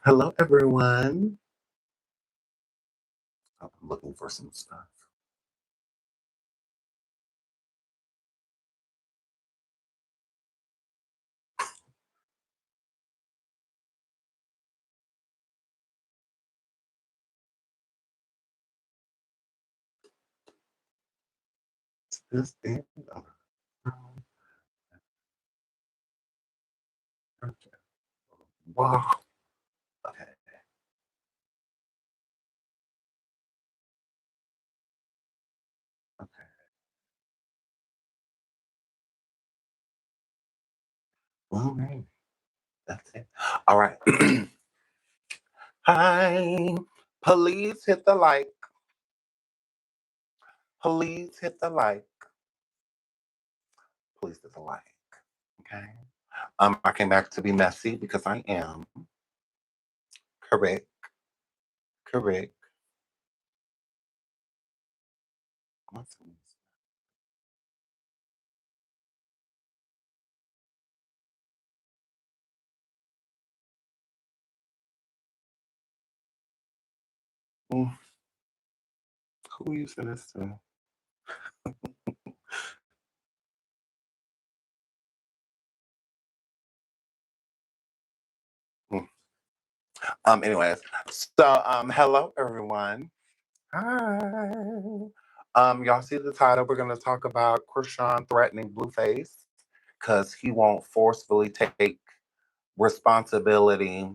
Hello, everyone. Oh, I'm looking for some stuff. Is this it? Oh, okay. Wow. Okay. Okay. All right. That's it. All right. Hi. Please hit the like. Please hit the like. Please hit the like. Okay. I came back to be messy because I am. Correct. Correct. What's this? Mm, who you sent this to? Mm. Anyways, so hello everyone. Hi. Y'all see the title? We're gonna talk about Chrisean threatening Blueface because he won't forcefully take responsibility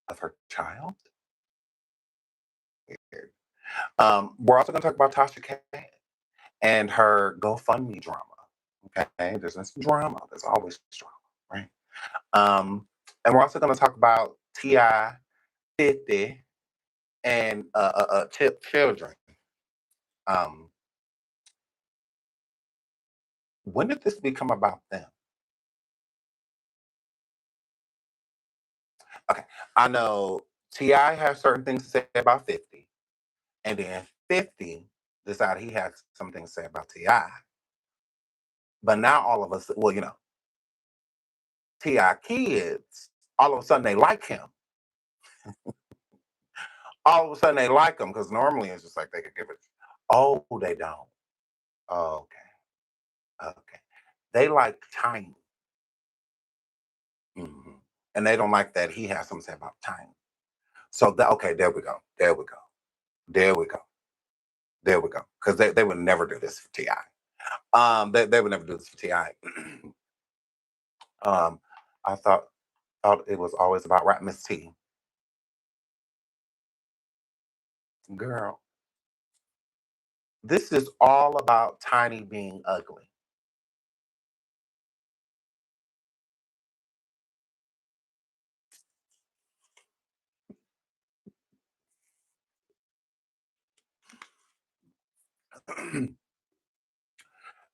of her child. Weird. We're also gonna talk about Tasha K and her GoFundMe drama. Okay, there's been some drama. There's always drama, right? And we're also gonna talk about Ti 50 and Tip children. Um, when did this become about them? Okay, I know Ti has certain things to say about 50, and then 50 decided he had some things to say about Ti. But now all of us, well, Ti kids, all of a sudden they like him. All of a sudden they like him because normally it's just like they could give it. Oh, they don't. Oh, okay, okay. They like Tiny, hmm and they don't like that he has something to say about Tiny. So okay, there we go. There we go. There we go. There we go. Because they would never do this for Ti. They would never do this for Ti. um, I thought it was always about rap Miss T. Girl, this is all about Tiny being ugly.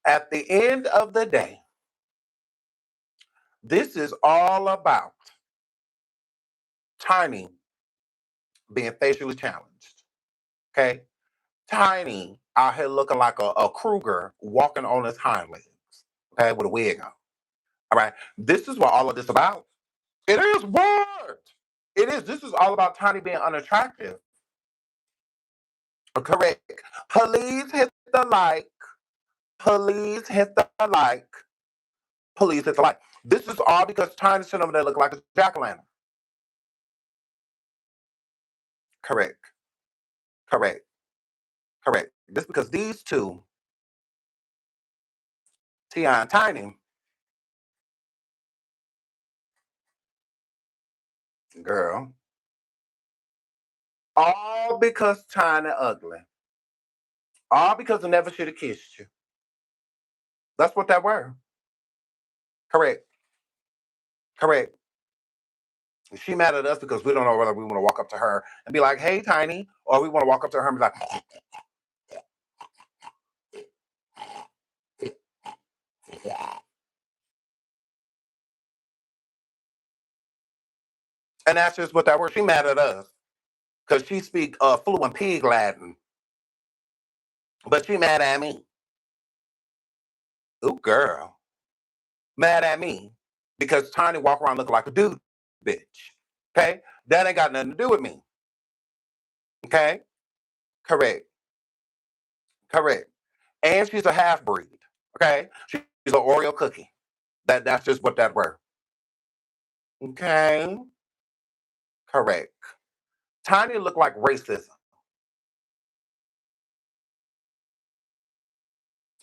At the end of the day, this is all about Tiny being facially challenged. Okay, Tiny out here looking like a Kruger walking on his hind legs. Okay, with a wig on. All right, this is what all of this about. It is what it is. This is all about Tiny being unattractive. Correct. Please hit the like. Please hit the like. Please hit the like. This is all because Tiny sitting over there look like a jack-o'-lantern. Correct. Correct. Correct. This because these two, Ti and Tiny, girl, all because Tiny ugly. All because I never should have kissed you. That's what that were. Correct. Correct. She mad at us because we don't know whether we want to walk up to her and be like, "Hey, Tiny," or we want to walk up to her and be like, and that's just what that word. She mad at us because she speak fluent pig Latin, but she mad at me. Ooh, girl, mad at me because Tiny walk around looking like a dude. bitch. Okay? That ain't got nothing to do with me. Okay? Correct. Correct. And she's a half breed. Okay? She's an Oreo cookie. That's just what that were. Okay? Correct. Tiny look like racism.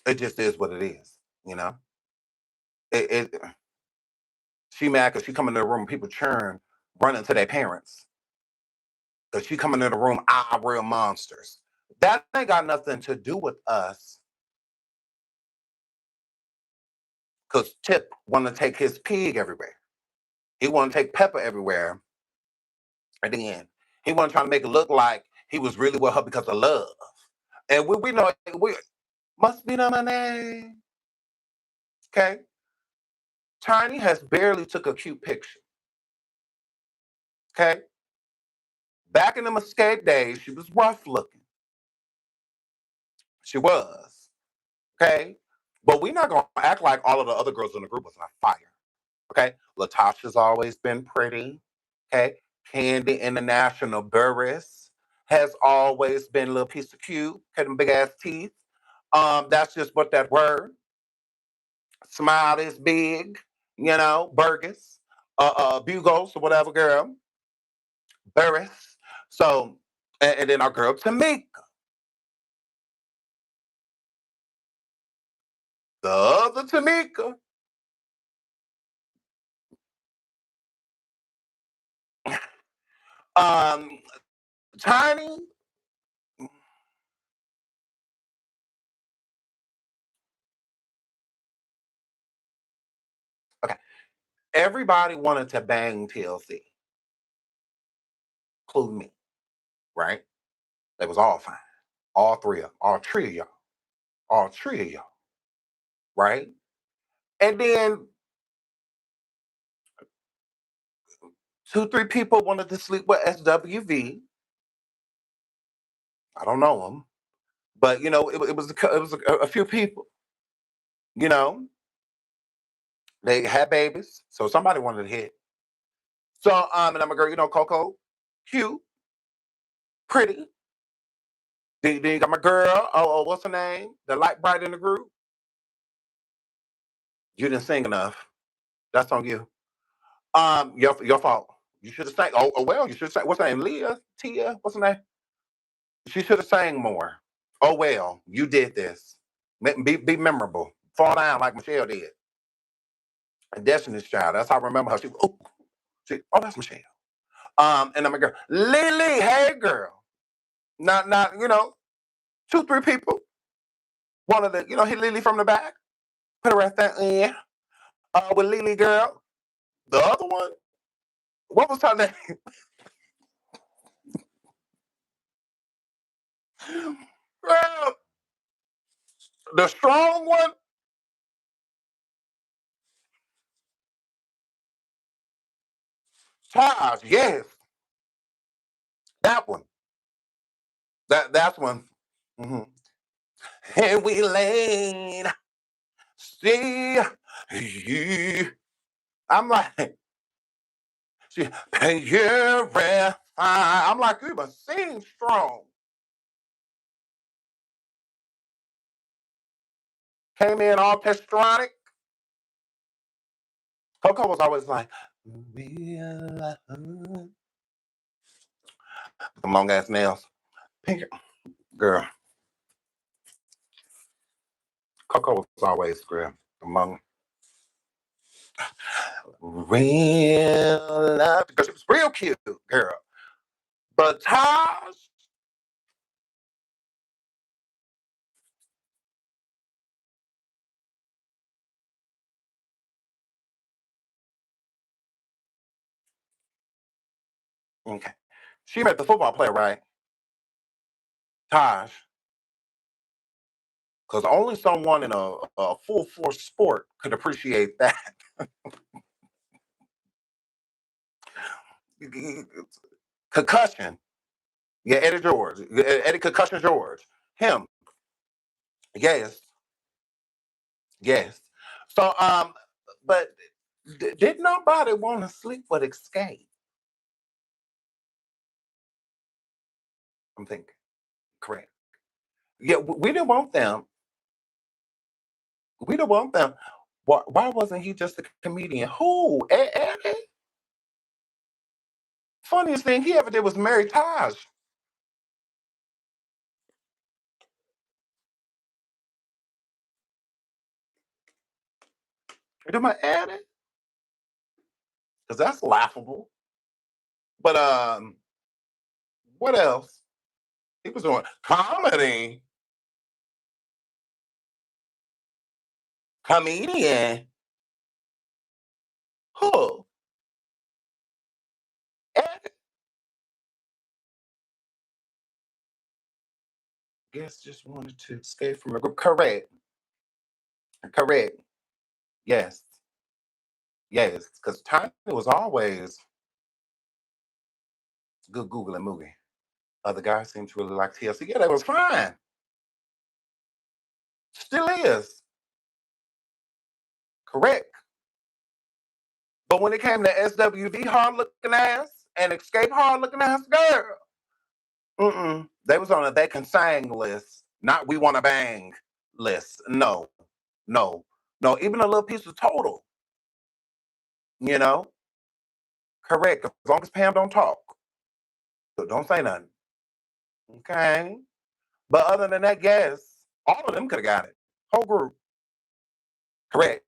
It just is what it is, you know? It she mad because she come into the room, people churn, running to their parents. Because she come into the room, real monsters. That ain't got nothing to do with us. Because Tip want to take his pig everywhere. He want to take Pepper everywhere. At the end, he want to try to make it look like he was really with her because of love. And we know we must be on my name. Okay. Tiny has barely took a cute picture. Okay. Back in the escape days, she was rough looking. She was. Okay. But we're not gonna act like all of the other girls in the group was on fire. Okay. Latasha's always been pretty. Okay. Candy International Burris has always been a little piece of cute. Had them big ass teeth. That's just what that word. Smile is big, Burgess, Bugles or whatever, girl. Burris. So, and then our girl Tamika. The other Tamika. Um, Tiny. Okay. Everybody wanted to bang TLC, including me, right? They was all fine. All three of y'all. All three of y'all. Right? And then two, three people wanted to sleep with SWV. I don't know them. But it was a few people. You know, they had babies, so somebody wanted to hit. So and I'm a girl, Coco, cute, pretty. Then you got my girl. What's her name? The light bright in the group. You didn't sing enough. That's on you. Your fault. You should have sang. Well, you should have sang. What's her name? Leah, Tia. What's her name? She should have sang more. Oh well, you did this. Be memorable. Fall down like Michelle did. And Destiny's Child. That's how I remember her. That's Michelle. And I'm a girl. Lily, hey girl. Not, two, three people. One of the, hit Lily from the back. Put her right there in. With Lily girl. The other one, what was her name? Girl, the strong one. Taj, yes. That one. That's one. Mm-hmm. And we laid. See you. I'm like, she purify. I'm like, you must sing strong. Came in all testronic. Coco was always like, some long ass nails. Pink girl. Coco was always girl among real love because she was real cute, girl. But Taj, okay, she met the football player, right? Taj, because only someone in a full force sport could appreciate that. Concussion. Yeah, Eddie George. Eddie Concussion George. Him. Yes. Yes. So but Did nobody want to sleep with Escape? I'm thinking. Correct. Yeah, we didn't want them. We didn't want them. Why wasn't he just a comedian? Who? Eddie? Funniest thing he ever did was marry Taj. You my Eddie? Because that's laughable. But what else? He was doing comedy. Comedian. Who? Eddie? Guess just wanted to escape from a group. Correct. Correct. Yes. Yes. Because Tiny was always a good Googling movie. Other guys seem to really like TLC. Yeah, that was fine. Still is. Correct. But when it came to SWV hard looking ass and Escape hard looking ass girl, they was on a they can sang list, not we want to bang list. No, no, no. Even a little piece of total, you know, correct. As long as Pam don't talk, so don't say nothing. Okay. But other than that, yes, all of them could have got it. Whole group, correct.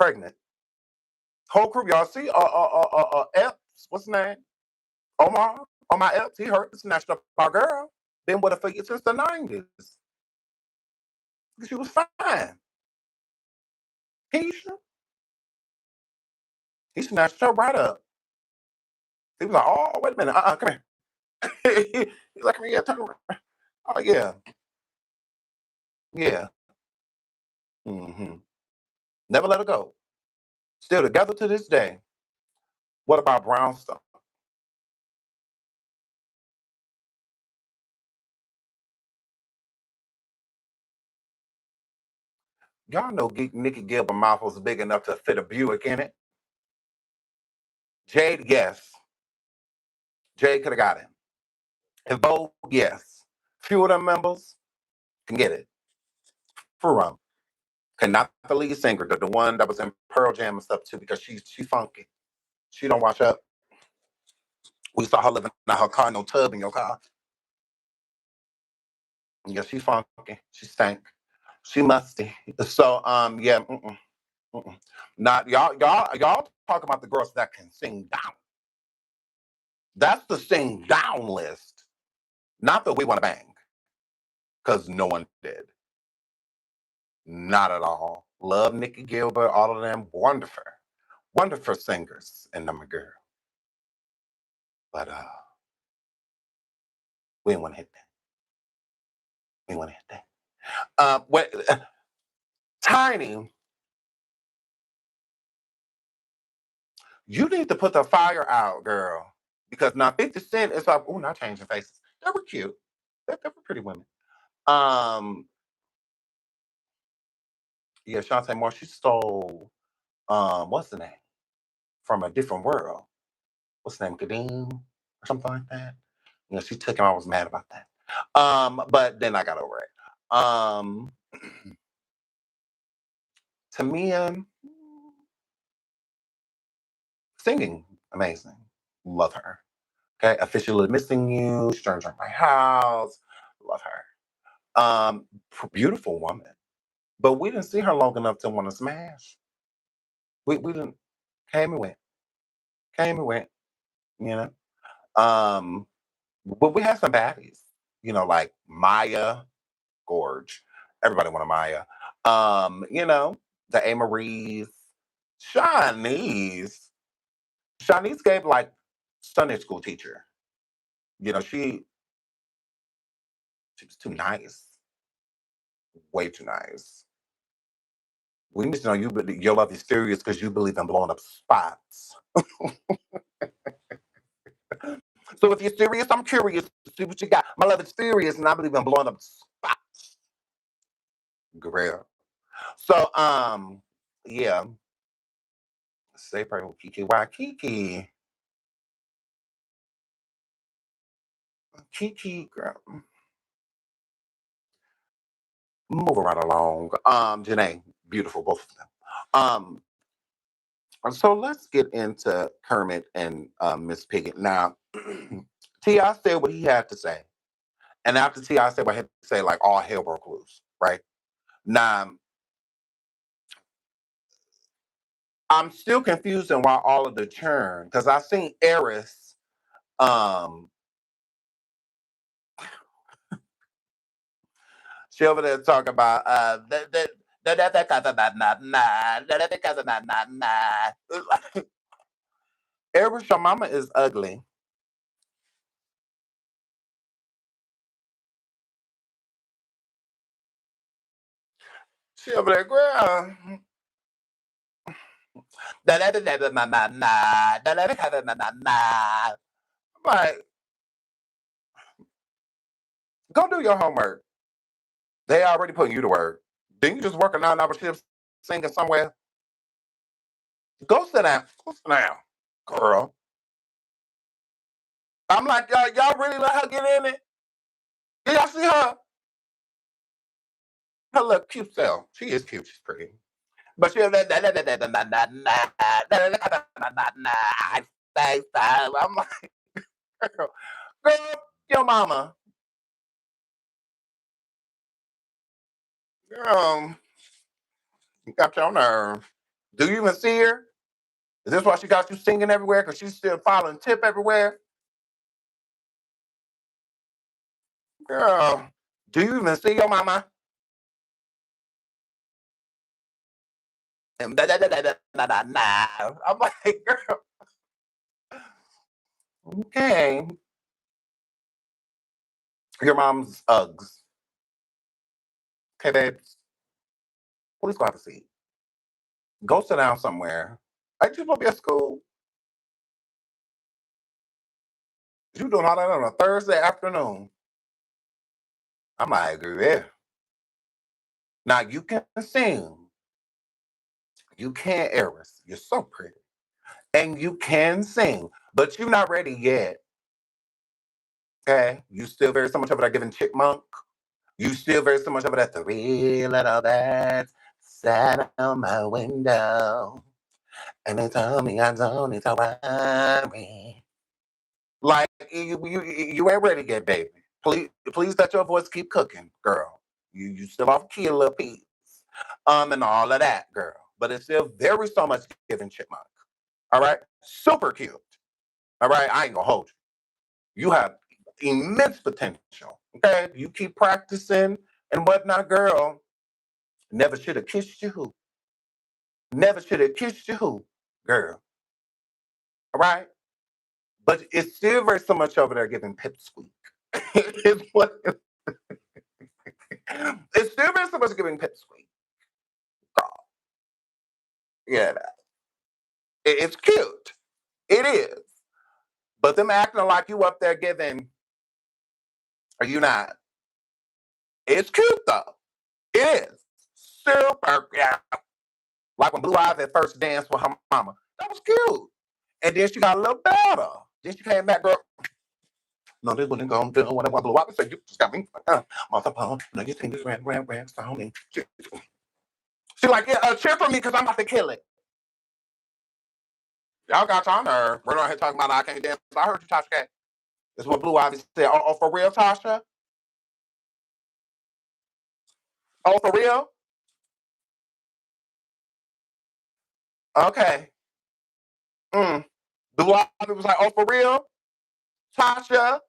Pregnant. Whole group, y'all see? Epps, what's his name? Omar. Omar Epps, he hurt, snatched up our girl. Been with her for since the 90s. She was fine. Keisha, he snatched her right up. He was like, oh, wait a minute. Come here. He's like, yeah, turn around. Oh, yeah. Yeah. hmm Never let her go. Still together to this day. What about Brownstone? Y'all know Nikki Gilbert mouth was big enough to fit a Buick in it. Jade, yes. Jade could have got it. And Bo, yes. Few of them members can get it. For rum. Okay, not the lead singer, the one that was in Pearl Jam and stuff too, because she funky. She don't wash up. We saw her living in her car, no tub in your car. Yeah, she funky. She stank. She musty. So yeah, mm-mm. Not y'all talk about the girls that can sing down. That's the sing down list. Not that we want to bang, because no one did. Not at all. Love Nikki Gilbert, all of them, wonderful. Wonderful singers and them girl. But we didn't want to hit that. We didn't want to hit that. Tiny, you need to put the fire out, girl. Because now 50 Cent is like, oh, not changing faces. They were cute. They were pretty women. Um, yeah, Shantae Moore, she stole what's the name? From a different world. What's the name? Kadeem or something like that. You know, she took him. I was mad about that. But then I got over it. Tamia, singing, amazing. Love her. Okay, officially missing you. Stranger in my house. Love her. Beautiful woman. But we didn't see her long enough to want to smash. We didn't came and went. Came and went, you know. But we had some baddies, you know, like Maya, Gorge. Everybody wanted Maya. You know, the A. Marie's, Shanice. Shanice gave like Sunday school teacher. You know, she was too nice. Way too nice. We need to know your love is serious because you believe in blowing up spots. So if you're serious, I'm curious to see what you got. My love is serious, and I believe in blowing up spots. Girl. So yeah. Stay pregnant with Kiki. Why Kiki? Kiki, girl. Moving right along. Janae, beautiful, both of them. So let's get into Kermit and Miss Piggy. Now, T.I. said what he had to say. And after T.I. said what he had to say, like all hell broke loose, right? Now, I'm still confused on why all of the churn, because I seen Eris, she over there talking about Eris, your mama is ugly. She over there, girl. Like, go do your homework. They already putting you to work. Then you just work a 9-hour shift singing somewhere. Go sit down. Go sit down, girl. I'm like, y'all really let her get in it? Did y'all see her? Her little cute self. She is cute. She's pretty. But she I'm like, girl, your mama. Girl, you got your nerve. Do you even see her? Is this why she got you singing everywhere? Because she's still following Tip everywhere? Girl, do you even see your mama? I'm like, girl, okay. Your mom's Uggs. Okay, babes. Please go have a seat. Go sit down somewhere. Ain't you supposed to be at school? You doing all that on a Thursday afternoon. I'm like, yeah. Now you can sing. You can Eris. You're so pretty. And you can sing, but you're not ready yet. Okay? You still very so much of that giving chipmunk. You still very so much of that 3 little bats sat on my window. And they told me I don't need to worry. Like you ain't ready yet, baby. Please let your voice keep cooking, girl. You still off key a little piece. And all of that, girl. But it's still very so much giving chipmunk. All right? Super cute. All right, I ain't gonna hold you. You have immense potential. Okay, you keep practicing and whatnot, girl. Never should have kissed you, who? Never should have kissed you, who, girl. All right, but it's still very so much over there giving pipsqueak. It's what it's still very so much giving pipsqueak. Girl. Yeah, it's cute. It is, but them acting like you up there giving, are you not? It's cute though. It is super cute. Like when Blue Eyes at first danced with her mama. That was cute. And then she got a little better. Then she came back, girl. No, this wasn't going to do what I want. Blue Eyes said, you just got me. Motherfucker. No, you think this ran on me. She like, yeah, cheer for me because I'm about to kill it. Y'all got y'all nerve. We're not here talking about I can't dance. I heard you, Tasha K. That's what Blue Ivy said. Oh, for real, Tasha? Oh, for real? Okay. Blue Ivy was like, oh, for real? Tasha?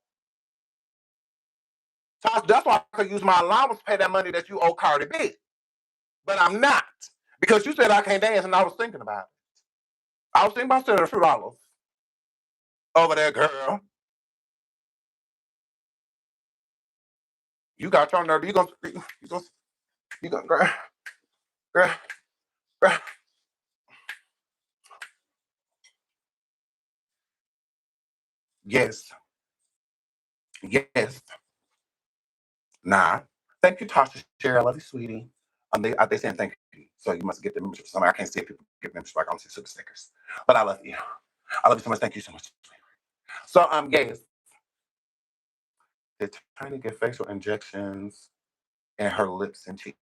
That's why I could use my allowance to pay that money that you owe Cardi B. But I'm not. Because you said I can't dance, and I was thinking about it. I was thinking about sending $2 over there, girl. You got your nerve. You gonna, girl. Yes. Yes. Nah. Thank you, Tasha. Share. I love you, sweetie. They saying thank you. So you must get the membership somewhere. I can't see if people get membership. I don't see super stickers. But I love you. I love you so much. Thank you so much. So yes, they're trying to get facial injections in her lips and cheeks.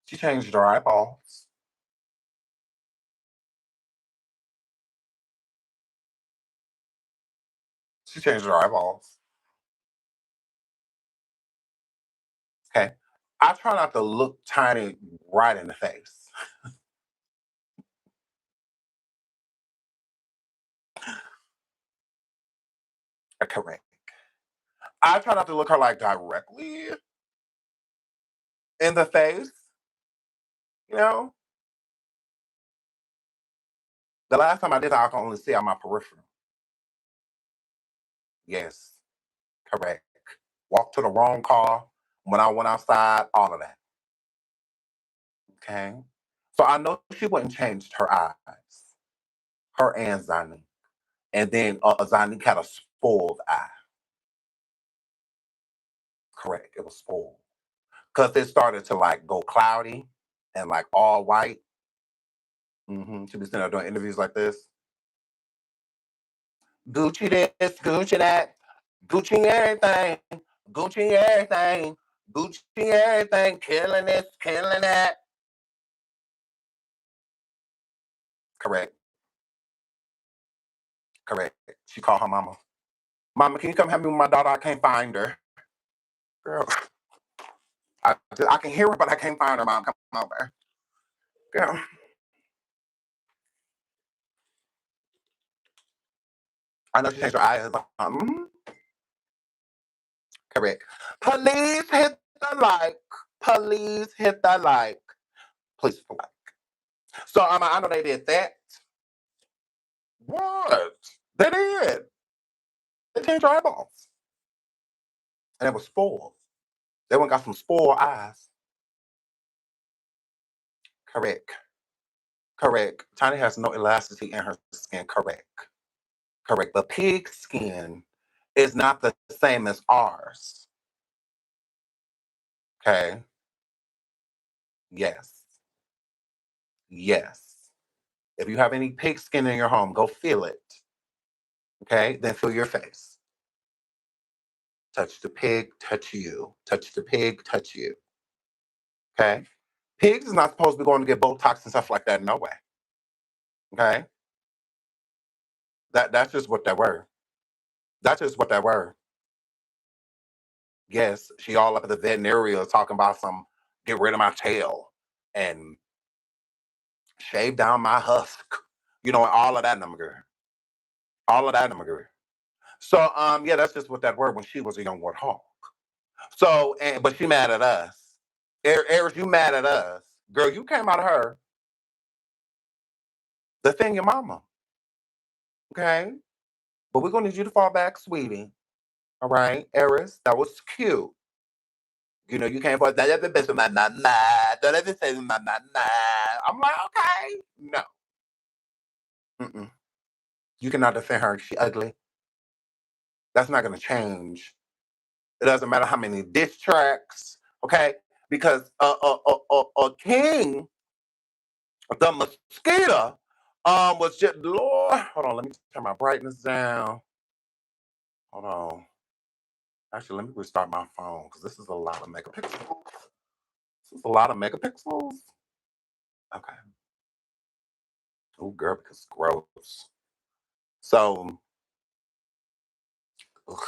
She changed her eyeballs. She changed her eyeballs. Okay. I try not to look Tiny right in the face. Correct. I try not to look her like directly in the face. You know, the last time I did that, I can only see on my peripheral. Yes, correct. Walked to the wrong car when I went outside, all of that. Okay. So I know she wouldn't change her eyes, her and Zani. And then Zani had a spoiled eye. Correct. It was spoiled. Because it started to like go cloudy and like all white. She be sitting there doing interviews like this. Gucci this, Gucci that, Gucci everything, Gucci everything, Gucci everything, killing this, killing that. Correct. Correct. She called her mama. Mama, can you come help me with my daughter? I can't find her. Girl, I can hear her, but I can't find her, Mom. Come over. Girl. I know she changed her eyes. Correct. Please hit the like. Please hit the like. Please hit the like. So I know they did that. What? They did. They changed her eyeballs. And it was spoiled. They went got some spoiled eyes. Correct. Correct. Tiny has no elasticity in her skin. Correct. Correct. But pig skin is not the same as ours. Okay. Yes. Yes. If you have any pig skin in your home, go feel it. Okay. Then feel your face. Touch the pig, touch you. Touch the pig, touch you. Okay. Pigs is not supposed to be going to get Botox and stuff like that. No way. Okay. That's just what they were. That's just what they were. Yes, she all up at the veterinarian talking about some get rid of my tail and shave down my husk. You know, all of that number girl. All of that number girl. So yeah, that's just what that were when she was a young warthog. So but she mad at us. Eris, you mad at us. Girl, you came out of her. The thing your mama. Okay? But we're gonna need you to fall back, sweetie. All right, Eris, that was cute. You know, you can't put that other bitch my Don't ever say my I'm like, okay. No. Mm-mm. You cannot defend her. She ugly. That's not gonna change. It doesn't matter how many diss tracks, okay? Because King, the mosquito, was just Lord. Hold on, let me turn my brightness down. Hold on. Actually, let me restart my phone because this is a lot of megapixels. This is a lot of megapixels. Okay. Oh, girl, because it's gross. So, ugh.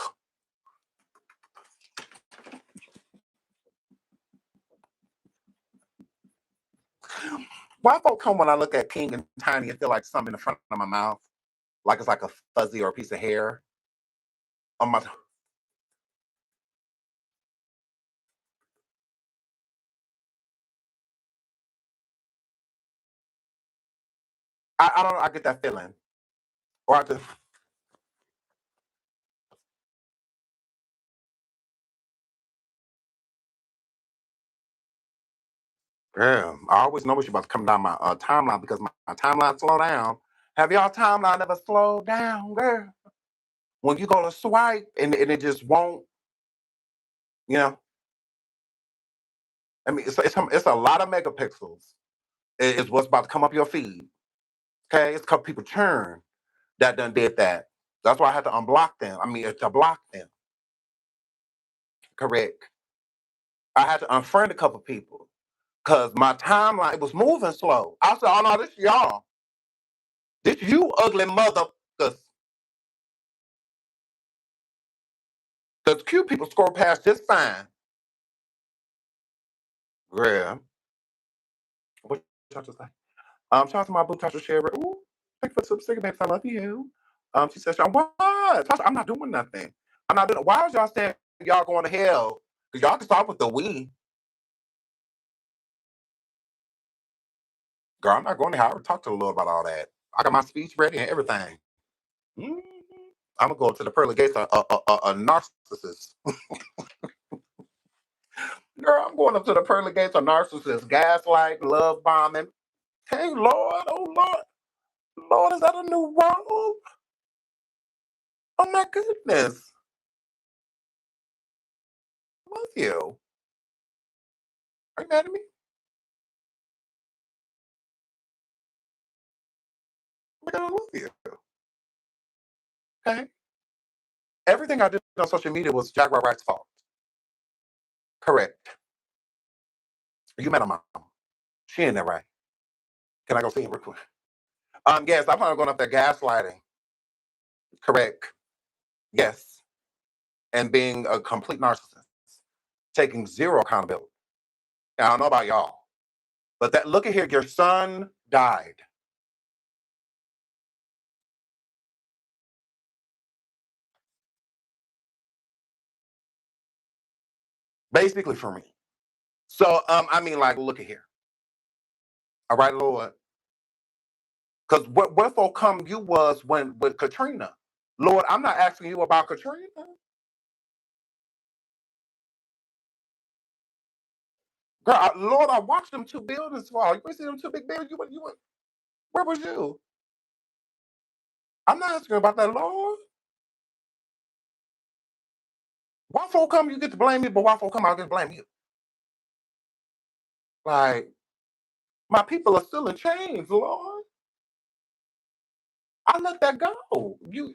Why folk come when I look at King and Tiny and feel like something in the front of my mouth? Like it's like a fuzzy or a piece of hair on my. I don't know. I get that feeling. Or I just. Yeah, I always know what you're about to come down my timeline because my timeline slow down. Have y'all timeline ever slowed down, girl? When you go to swipe and it just won't, you know? I mean, it's a lot of megapixels. It's what's about to come up your feed. Okay, it's a couple people churn that done did that. That's why I had to unblock them. I mean, to block them. Correct. I had to unfriend a couple people because my timeline was moving slow. I said, "Oh no, this y'all. This you ugly motherfuckers." Because cute people score past just fine. Yeah. What y'all just say? Shout out to my boo Tasha Sherry. Ooh, thank you for some cigarette babes. I love you. She said, "What? Tasha, I'm not doing nothing. I'm not doing. Why is y'all saying y'all going to hell? Because y'all can start with the we. Girl, I'm not going to hell. I already talked to a little about all that. I got my speech ready and everything. Mhm. I'm gonna go to the pearly gates. A narcissist. Girl, I'm going up to the pearly gates. A narcissist, gaslight, love bombing. Hey, Lord, oh Lord, Lord, is that a new robe? Oh my goodness, I love you. Are you mad at me? Oh my God, I love you. Okay. Everything I did on social media was Jaguar Wright's fault. Correct. You met her mom. She ain't that right. Can I go see him real quick? Yes, I'm going up there gaslighting. Correct. Yes. And being a complete narcissist, taking zero accountability. Now, I don't know about y'all, but that look at here, your son died. Basically for me. So I mean, like, look at here. All right, Lord. Because what for come you was when with Katrina. Lord, I'm not asking you about Katrina. Girl, Lord, I watched them two buildings fall. You see them two big buildings? Where was you? I'm not asking about that, Lord. Why for come you get to blame me, but why for come I get to blame you? Like, my people are still in chains, Lord. I let that go. You,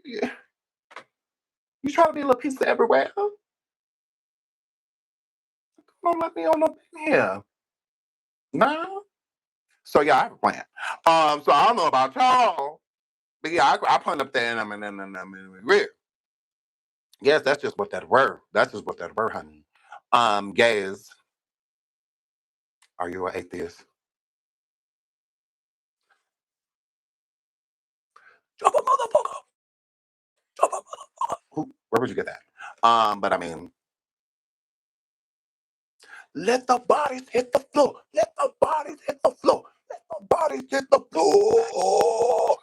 you try to be a little piece of everywhere. Don't let me on no here. No. So yeah, I have a plan. So I don't know about y'all, but yeah, I put up there and I'm real. Yes, that's just what that word. That's just what that word, honey. Gays, are you an atheist? Jump up, motherfucker. Jump up, motherfucker. Where would you get that? But I mean, let the bodies hit the floor. Let the bodies hit the floor. Let the bodies hit the floor.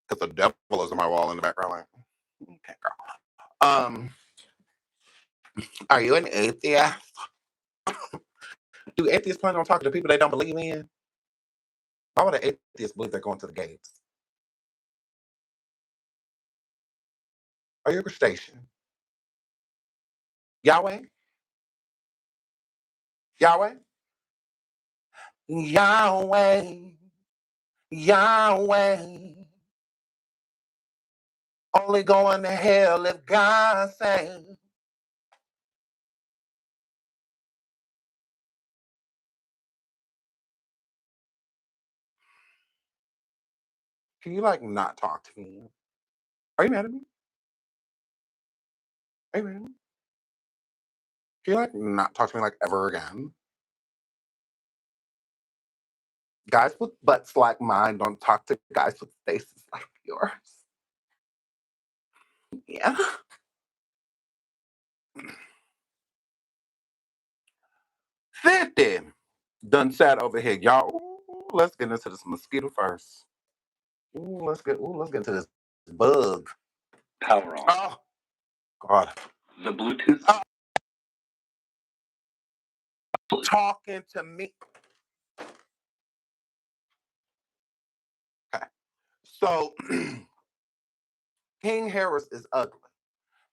Because the devil is on my wall in the background. Like, okay, girl. Are you an atheist? Do atheists plan on talking to people they don't believe in? Why would an atheist believe they're going to the gates? Are you a crustacean? Yahweh? Yahweh? Yahweh? Yahweh? Only going to hell if God says. Can you like not talk to me? Are you mad at me? Are you mad at me? Can you like not talk to me like ever again? Guys with butts like mine don't talk to guys with faces like yours. Yeah. 50 done sat over here, y'all. Ooh, let's get into this mosquito first. Let's get into this bug. Power on. Oh God. The Bluetooth. Talking to me. Okay. So King Harris is ugly.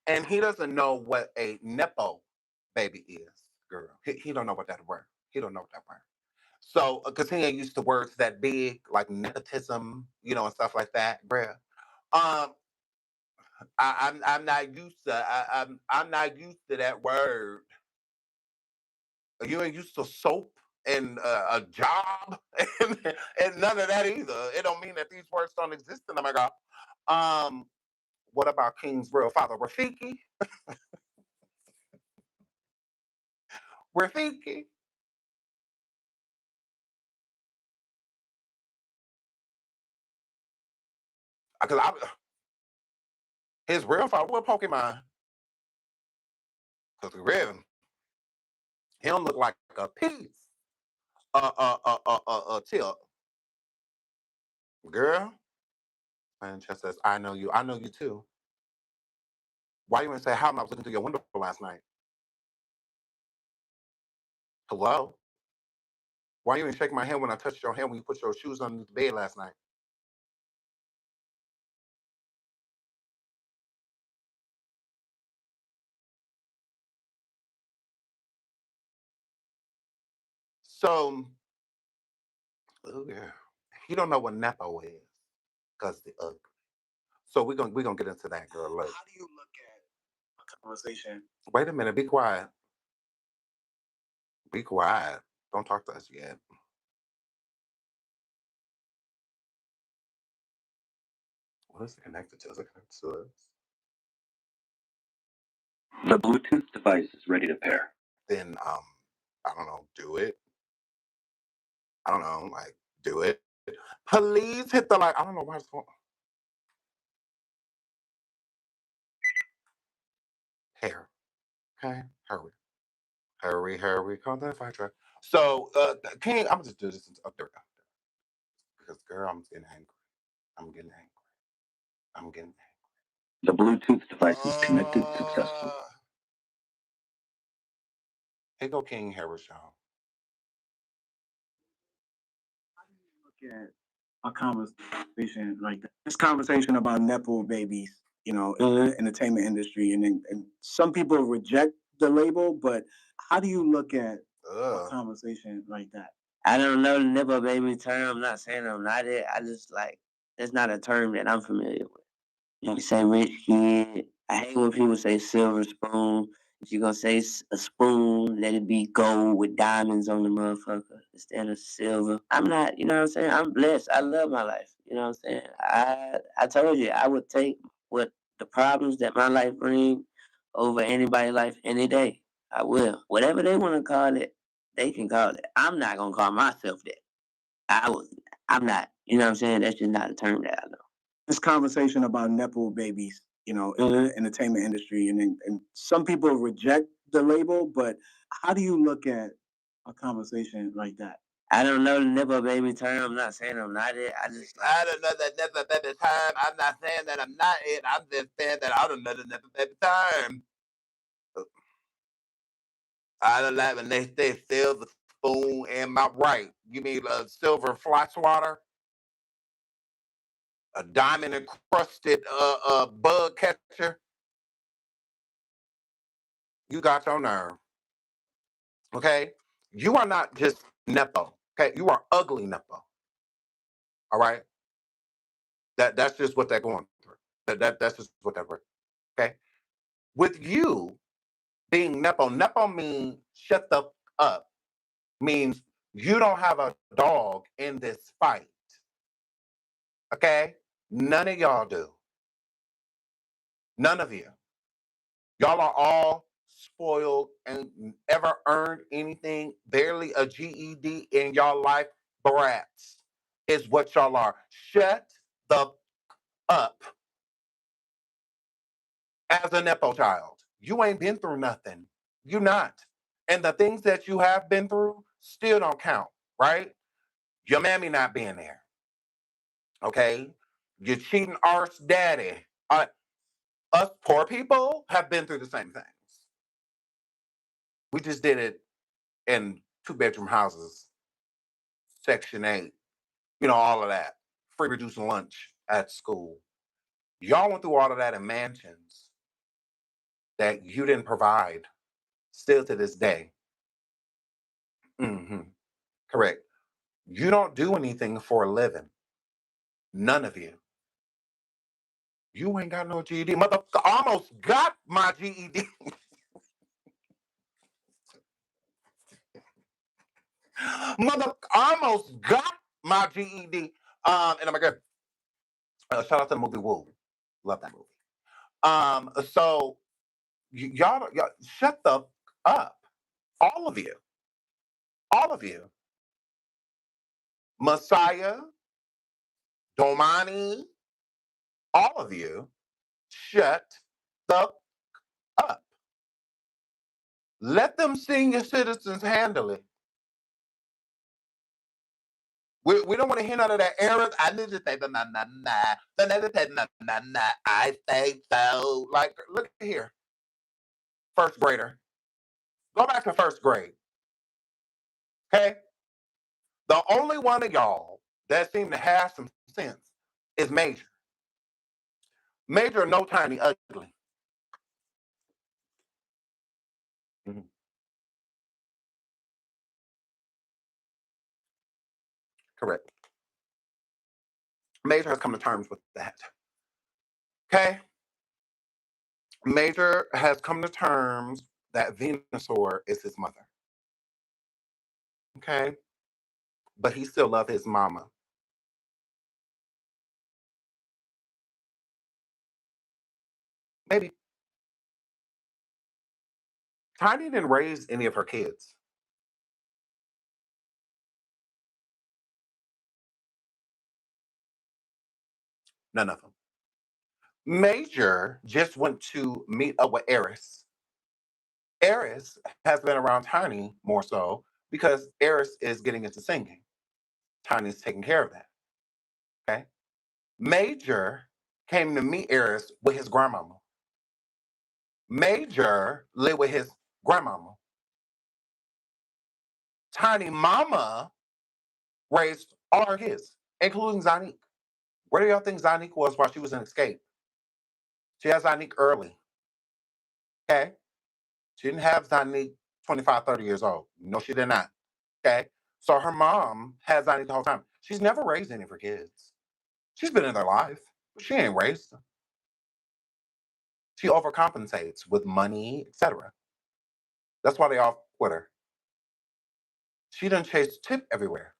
And he doesn't know what a Nepo baby is, girl. He don't know what that word. He don't know what that word. So, because he ain't used to words that big, like nepotism, and stuff like that, bruh. Um, I'm not used to I'm not used to that word. You ain't used to soap and a job and none of that either. It don't mean that these words don't exist in America. Um, what about King's real father, Rafiki? Rafiki, because his real father, what Pokemon? Because real, he don't look like a piece. Tip, girl. And just says, I know you. I know you too. Why you didn't say hi when I was looking through your window last night? Hello? Why you didn't shake my hand when I touched your hand when you put your shoes underneath the bed last night? So, oh yeah, you don't know what Nepo is because the ugly. So we're gonna get into that, girl. Look. How do you look at a conversation? Wait a minute. Be quiet. Be quiet. Don't talk to us yet. What is it connected to? Is it connected to us? The Bluetooth device is ready to pair. Then I don't know. Do it. I don't know. Like do it. Please hit the like. I don't know why it's going. Hair. Okay. Hurry. Hurry. Hurry. Call that fire truck. So King, I'm just do this up there. Because girl, I'm getting angry. I'm getting angry. I'm getting angry. The Bluetooth device is connected successfully. Here go King Harris, y'all. How do you look at a conversation like that? This conversation about Nepo babies, in the entertainment industry, and some people reject the label, but how do you look at a conversation like that? I don't know the Nepo baby term. I'm not saying I'm not it. I just like it's not a term that I'm familiar with. You say rich kid. I hate when people say silver spoon. If you're gonna say a spoon, let it be gold with diamonds on the motherfucker instead of silver. I'm not, you know what I'm saying? I'm blessed. I love my life. You know what I'm saying? I told you I would take what the problems that my life brings over anybody's life any day. I will. Whatever they want to call it, they can call it. I'm not gonna call myself that. I was. I'm not. You know what I'm saying? That's just not a term that I know. This conversation about Nepo babies, in the entertainment industry, and some people reject the label, but how do you look at a conversation like that? I don't know the Nepo baby term. I'm not saying I'm not it. I don't know that Nepo baby time. I'm not saying that I'm not it. I'm just saying that I don't know the Nepo baby time. I don't like when they say silver spoon in my right. You mean a silver fly swatter? A diamond encrusted bug catcher? You got your nerve. Okay? You are not just Nepo. Okay? You are ugly Nepo. All right? That's just what they're going through. That's just what they're going through. Okay? With you being Nepo, Nepo means shut the up. Means you don't have a dog in this fight. Okay? None of y'all do. None of you. Y'all are all spoiled and ever earned anything, barely a GED in y'all life. Brats is what y'all are. Shut the up as a Nepo child. You ain't been through nothing. You not. And the things that you have been through still don't count, right? Your mammy not being there. Okay? Your cheating arse daddy. Us poor people have been through the same things. We just did it in 2-bedroom houses, Section 8, all of that. Free reduced lunch at school. Y'all went through all of that in mansions. that you didn't provide still to this day. Correct. You don't do anything for a living. None of you. You ain't got no GED. Motherfucker, almost got my GED. Mother, almost got my GED. And I'm like, shout out to the movie Woo. Love that movie. So y'all shut the up. All of you. All of you. Messiah, Domani, all of you, shut the up. Let them senior citizens handle it. We don't want to hear none of that errors. I need to say I say so. Like, look here. First grader. Go back to first grade. Okay? The only one of y'all that seem to have some sense is Major. Major, no tiny ugly. Mm-hmm. Correct. Major has come to terms with that. Okay? Major has come to terms that Venusaur is his mother. Okay? But he still loves his mama. Maybe. Tiny didn't raise any of her kids. None of them. Major just went to meet up with Eris. Eris has been around Tiny more so because Eris is getting into singing. Tiny's taking care of that. Okay. Major came to meet Eris with his grandmama. Major lived with his grandmama. Tiny mama raised all her kids, including Zanique. Where do y'all think Zanique was while she was in Escape? She had Zanique early. Okay. She didn't have Zanique 25, 30 years old. No, she did not. Okay. So her mom had Zanique the whole time. She's never raised any of her kids. She's been in their life, but she ain't raised them. She overcompensates with money, etc. That's why they all quit her. She done chased Tip everywhere.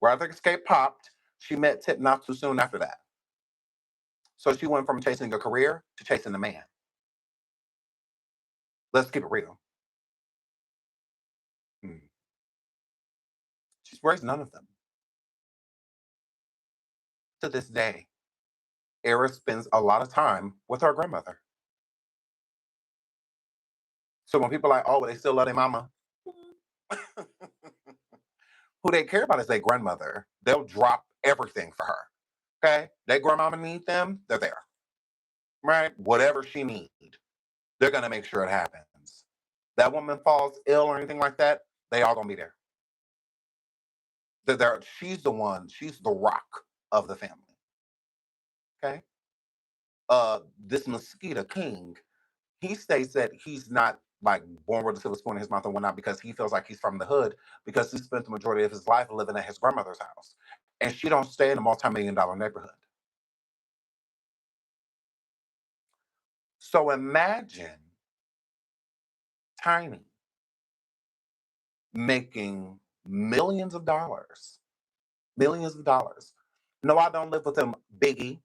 Where the Escape popped, she met Tip not too soon after that. So she went from chasing a career to chasing a man. Let's keep it real. She's raised none of them. To this day, Eris spends a lot of time with her grandmother. So when people are like, oh, they still love their mama, who they care about is their grandmother. They'll drop everything for her. Okay? Their grandmama needs them, they're there. Right? Whatever she needs, they're going to make sure it happens. That woman falls ill or anything like that, they all going to be there. She's the one, she's the rock of the family. Okay? This Mosquito King, he states that he's not like born with a silver spoon in his mouth and whatnot because he feels like he's from the hood because he spent the majority of his life living at his grandmother's house. And she don't stay in a multi-million-dollar neighborhood. So imagine Tiny making millions of dollars. Millions of dollars. No, I don't live with him, Biggie.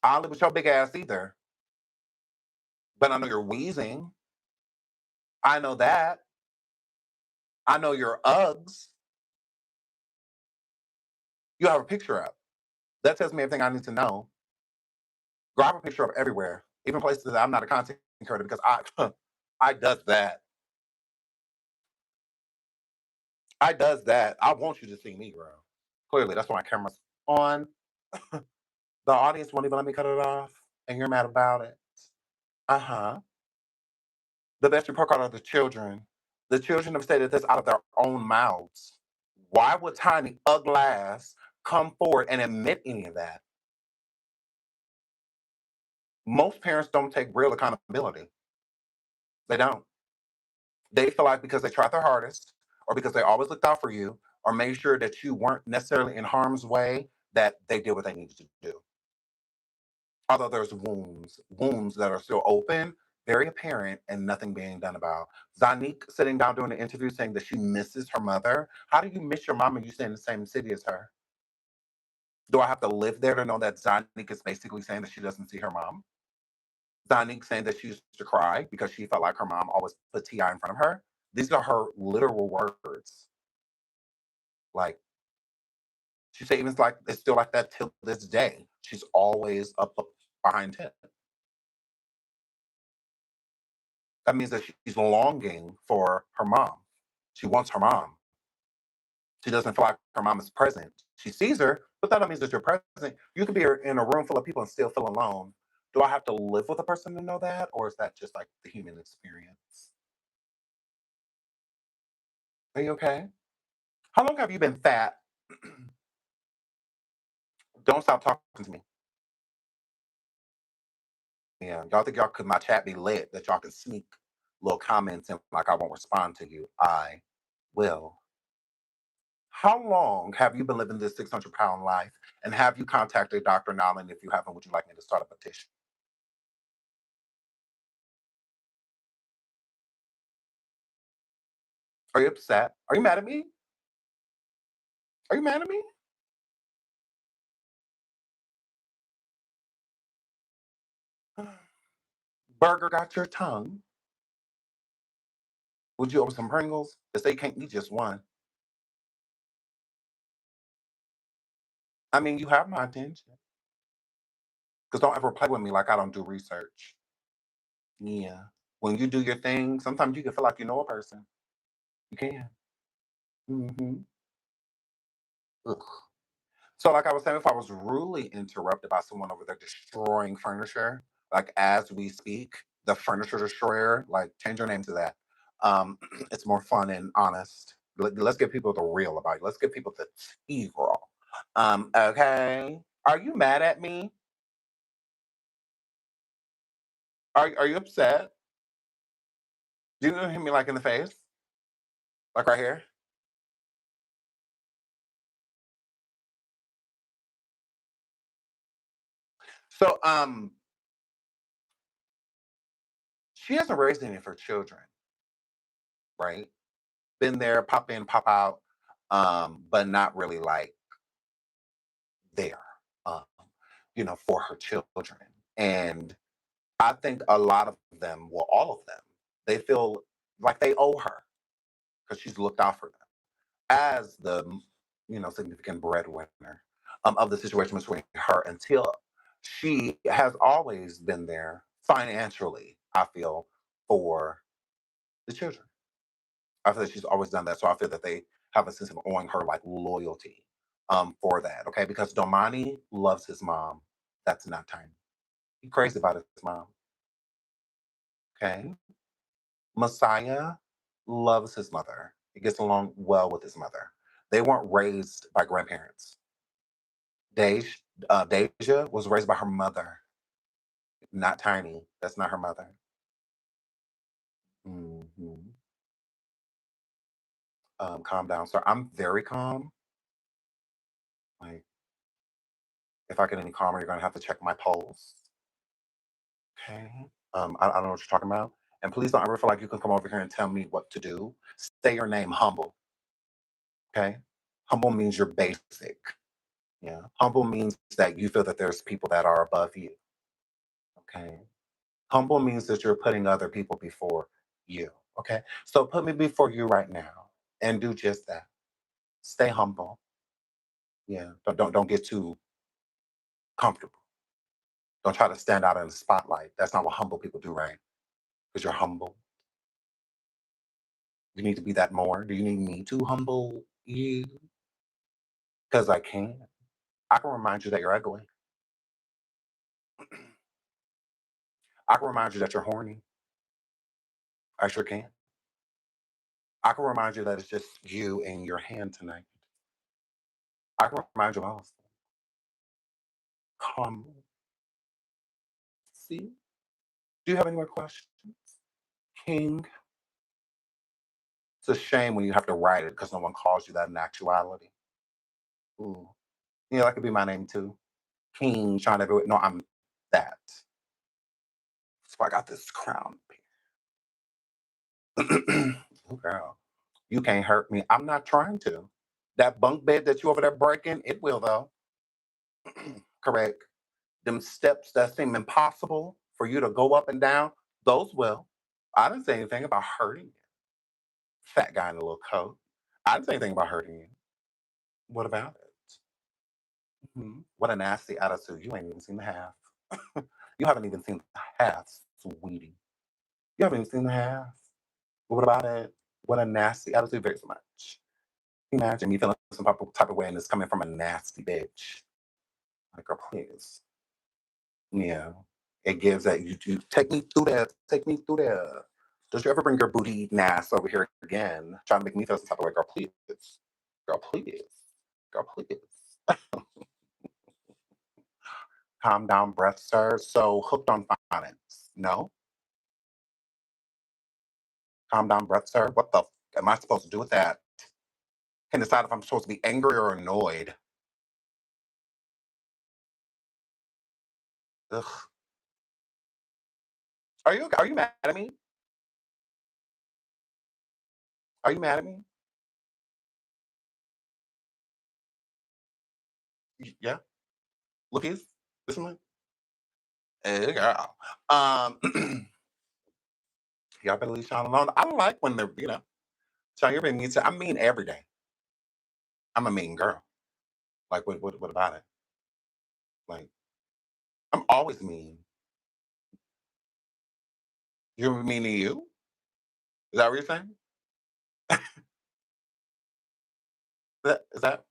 I don't live with your big ass either. But I know you're wheezing. I know that. I know your Uggs. You have a picture up. That tells me everything I need to know. Grab a picture of everywhere, even places that I'm not a content creator because I does that. I does that. I want you to see me, bro. Clearly, that's why my camera's on. The audience won't even let me cut it off, and you're mad about it. Uh-huh. The best report card are the children. The children have stated this out of their own mouths. Why would Tiny ugly ass come forward and admit any of that? Most parents don't take real accountability. They don't. They feel like because they tried their hardest, or because they always looked out for you, or made sure that you weren't necessarily in harm's way, that they did what they needed to do. Although there's wounds that are still open, very apparent, and nothing being done about. Zanique sitting down doing an interview saying that she misses her mother. How do you miss your mom and you stay in the same city as her? Do I have to live there to know that Zanique is basically saying that she doesn't see her mom? Zanique saying that she used to cry because she felt like her mom always put T.I. in front of her. These are her literal words. Like, she said, even like it's still like that till this day. She's always up behind him. That means that she's longing for her mom. She wants her mom. She doesn't feel like her mom is present. She sees her, but that means that you're present. You could be in a room full of people and still feel alone. Do I have to live with a person to know that, or is that just like the human experience? Are you okay? How long have you been fat? Don't stop talking to me. Yeah, y'all think y'all could my chat be lit that y'all can sneak little comments and like I won't respond to you. I will. How long have you been living this 600-pound life? And have you contacted Dr. Nolan? If you haven't, would you like me to start a petition? Are you upset? Are you mad at me? Are you mad at me? Burger got your tongue. Would you open some Pringles? They say you can't eat just one. I mean, you have my attention. Because don't ever play with me like I don't do research. Yeah. When you do your thing, sometimes you can feel like you know a person. You can. Mm-hmm. Ugh. So, like I was saying, if I was rudely interrupted by someone over there destroying furniture, like as we speak, the furniture destroyer, like change your name to that. It's more fun and honest. Let's give people the real about it. Let's give people the tea raw. Okay. Are you mad at me? Are you upset? Do you hit me like in the face? Like right here? So she hasn't raised any of her children, right? Been there, pop in, pop out, but not really like there, um, for her children. And I think a lot of them, well, all of them, they feel like they owe her because she's looked out for them as the, significant breadwinner of the situation between her until she has always been there financially, I feel, for the children. I feel that she's always done that. So I feel that they have a sense of owing her like loyalty for that. Okay. Because Domani loves his mom. That's not Tiny. He crazy about his mom. Okay. Messiah loves his mother. He gets along well with his mother. They weren't raised by grandparents. Deja was raised by her mother, not Tiny. That's not her mother. Hmm. Calm down, sir. I'm very calm. Like, if I get any calmer, you're gonna have to check my pulse. Okay. I don't know what you're talking about. And please don't ever feel like you can come over here and tell me what to do. Say your name, humble. Okay. Humble means you're basic. Yeah. Humble means that you feel that there's people that are above you. Okay. Humble means that you're putting other people before you. Okay. So put me before you right now and do just that. Stay humble. Yeah. Don't get too comfortable. Don't try to stand out in the spotlight. That's not what humble people do, right? Because you're humble. You need to be that more. Do you need me to humble you? Because I can. I can remind you that you're ugly. I can remind you that you're horny. I sure can. I can remind you that it's just you and your hand tonight. I can remind you of all. Calm, Casey, do you have any more questions? King? It's a shame when you have to write it because no one calls you that in actuality. Ooh. Yeah, that could be my name too. King, Sean everywhere. No, I'm that. So I got this crown. Oh, girl. You can't hurt me. I'm not trying to. That bunk bed that you over there breaking, it will though. Correct. Them steps that seem impossible for you to go up and down, those will. I didn't say anything about hurting you. Fat guy in a little coat. I didn't say anything about hurting you. What about it? What a nasty attitude. You ain't even seen the half. You haven't even seen the half, sweetie. You haven't even seen the half. What about it? What a nasty attitude. Very much. Imagine me feeling some type of way and it's coming from a nasty bitch. Like, girl, please. Yeah. It gives that you take me through that. Take me through there. Don't you ever bring your booty eating ass over here again, trying to make me feel some type of way, girl, please. Girl, please. Girl, please. Calm down, breath, sir. So hooked on phonics. No? Calm down, breath, sir. What the am I supposed to do with that? Can decide if I'm supposed to be angry or annoyed. Ugh. Are you mad at me? Are you mad at me? Yeah. Lookies? Listen to me. Hey, girl. Y'all better leave Sean alone. I like when they're, Sean, you're being mean to. I'm mean every day. I'm a mean girl. Like, what about it? Like, I'm always mean. You're mean to you? Is that what you're saying? Is that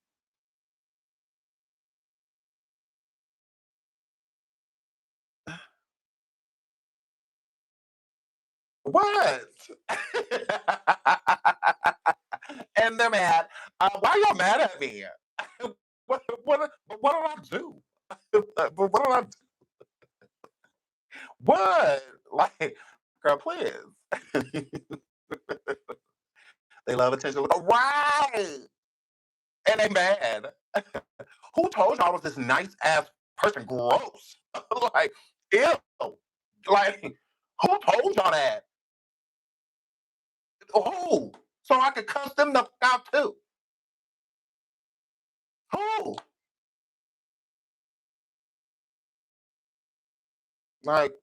what? And they're mad. Why y'all mad at me? What did I do? What did I do? What? Like, girl, please. They love attention. Right. And they mad. Who told y'all I was this nice ass person? Gross. Like, ew. Like, who told y'all that? Who? So I could cuss them the fuck out too. Who? Like,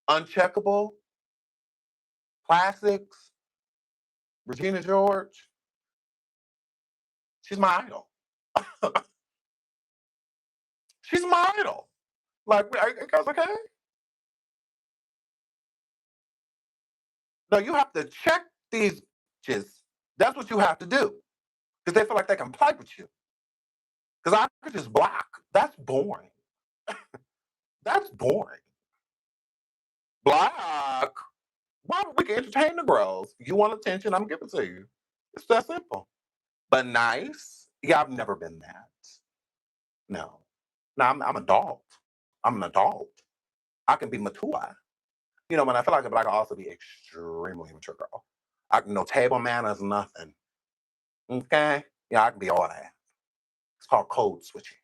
uncheckable, classics, Regina George. She's my idol. She's my idol. Like, are you guys okay? No, you have to check these bitches. That's what you have to do. Because they feel like they can play with you. Because I could just block. That's boring. That's boring. Block. Why we can entertain the girls? You want attention, I'm giving it to you. It's that simple. But nice? Yeah, I've never been that. No. No, I'm an adult. I'm an adult. I can be mature. When I feel like it, but I can also be extremely mature girl. I can know table manners, nothing. Okay? Yeah, I can be all that. It's called code switching.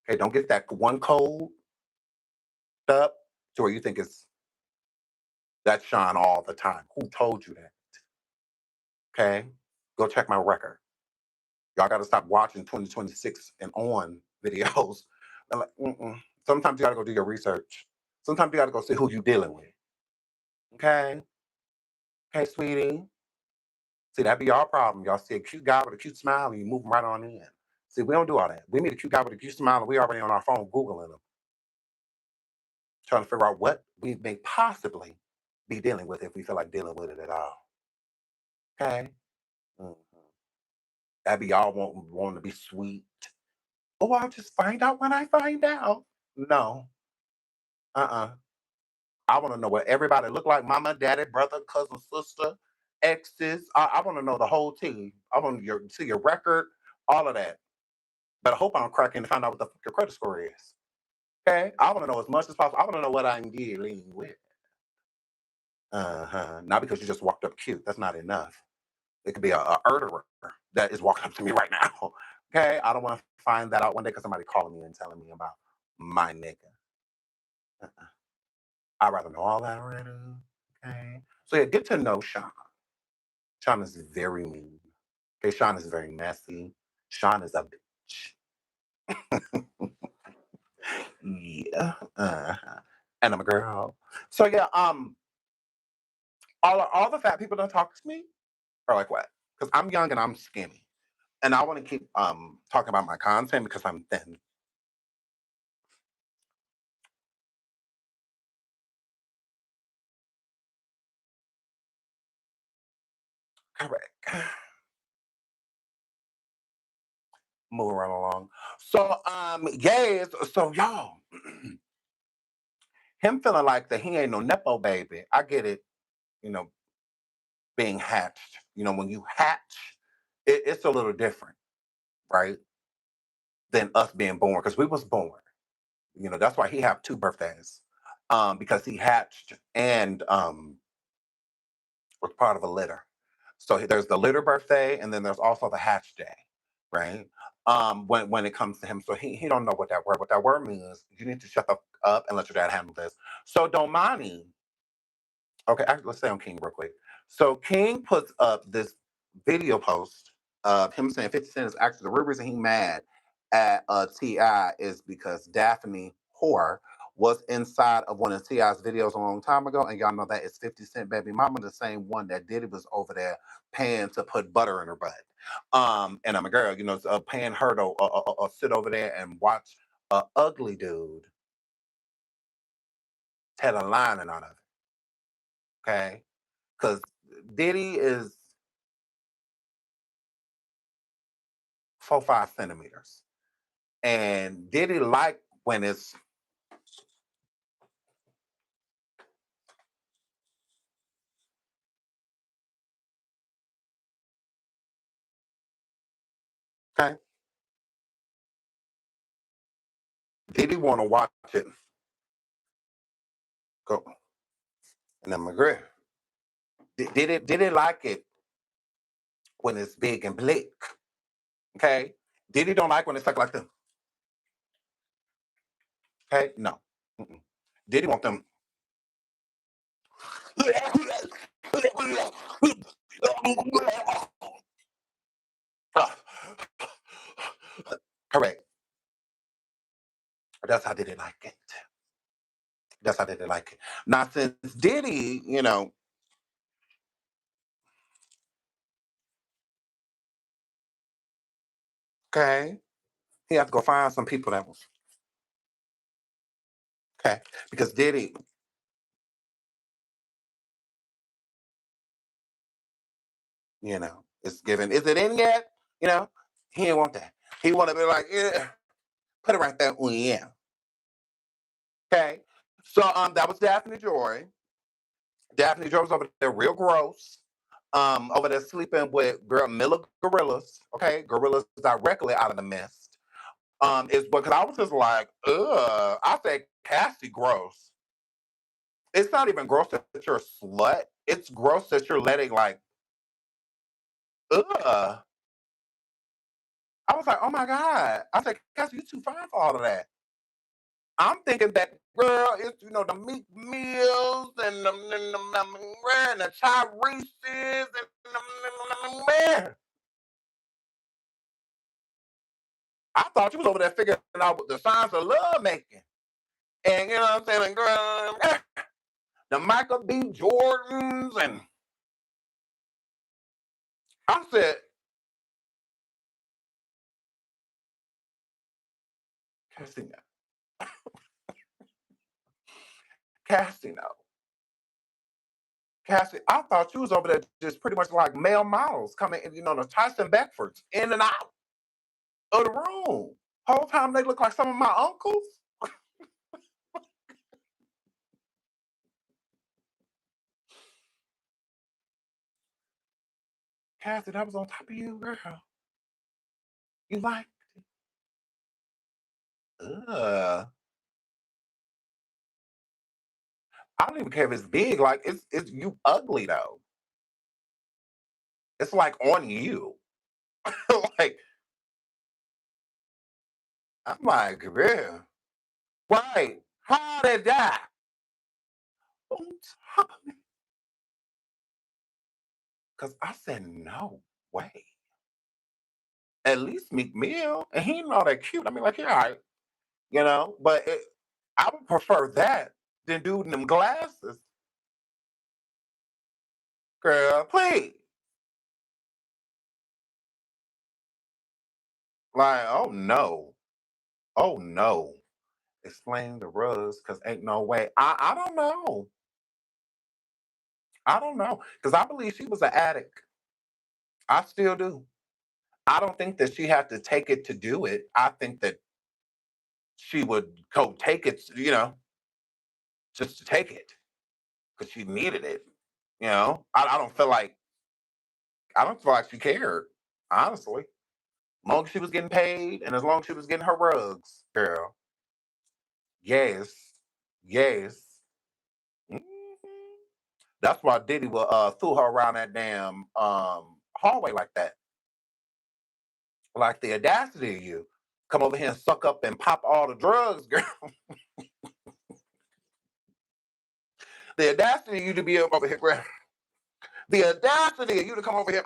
Okay, don't get that one code up to where you think it's that Sean all the time. Who told you that? Okay? Go check my record. Y'all got to stop watching 2026 and on videos. Like, sometimes you got to go do your research. Sometimes you got to go see who you dealing with. Okay? Okay, sweetie. See, that be our problem. Y'all see a cute guy with a cute smile and you move him right on in. See, we don't do all that. We meet a cute guy with a cute smile and we already on our phone Googling him. Trying to figure out what we may possibly be dealing with if we feel like dealing with it at all. Okay? That be y'all wanting to be sweet. Oh, I'll just find out when I find out. No. I want to know what everybody look like: mama, daddy, brother, cousin, sister, exes. I want to know the whole team. I want to see your record, all of that. But I hope I don't crack in to find out what the fuck your credit score is. Okay, I want to know as much as possible. I want to know what I'm dealing with. Not because you just walked up cute. That's not enough. It could be a murderer that is walking up to me right now. Okay, I don't want to find that out one day because somebody calling me and telling me about my nigga. Uh-uh. I'd rather know all that already. Okay, so yeah, get to know Sean. Sean is very mean. Okay, Sean is very messy. Sean is a bitch. Yeah. And I'm a girl. So yeah, all the fat people that talk to me are like what? Because I'm young and I'm skinny. And I want to keep talking about my content because I'm thin. Correct. Moving right along. So yes, so y'all, him feeling like that he ain't no Nepo baby. I get it, you know, being hatched. You know, when you hatch, it's a little different, right? Than us being born, because we was born. You know, that's why he have two birthdays. Because he hatched and was part of a litter. So there's the litter birthday, and then there's also the hatch day, right? When it comes to him, so he don't know what that word. What that word means, you need to shut the up and let your dad handle this. So Domani, okay, let's stay on King real quick. So King puts up this video post of him saying 50 Cent is actually the real reason he mad at Ti is because Daphne Whore was inside of one of Ti's videos a long time ago, and y'all know that is 50 Cent baby mama, the same one that Diddy was over there paying to put butter in her butt. And I'm a girl, you know, paying her to sit over there and watch a ugly dude tell a line and out of it. Okay, because Diddy is 4 5 centimeters, and Diddy like when it's okay. Diddy want to watch it go, and I'm agree. Diddy like it when it's big and bleak. Okay, Diddy don't like when it's like them. Okay, no. Mm-mm. Diddy want them. Correct. That's how Diddy like it. That's how Diddy like it. Now since Diddy, you know, okay, he has to go find some people that was okay because Diddy, you know, is giving. Is it in yet? You know, he didn't want that. He want to be like, yeah, put it right there. Oh yeah. Okay. So that was Daphne Joy. Daphne Joy was over there real gross. Over there sleeping with girl Miller Gorillas. Okay, gorillas directly out of the mist. Is because I was just like, ugh. I said Cassie gross. It's not even gross that you're a slut. It's gross that you're letting like, ugh. I was like, oh my God. I said, Cassie, you too fine for all of that. I'm thinking that girl is, you know, the Meek Mills and the Tyrese's and man. I thought you was over there figuring out the signs of love making. And you know what I'm saying, girl, the Michael B. Jordans and I said, Cassie, Cassie, no. Cassie, I thought you was over there just pretty much like male models coming, you know, the Tyson Beckfords in and out of the room. Whole time they look like some of my uncles. Cassie, that was on top of you, girl. You like, ugh. I don't even care if it's big. Like it's you ugly though. It's like on you. Like I'm like, yeah, right. How did that? Because I said no way. At least Meek Mill, and he ain't all that cute. I mean, like, yeah, right, but I would prefer that than dude in them glasses. Girl, please. Like, oh no. Oh no. Explain the rugs, because ain't no way. I don't know. I don't know. Because I believe she was an addict. I still do. I don't think that she had to take it to do it. I think that she would go take it, just to take it. Because she needed it. I don't feel like she cared, honestly. As long as she was getting paid and as long as she was getting her rugs, girl. Yes. Yes. Mhm. That's why Diddy will threw her around that damn hallway like that. Like the audacity of you. Come over here and suck up and pop all the drugs, girl. The audacity of you to be over here, girl. The audacity of you to come over here.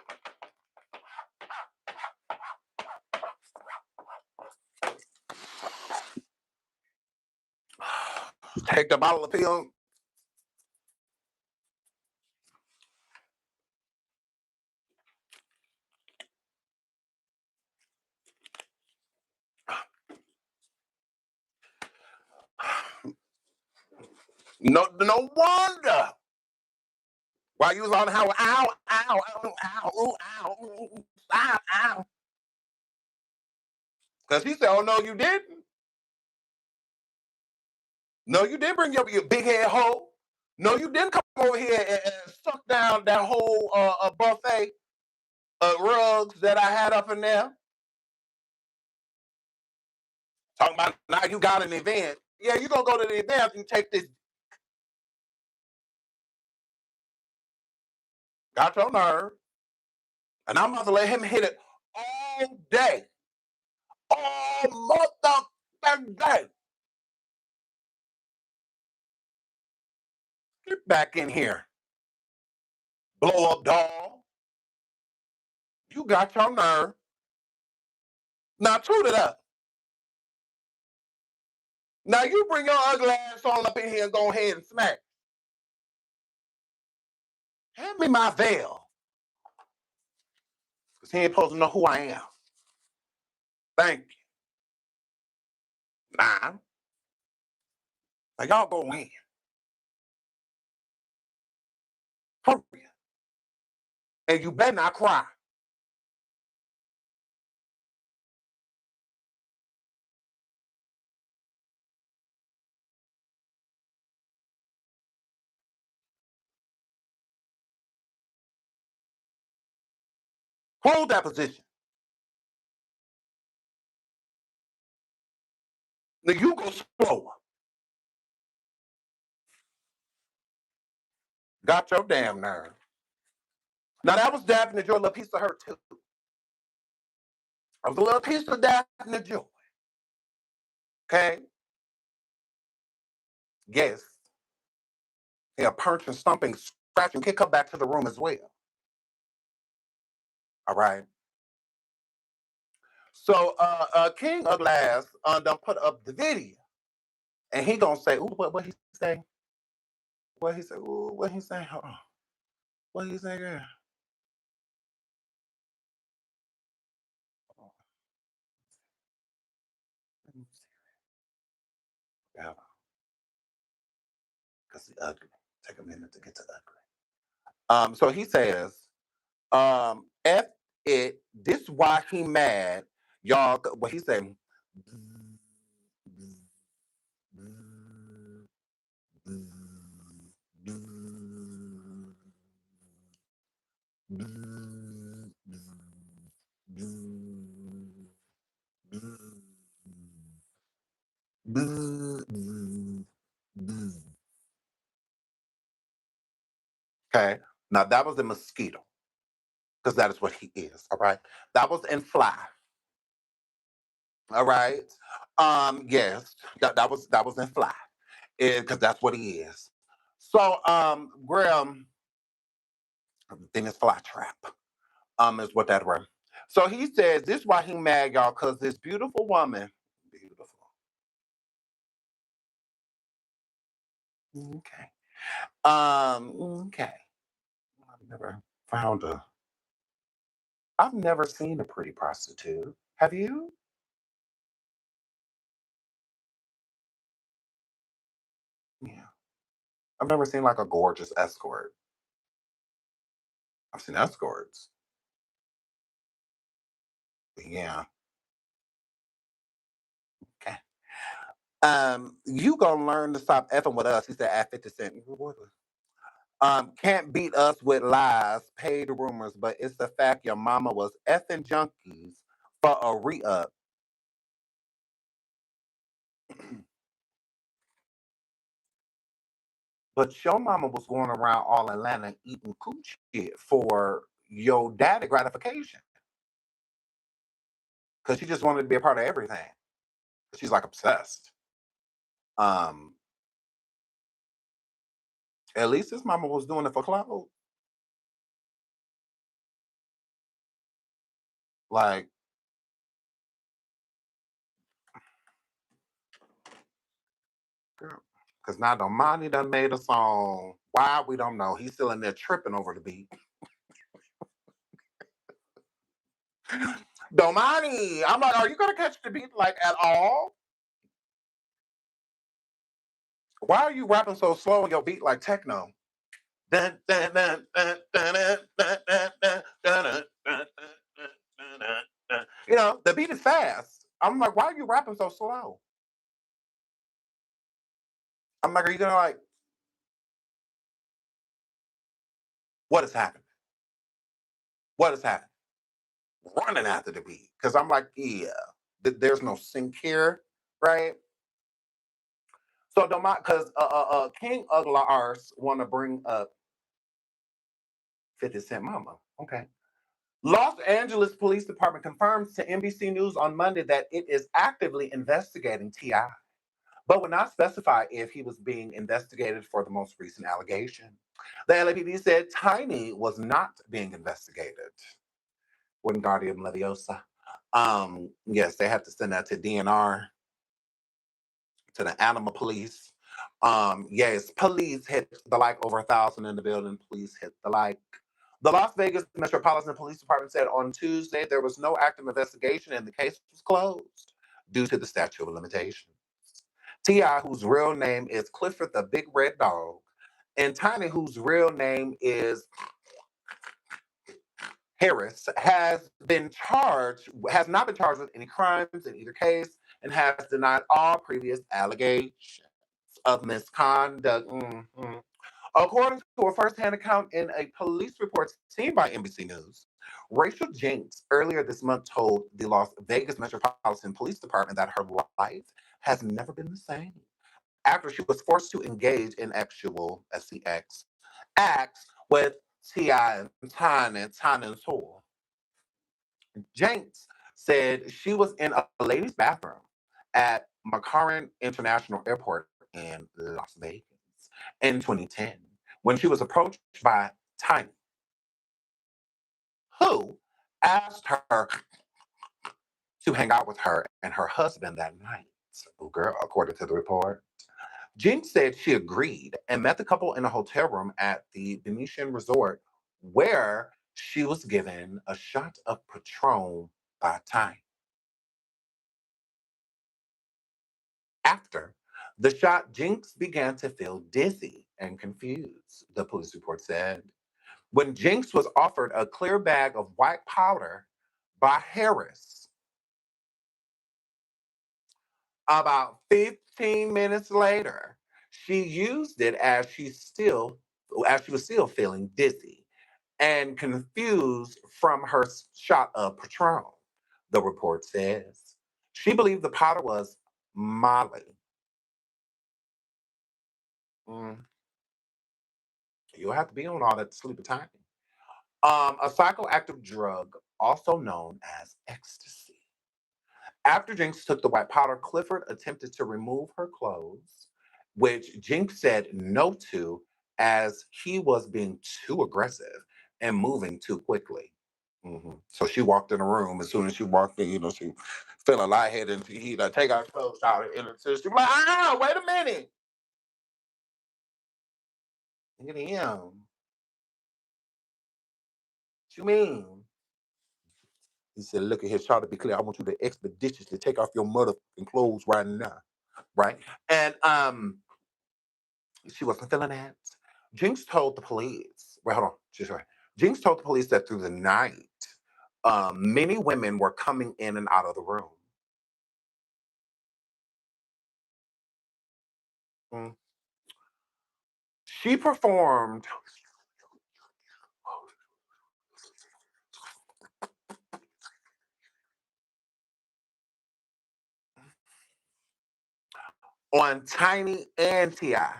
Take the bottle of pill. No wonder. While you was on the house, ow, ow, ow, ow, ooh, ow, ooh, ow, ow. Because he said, oh, no, you didn't. No, you didn't bring your big head hoe. No, you didn't come over here and suck down that whole buffet of rugs that I had up in there. Talking about now you got an event. Yeah, you going to go to the event and take this. Got your nerve. And I'm about to let him hit it all day. All motherfucking day. Get back in here. Blow up doll. You got your nerve. Now toot it up. Now you bring your ugly ass on up in here and go ahead and smack. Hand me my veil. Because he ain't supposed to know who I am. Thank you. Nah. Now y'all go in. Hurry. And you better not cry. Hold that position. Now you go slower. Got your damn nerve. Now that was Daphne Joy, a little piece of her too. I was a little piece of Daphne Joy. Okay? Yes. Yeah, punch and stomping, scratching, kick her back to the room as well. All right. So King of Glass done put up the video. And he gonna say, ooh, what he say? What he say? Ooh, what he say? Hold on. What he say, girl? Yeah, because it's ugly. Take a minute to get to ugly. So he says, F it, this why he mad. Y'all, what he said, Okay. Now that was in Mosquito, because that is what he is. All right. That was in Fly. All right. Yes, that was in Fly, because that's what he is. So, Graham, the thing is Fly Trap. Is what that word. So he says this is why he mad, y'all, because this beautiful woman, beautiful. Okay. Okay. I've never found a. I've never seen a pretty prostitute. Have you? Yeah. I've never seen like a gorgeous escort. I've seen escorts. Yeah. Okay. You gonna learn to stop effing with us. He said at 50 Cent. Can't beat us with lies, paid rumors, but it's the fact your mama was effing junkies for a re-up. But your mama was going around all Atlanta eating coochie for your daddy gratification. Because she just wanted to be a part of everything. She's like obsessed. Um, at least his mama was doing it for clout. Like, girl. Because now Domani done made a song. Why, we don't know. He's still in there tripping over the beat. Domani, I'm like, are you gonna catch the beat like at all? Why are you rapping so slow on your beat like techno? You know, the beat is fast. I'm like, why are you rapping so slow? I'm like, are you gonna like, what is happening? What is happening? Running after the beat. Because I'm like, yeah, there's no sync here, right? So don't mind, because King Ugla Arse want to bring up 50 Cent Mama. Okay. Los Angeles Police Department confirms to NBC News on Monday that it is actively investigating T.I., but would not specify if he was being investigated for the most recent allegation. The LAPD said Tiny was not being investigated. Wingardium Leviosa. Yes, they had to send that to DNR, to the animal police. Yes, police hit the like over 1,000 in the building. Police hit the like. The Las Vegas Metropolitan Police Department said on Tuesday there was no active investigation and the case was closed due to the statute of limitations. T.I., whose real name is Clifford the Big Red Dog, and Tiny, whose real name is Harris, has not been charged with any crimes in either case, and has denied all previous allegations of misconduct. According to a first-hand account in a police report seen by NBC News, Rachel Jenks earlier this month told the Las Vegas Metropolitan Police Department that her life has never been the same after she was forced to engage in actual SCX acts with T.I. and Tiny and Tour. Jenks said she was in a ladies' bathroom at McCarran International Airport in Las Vegas in 2010 when she was approached by Tiny, who asked her to hang out with her and her husband that night. Oh, girl, according to the report. Jinx said she agreed and met the couple in a hotel room at the Venetian Resort where she was given a shot of Patron by Tiny. After the shot, Jinx began to feel dizzy and confused, the police report said. When Jinx was offered a clear bag of white powder by Harris, about 15 minutes later, she used it as she was still feeling dizzy and confused from her shot of Patron, the report says. She believed the powder was Molly. Mm. You'll have to be on all that to sleep at time. A psychoactive drug, also known as ecstasy. After Jinx took the white powder, Clifford attempted to remove her clothes, which Jinx said no to as he was being too aggressive and moving too quickly. So she walked in the room. As soon as she walked in, she feeling lightheaded, and he like take our clothes out and she was like, wait a minute. Look at him. What you mean? He said, look at here, try to be clear. I want you to expeditiously take off your motherfucking clothes right now. Right? And she wasn't feeling that. Jinx told the police. Wait, hold on. She's right. Jinx told the police that through the night, many women were coming in and out of the room. Mm. She performed on Tiny and T.I.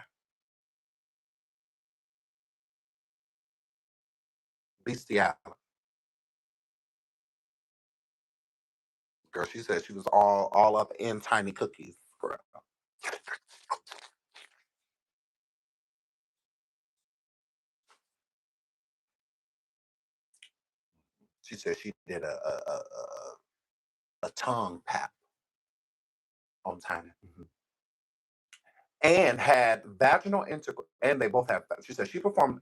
Bestiality. Girl, she said she was all up in Tiny cookies. Girl. She said she did a tongue pap on Tiny. And had vaginal intercourse, and they both have. She said she performed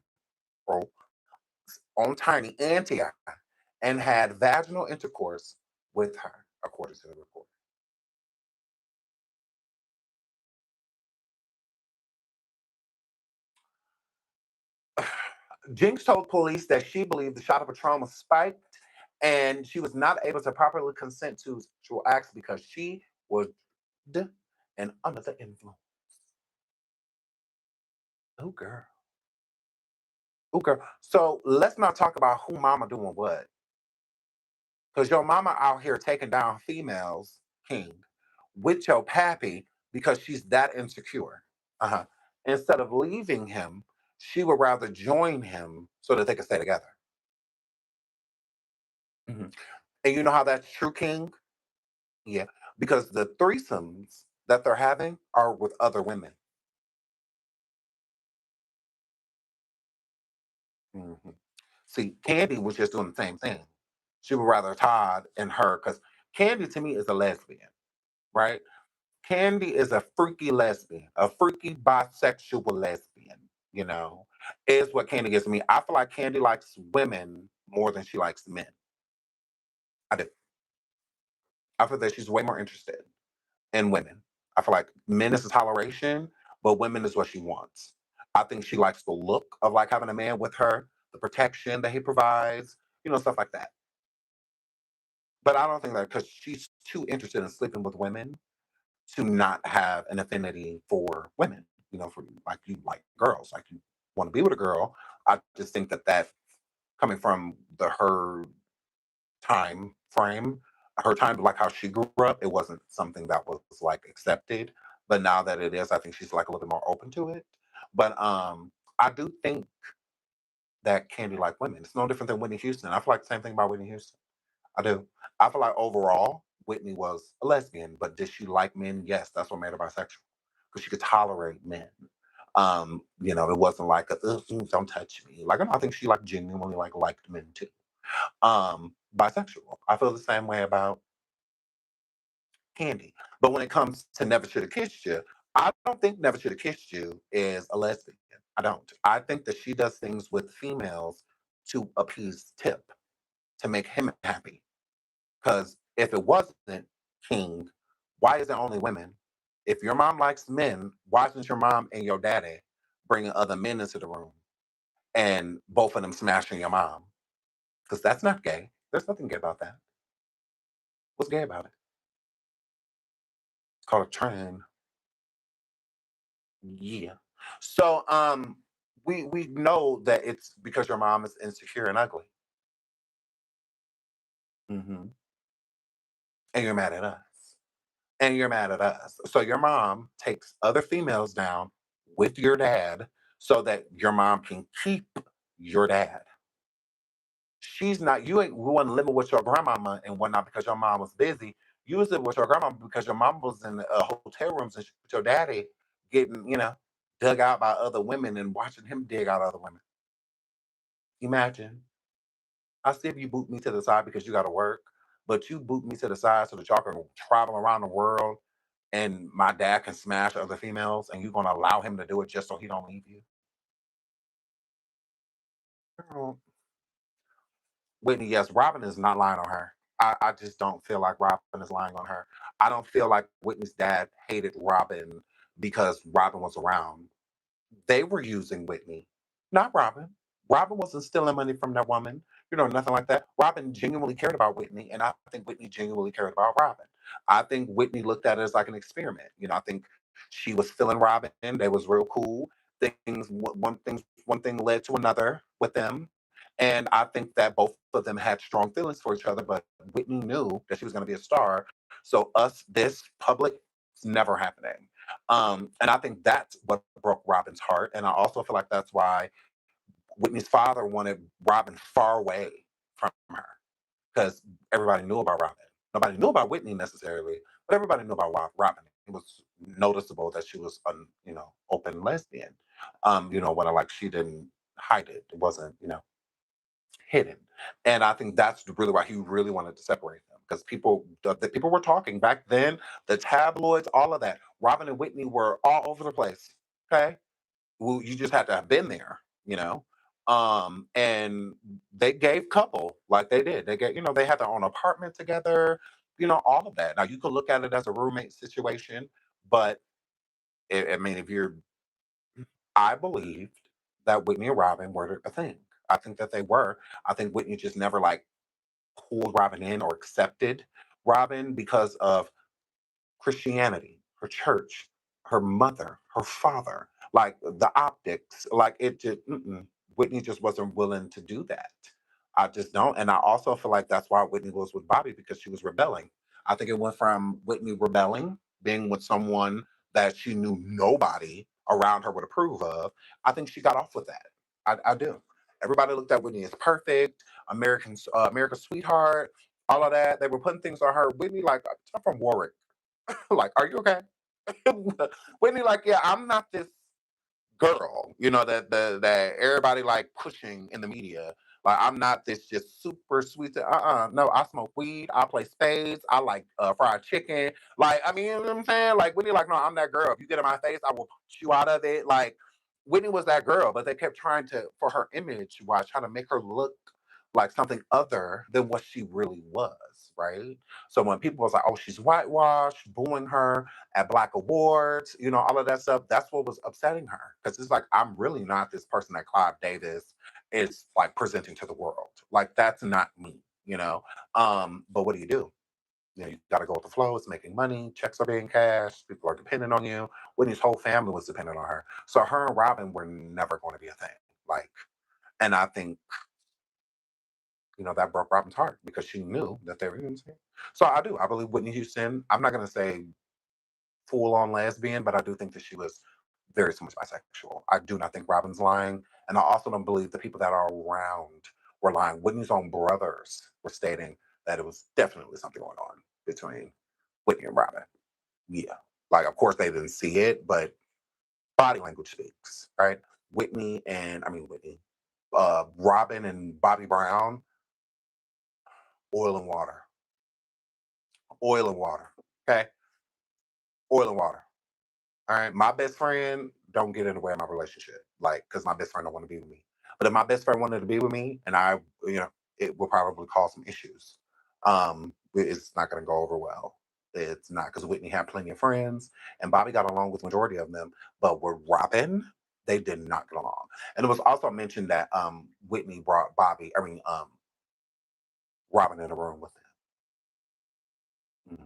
on Tiny and T.I. and had vaginal intercourse with her, according to the report. Jinx told police that she believed the shot of trauma spiked and she was not able to properly consent to sexual acts because she was and under the influence. Oh, girl. Oh, girl. So let's not talk about who mama doing what. Because your mama out here taking down females, King, with your pappy because she's that insecure. Uh-huh. Instead of leaving him, she would rather join him so that they can stay together. Mhm. And you know how that's true, King? Yeah. Because the threesomes that they're having are with other women. hmm See, Candy was just doing the same thing. She would rather Todd and her, because Candy to me is a lesbian, right? Candy is a freaky lesbian, a freaky bisexual lesbian, is what Candy gives me. I feel like Candy likes women more than she likes men. I do. I feel that she's way more interested in women. I feel like men is a toleration, but women is what she wants. I think she likes the look of like having a man with her, the protection that he provides, stuff like that. But I don't think that because she's too interested in sleeping with women to not have an affinity for women. For you like girls, like you want to be with a girl. I just think that coming from her time frame, her time, like how she grew up, it wasn't something that was like accepted. But now that it is, I think she's like a little bit more open to it. But I do think that Candy like women. It's no different than Whitney Houston. I feel like the same thing about Whitney Houston. I do. I feel like overall, Whitney was a lesbian, but did she like men? Yes, that's what made her bisexual. Because she could tolerate men. It wasn't like don't touch me. Like I think she like genuinely liked men too. Bisexual. I feel the same way about Candy. But when it comes to Never Should Have Kissed You, I don't think Never Should Have Kissed You is a lesbian. I don't. I think that she does things with females to appease Tip, to make him happy. Because if it wasn't King, why is it only women? If your mom likes men, why isn't your mom and your daddy bringing other men into the room and both of them smashing your mom? Because that's not gay. There's nothing gay about that. What's gay about it? It's called a trend. Yeah. So we know that it's because your mom is insecure and ugly. hmm And you're mad at us. And you're mad at us. So your mom takes other females down with your dad so that your mom can keep your dad. She's not, you ain't going living with your grandmama and whatnot because your mom was busy. You was living with your grandma because your mom was in hotel rooms and with your daddy getting, dug out by other women and watching him dig out other women. Imagine. I see if you boot me to the side because you got to work, but you boot me to the side so that y'all can travel around the world and my dad can smash other females and you're going to allow him to do it just so he don't leave you. Girl, Whitney, yes, Robin is not lying on her. I just don't feel like Robin is lying on her. I don't feel like Whitney's dad hated Robin because Robin was around. They were using Whitney, not Robin. Robin wasn't stealing money from that woman, nothing like that. Robin genuinely cared about Whitney, and I think Whitney genuinely cared about Robin. I think Whitney looked at it as like an experiment. I think she was feeling Robin. They was real cool. One thing led to another with them, and I think that both of them had strong feelings for each other. But Whitney knew that she was going to be a star, so this public, it's never happening. And I think that's what broke Robin's heart. And I also feel like that's why Whitney's father wanted Robin far away from her because everybody knew about Robin. Nobody knew about Whitney necessarily, but everybody knew about Robin. It was noticeable that she was an, open lesbian. When she didn't hide it. It wasn't, hidden. And I think that's really why he really wanted to separate them because the people were talking back then, the tabloids, all of that. Robin and Whitney were all over the place. Okay. Well, you just had to have been there, and they gave couple like they did. They get, they had their own apartment together, all of that. Now you could look at it as a roommate situation, but I mean, I believed that Whitney and Robin were a thing. I think that they were. I think Whitney just never pulled Robin in or accepted Robin because of Christianity, her church, her mother, her father, like the optics, like it just, Whitney just wasn't willing to do that. I just don't. And I also feel like that's why Whitney was with Bobby because she was rebelling. I think it went from Whitney rebelling, being with someone that she knew nobody around her would approve of. I think she got off with that. I do. Everybody looked at Whitney as perfect, America's sweetheart, all of that. They were putting things on her. Whitney, like, I'm from Warwick. Like, are you okay? Whitney, like, yeah, I'm not this girl, that everybody like pushing in the media. Like, I'm not this just super sweet. No, I smoke weed. I play spades. I like fried chicken. Like, I mean, you know what I'm saying? Like, Whitney, like, no, I'm that girl. If you get in my face, I will push you out of it. Like, Whitney was that girl, but they kept trying to, for her image, wise, trying to make her look like something other than what she really was, right? So when people was like, oh, she's whitewashed, booing her at Black Awards, all of that stuff, that's what was upsetting her. Because it's like, I'm really not this person that Clive Davis is like presenting to the world. Like, that's not me, But what do? You got to go with the flow. It's making money. Checks are being cashed. People are depending on you. Whitney's whole family was dependent on her. So her and Robin were never going to be a thing. Like, and I think that broke Robin's heart because she knew that they were, So I do. I believe Whitney Houston, I'm not going to say full on lesbian, but I do think that she was very so much bisexual. I do not think Robin's lying. And I also don't believe the people that are around were lying. Whitney's own brothers were stating that it was definitely something going on between Whitney and Robin. Yeah. Like, of course, they didn't see it, but body language speaks, right? Robin and Bobby Brown, oil and water. Oil and water. Okay? Oil and water. All right. My best friend don't get in the way of my relationship. Like, because my best friend don't want to be with me. But if my best friend wanted to be with me and it will probably cause some issues. It's not gonna go over well. It's not because Whitney had plenty of friends and Bobby got along with the majority of them. But with Robin, they did not get along. And it was also mentioned that Whitney brought Robin in the room with him.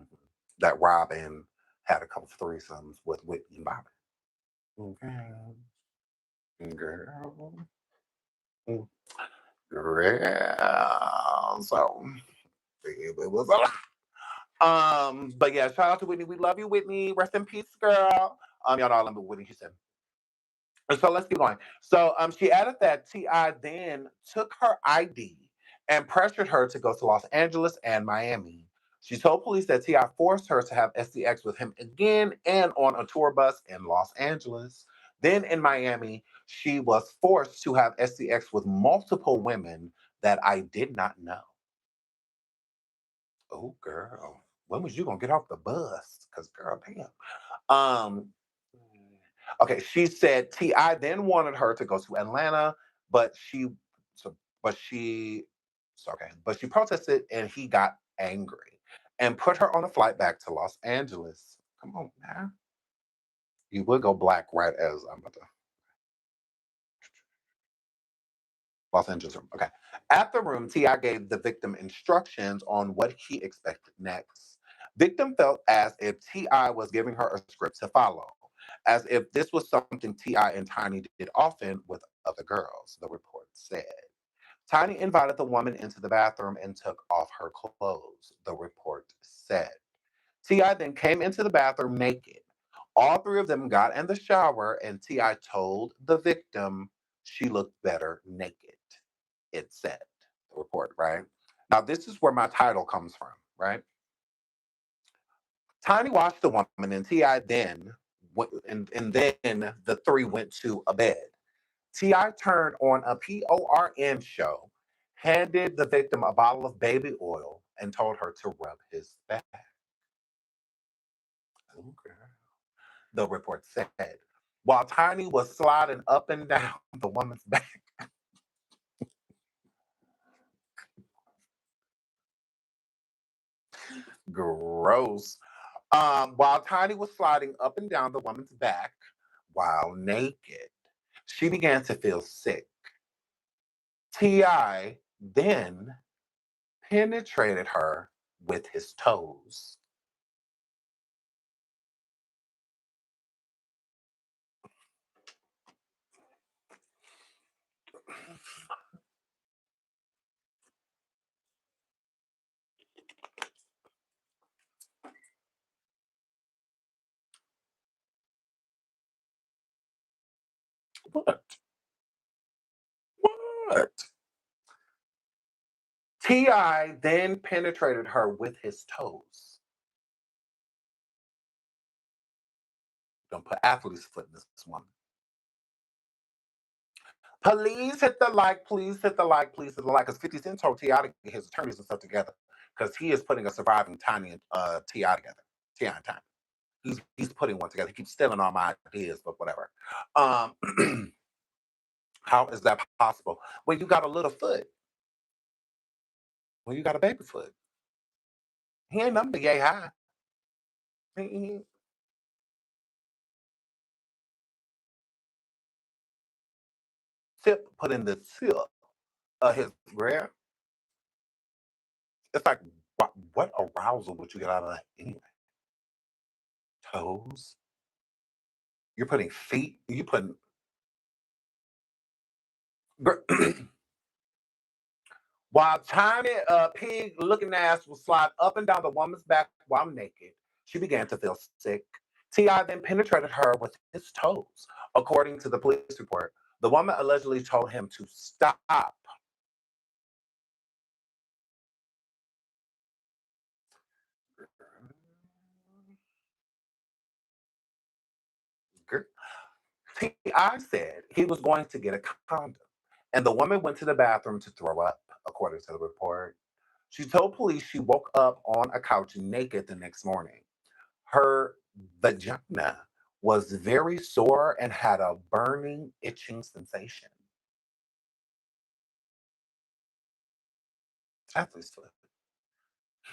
That Robin had a couple of threesomes with Whitney and Bobby. Okay. Girl. Girl. So it was a lot. But yeah, shout out to Whitney. We love you, Whitney. Rest in peace, girl. Y'all know I love Whitney Houston. So let's keep going. So she added that Ti then took her ID and pressured her to go to Los Angeles and Miami. She told police that Ti forced her to have SCX with him again and on a tour bus in Los Angeles. Then in Miami, she was forced to have SCX with multiple women that I did not know. Oh, girl, when was you gonna get off the bus? Because, girl, damn. Um, okay, she said Ti then wanted her to go to Atlanta, but so, but she, but she protested and he got angry and put her on a flight back to Los Angeles. Come on now, you would go black right as I'm about to. Los Angeles room. Okay. At the room, Ti gave the victim instructions on what he expected next. Victim felt as if Ti was giving her a script to follow, as if this was something Ti and Tiny did often with other girls, the report said. Tiny invited the woman into the bathroom and took off her clothes, the report said. Ti then came into the bathroom naked. All three of them got in the shower, and Ti told the victim she looked better naked. It said, the report, right? Now, this is where my title comes from, right? Tiny watched the woman, and Ti then and then the three went to a bed. Ti turned on a PORN show, handed the victim a bottle of baby oil, and told her to rub his back. Okay. The report said. While Tiny was sliding up and down the woman's back. Gross. While Tiny was sliding up and down the woman's back while naked, she began to feel sick. Ti then penetrated her with his toes. What? What? Ti then penetrated her with his toes. Don't put athlete's foot in this one. Please hit the like, please hit the like, please hit the like. Because 50 Cent told T.I. to get his attorneys and stuff together. Because he is putting a surviving Tiny and T.I. together. T.I. and Tiny. He's putting one together. He keeps stealing all my ideas, but whatever. How is that possible? When you got a little foot. When you got a baby foot. He ain't nothing but yay high. Tip put in the tip of his grab. It's like, what arousal would you get out of that anyway? Toes? You're putting feet? You putting. While Tiny pig looking ass was slide up and down the woman's back while naked, she began to feel sick. T.I. then penetrated her with his toes. According to the police report, the woman allegedly told him to stop. T.I. said he was going to get a condom, and the woman went to the bathroom to throw up, according to the report. She told police she woke up on a couch naked the next morning. Her vagina was very sore and had a burning, itching sensation. Athlete's foot.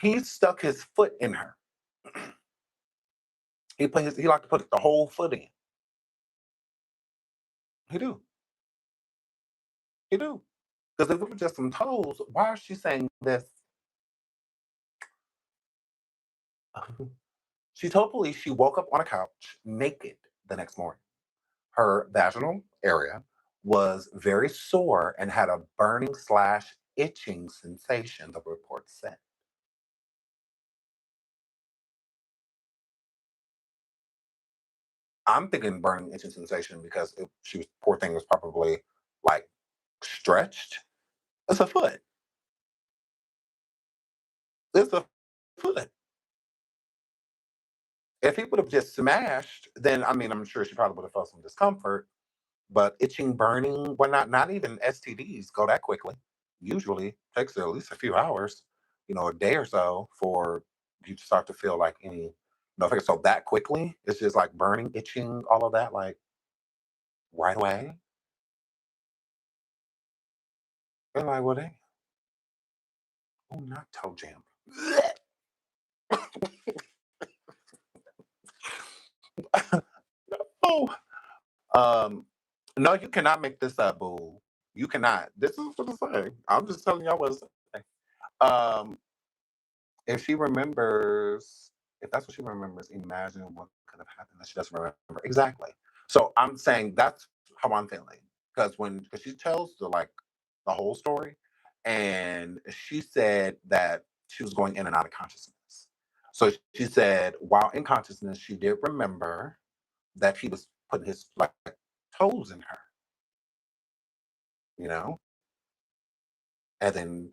He stuck his foot in her. He liked to put the whole foot in. He do. He do. Because if it was just some toes, why is she saying this? She told police she woke up on a couch naked the next morning. Her vaginal area was very sore and had a burning slash itching sensation, the report said. I'm thinking burning itching sensation because poor thing was probably like stretched. It's a foot. It's a foot. If he would have just smashed, then I mean, I'm sure she probably would have felt some discomfort. But itching, burning, well, not even STDs go that quickly. Usually takes at least a few hours, a day or so for you to start to feel like any. No, so that quickly, it's just like burning, itching, all of that, like right away. And like, well, they, oh, not toe jam. Oh, um, no, you cannot make this up, boo. You cannot. This is what I'm saying. I'm just telling y'all what to say. Um, if she remembers, if that's what she remembers, imagine what could have happened that she doesn't remember. Exactly. So I'm saying that's how I'm feeling. Because she tells the whole story, and she said that she was going in and out of consciousness. So she said while in consciousness, she did remember that he was putting his like toes in her, you know, and then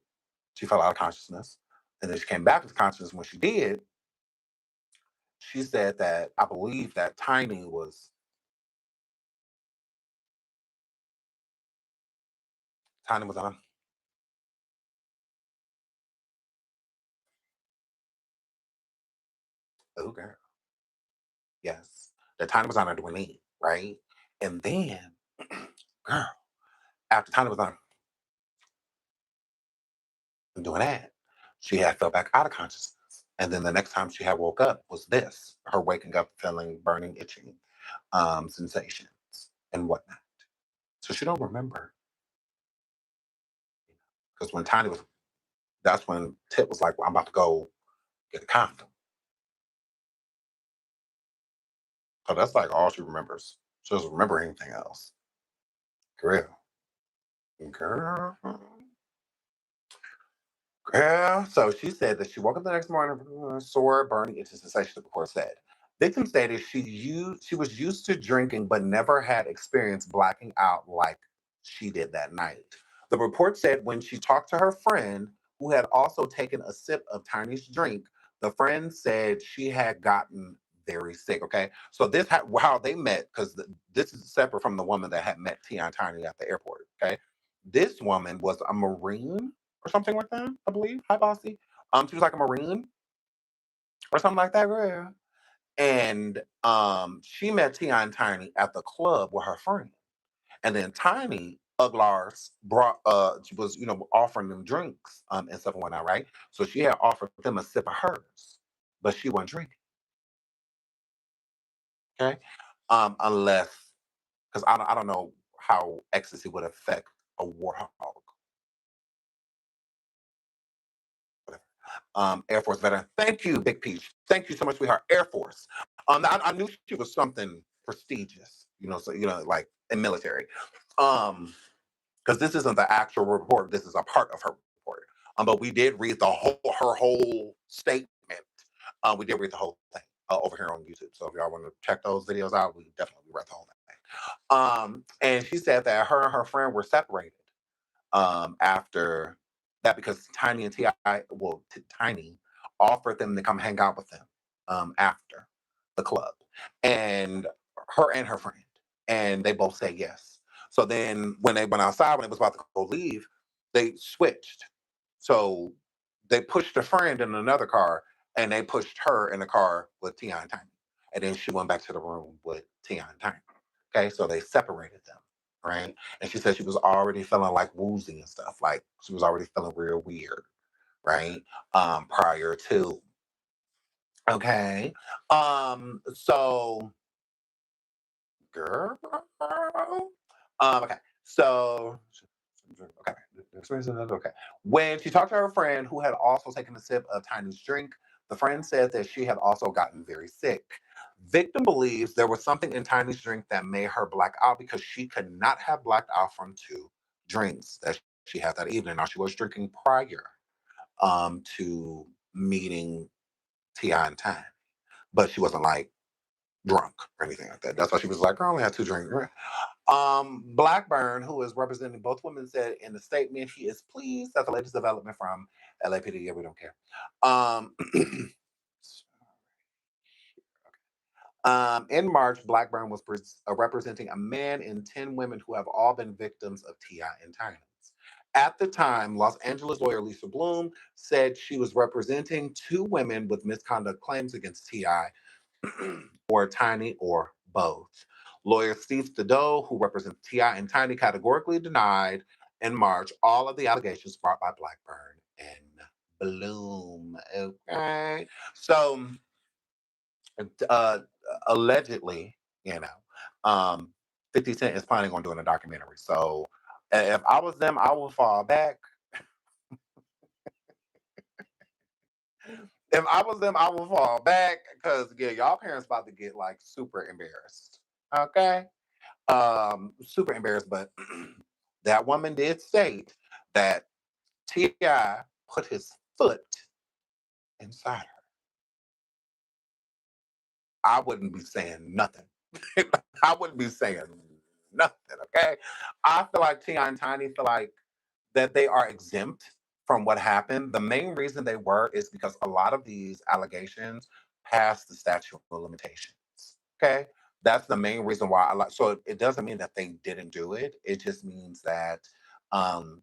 she fell out of consciousness. And then she came back to consciousness. When she did, she said that I believe that Tiny was on. Oh girl, yes, that Tiny was on her knee, right? And then, girl, after Tiny was on doing that, she had fell back out of consciousness. And then the next time she had woke up was this: her waking up feeling burning, itching, sensations and whatnot. So she don't remember because when Tiny was, that's when Tip was like, well, "I'm about to go get a condom." So that's like all she remembers. She doesn't remember anything else. Girl. Girl. Girl. So she said that she woke up the next morning, sore, burning itching sensation, the report said. Victim stated she was used to drinking but never had experienced blacking out like she did that night. The report said when she talked to her friend who had also taken a sip of Tiny's drink, the friend said she had gotten very sick. Okay, so how they met, because this is separate from the woman that had met Tia and Tiny at the airport. Okay, this woman was a Marine or something like that, I believe. Hi, bossy. She was like a Marine or something like that, girl. And she met Tia and Tiny at the club with her friend. And then Tiny Uglars brought was, offering them drinks and stuff and whatnot, right? So she had offered them a sip of hers, but she wasn't drinking. Okay. Unless, because I don't know how ecstasy would affect a warthog. Air Force veteran. Thank you, Big Peach. Thank you so much, sweetheart. Air Force. I knew she was something prestigious, so like in military. Because this isn't the actual report. This is a part of her report. But we did read her whole statement. We did read the whole thing over here on YouTube. So if y'all want to check those videos out, we definitely read the whole thing. And she said that her and her friend were separated after that because Tiny and Tiny offered them to come hang out with them after the club, and her friend, and they both said yes. So then when they went outside, when they was about to go leave, they switched. So they pushed a friend in another car, and they pushed her in the car with Tia and Tiny, and then she went back to the room with Tia and Tiny. Okay, so they separated them, right? And she said she was already feeling like woozy and stuff. Like she was already feeling real weird, right? Prior to. Okay. So girl. Okay. So okay. Okay. When she talked to her friend who had also taken a sip of Tiny's drink, the friend said that she had also gotten very sick. Victim believes there was something in Tiny's drink that made her black out because she could not have blacked out from two drinks that she had that evening. Now she was drinking prior to meeting Tia and Tiny, but she wasn't like drunk or anything like that. That's why she was like, I only had 2 drinks. Blackburn, who is representing both women, said in the statement he is pleased at the latest development from LAPD. Yeah, we don't care. In March, Blackburn was representing a man and 10 women who have all been victims of T.I. entanglements. At the time, Los Angeles lawyer Lisa Bloom said she was representing 2 women with misconduct claims against T.I. or Tiny or both. Lawyer Steve Stodoe, who represents T.I. and Tiny, categorically denied in March all of the allegations brought by Blackburn and Bloom. Okay. So, allegedly, you know, 50 Cent is planning on doing a documentary. So, if I was them, I would fall back. If I was them, I would fall back because yeah, y'all parents about to get like super embarrassed. Okay. Super embarrassed, but that woman did state that T.I. put his foot inside her. I wouldn't be saying nothing. I wouldn't be saying nothing, okay? I feel like T.I. and Tiny feel like that they are exempt from what happened. The main reason they were is because a lot of these allegations passed the statute of limitations. Okay. That's the main reason why I like so it doesn't mean that they didn't do it. It just means that um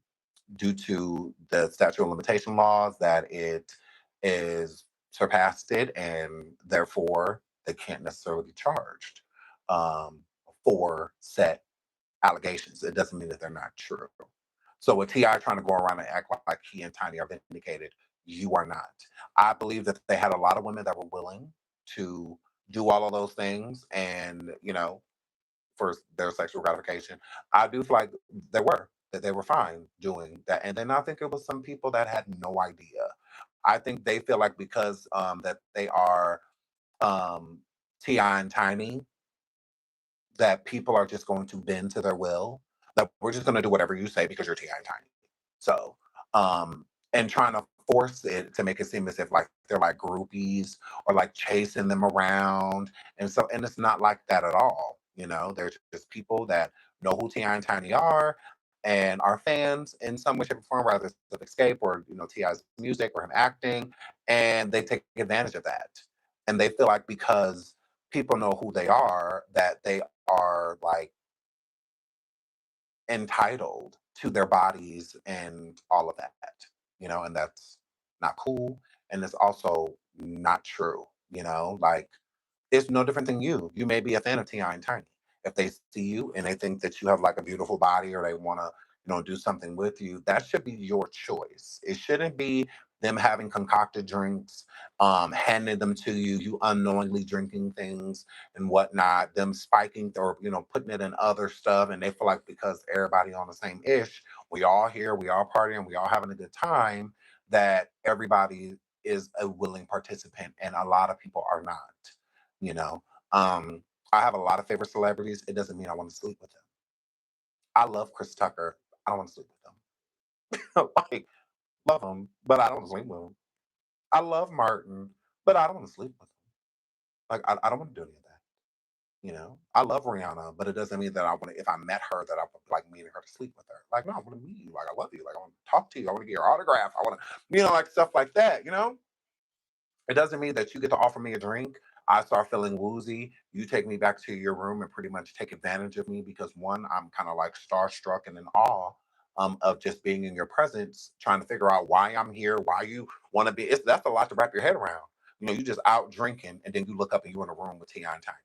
due to the statute of limitation laws that it is surpassed it and therefore they can't necessarily be charged for set allegations. It doesn't mean that they're not true. So with T.I. trying to go around and act like he and Tiny are vindicated, you are not. I believe that they had a lot of women that were willing to do all of those things and, you know, for their sexual gratification. I do feel like that they were fine doing that. And then I think it was some people that had no idea. I think they feel like because that they are um, T.I. and Tiny, that people are just going to bend to their will. That we're just going to do whatever you say because you're Ti and Tiny. So, and trying to force it to make it seem as if like they're like groupies or like chasing them around, and it's not like that at all. You know, they're just people that know who Ti and Tiny are and are fans in some way, shape, or form, whether it's of Escape or Ti's music or him acting, and they take advantage of that, and they feel like because people know who they are that they are like entitled to their bodies and all of that, and that's not cool. And it's also not true, like it's no different than you. You may be a fan of Ti and Tiny. If they see you and they think that you have like a beautiful body or they want to, do something with you, that should be your choice. It shouldn't be them having concocted drinks, handing them to you, you unknowingly drinking things and whatnot, them spiking or, putting it in other stuff. And they feel like because everybody on the same ish, we all here, we all partying, we all having a good time, that everybody is a willing participant. And a lot of people are not. You know, I have a lot of favorite celebrities. It doesn't mean I want to sleep with them. I love Chris Tucker. I don't want to sleep with them. Like, love him, but I don't sleep with him. I love Martin, but I don't want to sleep with him. Like, I don't want to do any of that. I love Rihanna, but it doesn't mean that I want to, if I met her, that I would like meeting her to sleep with her. Like, no, I want to meet you. Like, I love you. Like, I want to talk to you. I want to get your autograph. I want to, like stuff like that. It doesn't mean that you get to offer me a drink. I start feeling woozy. You take me back to your room and pretty much take advantage of me because one, I'm kind of like starstruck and in awe of just being in your presence, trying to figure out why I'm here, why you want to be. That's a lot to wrap your head around. You just out drinking and then you look up and you're in a room with Ti and Tiny.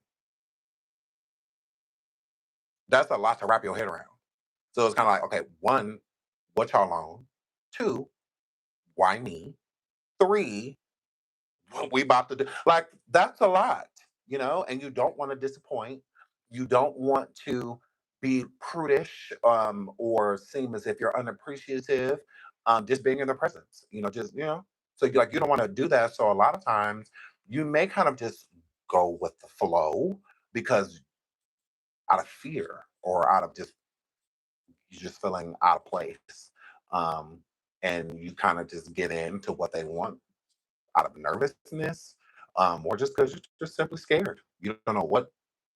That's a lot to wrap your head around. So it's kind of like, okay, one, what y'all on? Two, why me? Three, what we about to do. Like, that's a lot, and you don't want to disappoint. You don't want to be prudish or seem as if you're unappreciative, just being in the presence, so you don't want to do that. So a lot of times you may kind of just go with the flow because out of fear or out of just you just feeling out of place. Um, and you kind of just get into what they want out of nervousness, or just because you're just simply scared. You don't know what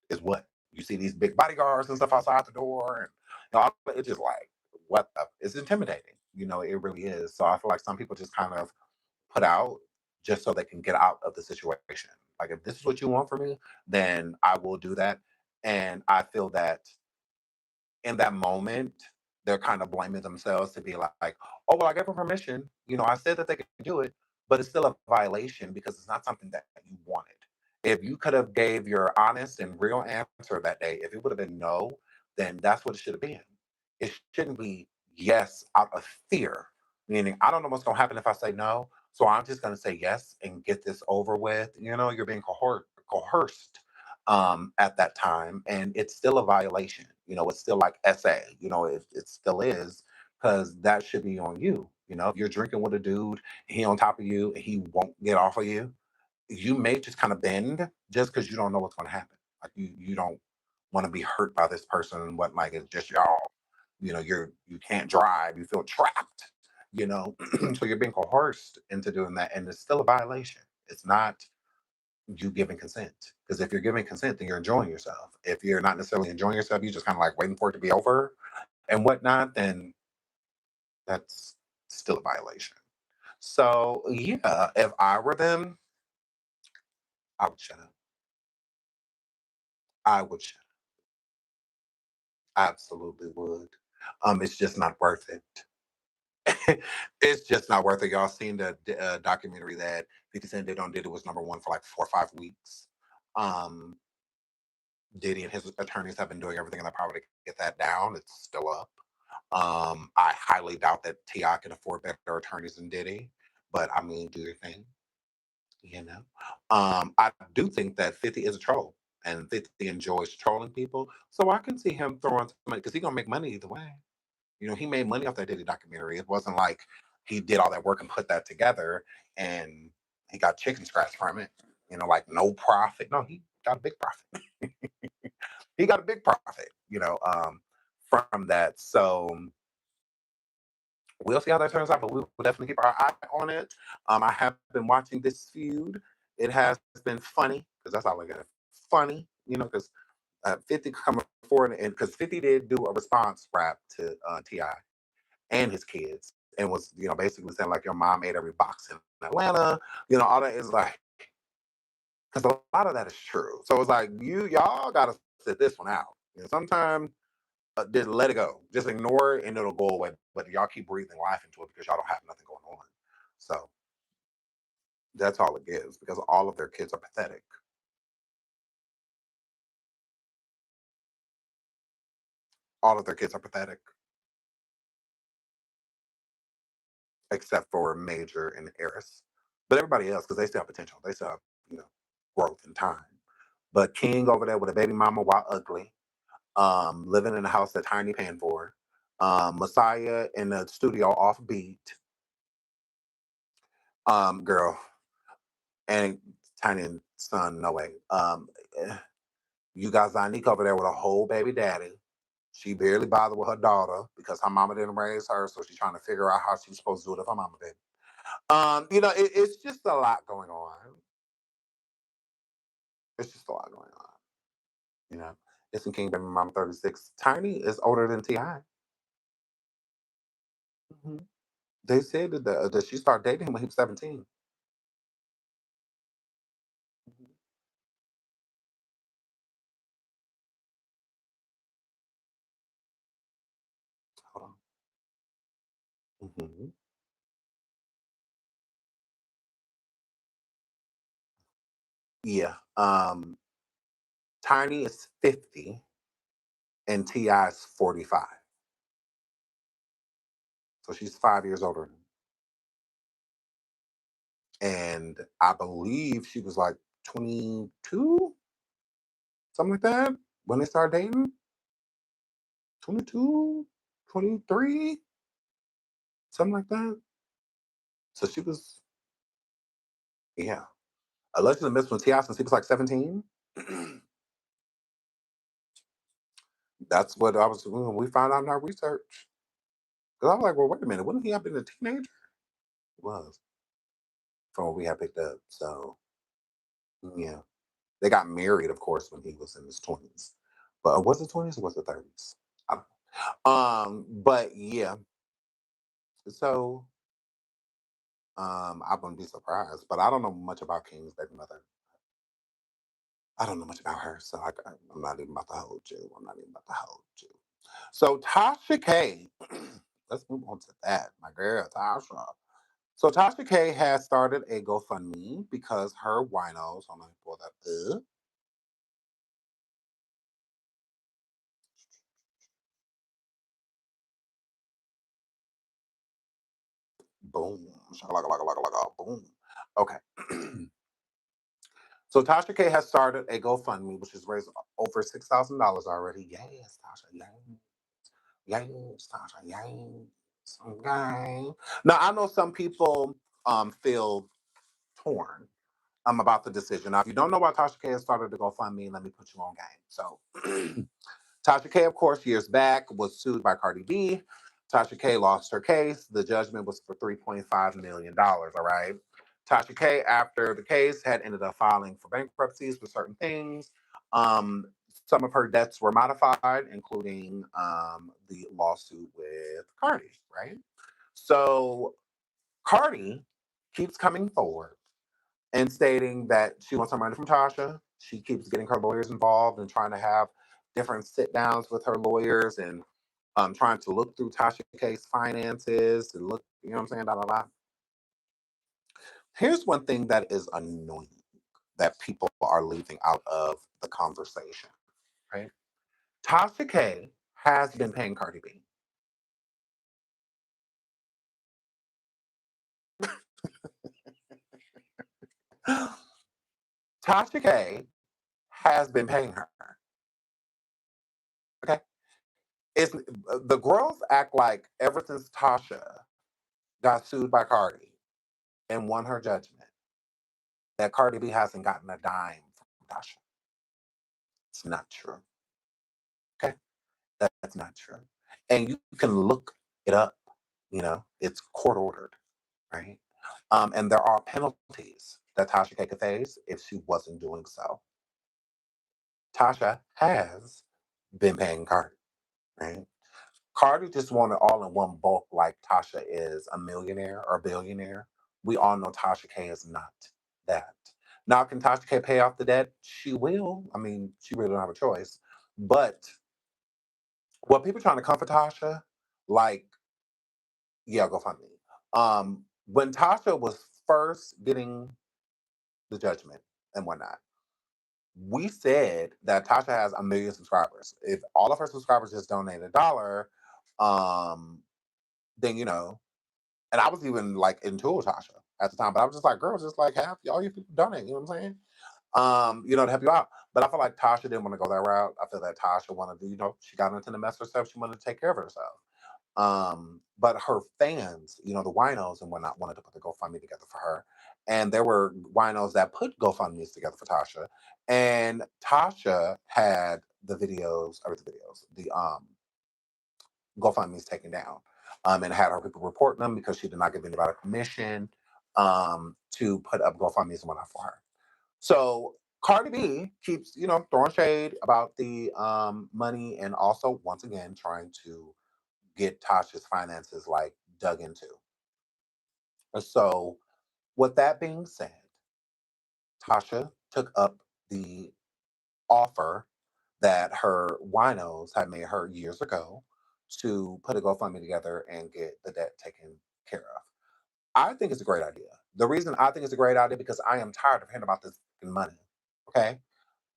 is what. You see these big bodyguards and stuff outside the door, and it's just like what the, it's intimidating. It really is. So I feel like some people just kind of put out just so they can get out of the situation. Like if this is what you want from me, then I will do that. And I feel that in that moment, they're kind of blaming themselves to be like, oh, well, I gave them permission. I said that they could do it, but it's still a violation because it's not something that you wanted. If you could have gave your honest and real answer that day, if it would have been no, then that's what it should have been. It shouldn't be yes out of fear, meaning I don't know what's going to happen if I say no. So I'm just going to say yes and get this over with. You're being coerced at that time, and it's still a violation. It's still like SA. It still is because that should be on you. If you're drinking with a dude, he on top of you, and he won't get off of you, you may just kind of bend just because you don't know what's going to happen. Like you don't want to be hurt by this person and what like it's just y'all. You can't drive. You feel trapped. So you're being coerced into doing that, and it's still a violation. It's not you giving consent. Because if you're giving consent, then you're enjoying yourself. If you're not necessarily enjoying yourself, you're just kind of like waiting for it to be over and whatnot, then that's still a violation. So yeah, if I were them, I would shut up. I would shut up. Absolutely would. It's just not worth it. It's just not worth it. Y'all seen the documentary that 50 Cent did on Diddy was #1 for like 4 or 5 weeks. Um, Diddy and his attorneys have been doing everything in their power to get that down. It's still up. I highly doubt that T.I. can afford better attorneys than Diddy, but I mean, do your thing, you know. I do think that 50 is a troll, and 50 enjoys trolling people, so I can see him throwing some money because he's gonna make money either way. He made money off that Diddy documentary. It wasn't like he did all that work and put that together, and he got chicken scratch from it. Like no profit. No, he got a big profit. He got a big profit. From that. So we'll see how that turns out, but we will definitely keep our eye on it. I have been watching this feud. It has been funny because that's all I got. Funny, because 50 coming forward and because 50 did do a response rap to Ti and his kids and was basically saying like your mom ate every box in Atlanta. All that is like because a lot of that is true. So it's like y'all gotta sit this one out. Sometimes just let it go. Just ignore it and it'll go away. But y'all keep breathing life into it because y'all don't have nothing going on. So that's all it gives because all of their kids are pathetic. All of their kids are pathetic, except for Major and Eris. But everybody else, because they still have potential. They still have, growth and time. But King over there with a baby mama while ugly, living in a house that Tiny paying for, Messiah in the studio offbeat, girl, and Tiny and son, no way. You got Zanique over there with a whole baby daddy. She barely bothered with her daughter because her mama didn't raise her, so she's trying to figure out how she's supposed to do it if her mama did. It's just a lot going on. It's just a lot going on. You know, it's in King Baby Mama 36. Tiny is older than Ti. They said that she started dating him when he was 17. Mhm. Hold on. Yeah. Tiny is 50 and Ti is 45. So she's 5 years older than him. And I believe she was like 22, something like that, when they started dating. 22, 23, something like that. So she was, yeah. Allegedly missed with Ti since he was like 17. That's what I was when we found out in our research. Because I was like, well, wait a minute, wouldn't he have been a teenager? He was from what we had picked up. So yeah. They got married, of course, when he was in his 20s. But was it 20s or was it 30s? I don't know. But yeah. So I wouldn't be surprised. But I don't know much about King's baby mother. I don't know much about her, so I'm not even about to hold you. I'm not even about to hold you. So Tasha K, let's move on to that, my girl Tasha. So Tasha K has started a GoFundMe because her winos. Hold on, let me pull that up. Boom. Shakalaka, boom. Okay. So Tasha K has started a GoFundMe, which has raised over $6,000 already. Yes, Tasha. Yes. Yes, Tasha. Yes. Okay. Now I know some people feel torn about the decision. Now, if you don't know why Tasha K has started to GoFundMe, let me put you on game. So Tasha K, of course, years back was sued by Cardi B. Tasha K lost her case. The judgment was for $3.5 million, all right? Tasha K, after the case, had ended up filing for bankruptcies for certain things. Um, some of her debts were modified, including the lawsuit with Cardi, right? So Cardi keeps coming forward and stating that she wants some money from Tasha. She keeps getting her lawyers involved and trying to have different sit downs with her lawyers and trying to look through Tasha K's finances and look, you know what I'm saying, blah, blah, blah. Here's one thing that is annoying that people are leaving out of the conversation, right? Tasha K has been paying Cardi B. Tasha K has been paying her. Okay? It's the girls act like ever since Tasha got sued by Cardi and won her judgment, that Cardi B hasn't gotten a dime from Tasha. It's not true. Okay? That's not true. And you can look it up, it's court ordered, right? And there are penalties that Tasha K could face if she wasn't doing so. Tasha has been paying Cardi, right? Cardi just wanted all in one bulk like Tasha is a millionaire or billionaire. We all know Tasha K is not that. Now, can Tasha K pay off the debt? She will. I mean, she really don't have a choice. But what people trying to comfort Tasha, like, yeah, go find me. When Tasha was first getting the judgment and whatnot, we said that Tasha has 1 million subscribers. If all of her subscribers just donate $1, then and I was even like into Tasha at the time, but I was just like, girl, just like half all you people donate, you know what I'm saying? To help you out. But I feel like Tasha didn't want to go that route. I feel that Tasha wanted to, she got into the mess herself. She wanted to take care of herself. But her fans, the winos and whatnot, wanted to put the GoFundMe together for her. And there were winos that put GoFundMe's together for Tasha. And Tasha had the videos, or the GoFundMe's taken down. And had her people reporting them because she did not give anybody permission to put up GoFundMe's and whatnot for her. So Cardi B keeps, throwing shade about the money and also, once again, trying to get Tasha's finances like dug into. So, with that being said, Tasha took up the offer that her winos had made her years ago to put a GoFundMe together and get the debt taken care of. I think it's a great idea. The reason I think it's a great idea because I am tired of hearing about this money. Okay.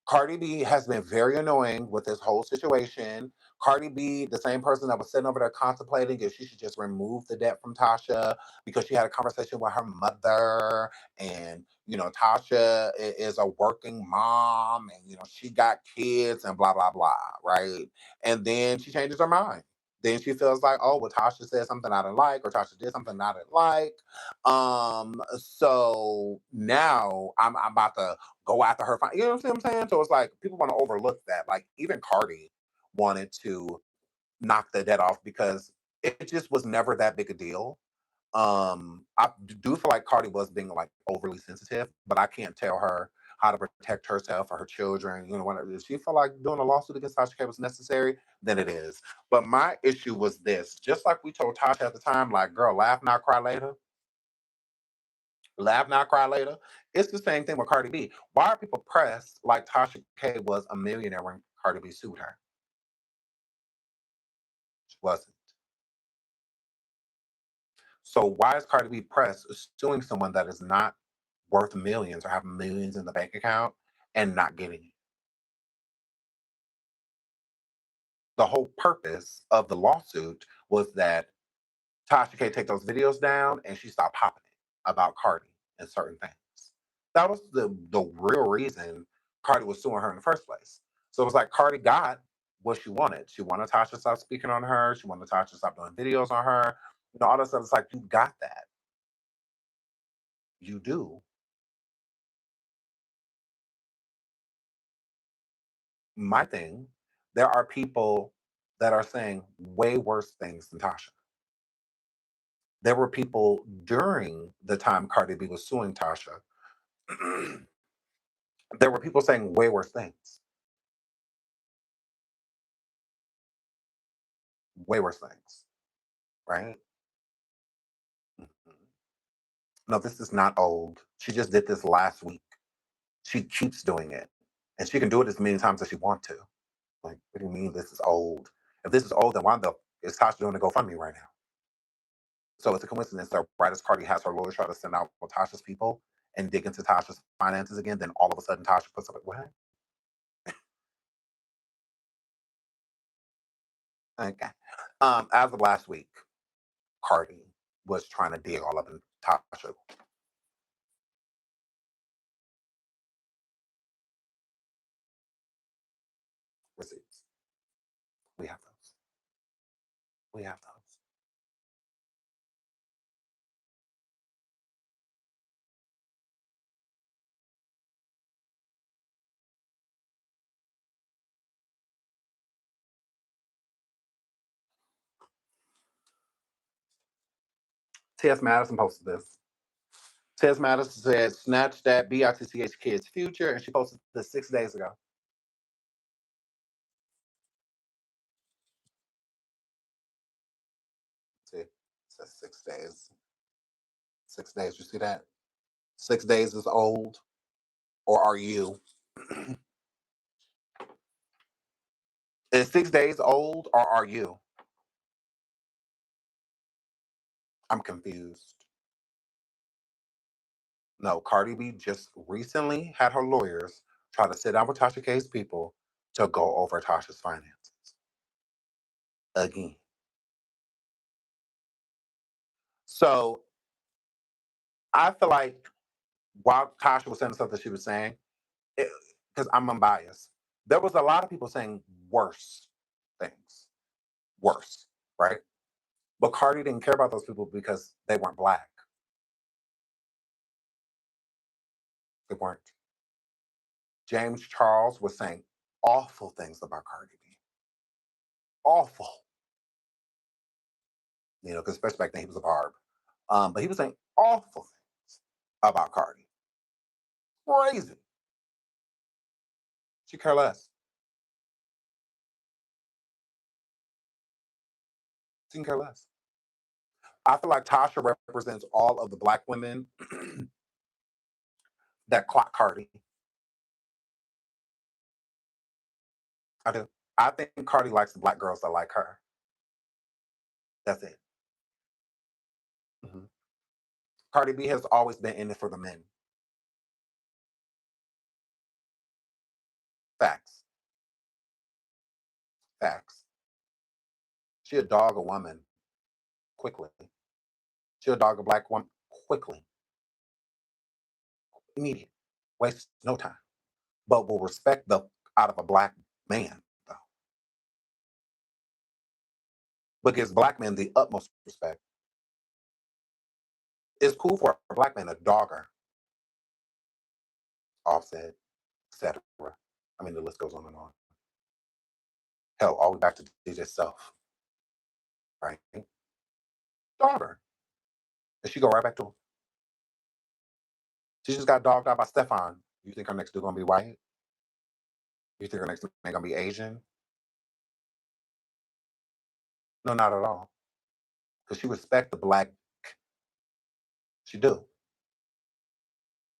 Cardi B has been very annoying with this whole situation. Cardi B, the same person that was sitting over there contemplating if she should just remove the debt from Tasha because she had a conversation with her mother. And, Tasha is a working mom and, she got kids and blah, blah, blah, right? And then she changes her mind. Then she feels like, oh, well, Tasha said something I didn't like, or Tasha did something I didn't like. So now I'm about to go after her. You know what I'm saying? So it's like people want to overlook that. Like even Cardi wanted to knock the debt off because it just was never that big a deal. I do feel like Cardi was being like overly sensitive, but I can't tell her how to protect herself or her children. You know, if she felt like doing a lawsuit against Tasha K was necessary, then it is. But my issue was this: just like we told Tasha at the time, like, girl, laugh now, cry later. Laugh now, cry later. It's the same thing with Cardi B. Why are people pressed like Tasha K was a millionaire when Cardi B sued her? She wasn't. So why is Cardi B pressed suing someone that is not worth millions or have millions in the bank account and not getting it? The whole purpose of the lawsuit was that Tasha K take those videos down and she stopped popping it about Cardi and certain things. That was the real reason Cardi was suing her in the first place. So it was like Cardi got what she wanted. She wanted Tasha to stop speaking on her. She wanted Tasha to stop doing videos on her. You know, all that stuff. It's like, you got that. You do. My thing, there are people that are saying way worse things than Tasha. There were people during the time Cardi B was suing Tasha. There were people saying way worse things. Way worse things. Right? Mhm. No, this is not old. She just did this last week. She keeps doing it. And she can do it as many times as she wants to. Like, what do you mean this is old? If this is old, then why the is Tasha doing the GoFundMe right now? So it's a coincidence that right as Cardi has her lawyers try to send out Tasha's people and dig into Tasha's finances again, then all of a sudden Tasha puts up, what? Okay. As of last week, Cardi was trying to dig all up in Tasha receipts. We have those. We have those. T.S. Madison posted this. T.S. Madison said, snatch that BITCH kid's future, and she posted this 6 days ago. See, it says 6 days. 6 days, you see that? 6 days is old, or are you? Is 6 days old, or are you? I'm confused. No, Cardi B just recently had her lawyers try to sit down with Tasha K's people to go over Tasha's finances. Again. So I feel like while Tasha was saying something she was saying, because I'm unbiased, there was a lot of people saying worse things. Worse, right? But Cardi didn't care about those people because they weren't black. They weren't. James Charles was saying awful things about Cardi B. Awful. You know, because especially back then he was a barb. But he was saying awful things about Cardi. Crazy. She care less. She can care less. I feel like Tasha represents all of the black women that clock Cardi. I do. I think Cardi likes the black girls that like her. That's it. Mhm. Cardi B has always been in it for the men. Facts. Facts. She'll dog a woman quickly. She'll dog a black woman quickly. Immediate. Waste no time. But will respect the out of a black man, though. But gives black men the utmost respect. It's cool for a black man to dog her. Offset, etc. I mean, the list goes on and on. Hell, all the way back to DJ Self, right? Dog her. And she go right back to him. She just got dogged out by Stefan You think her next dude gonna be white? You think her next man gonna be Asian? No, not at all. Because she respect the black. She do.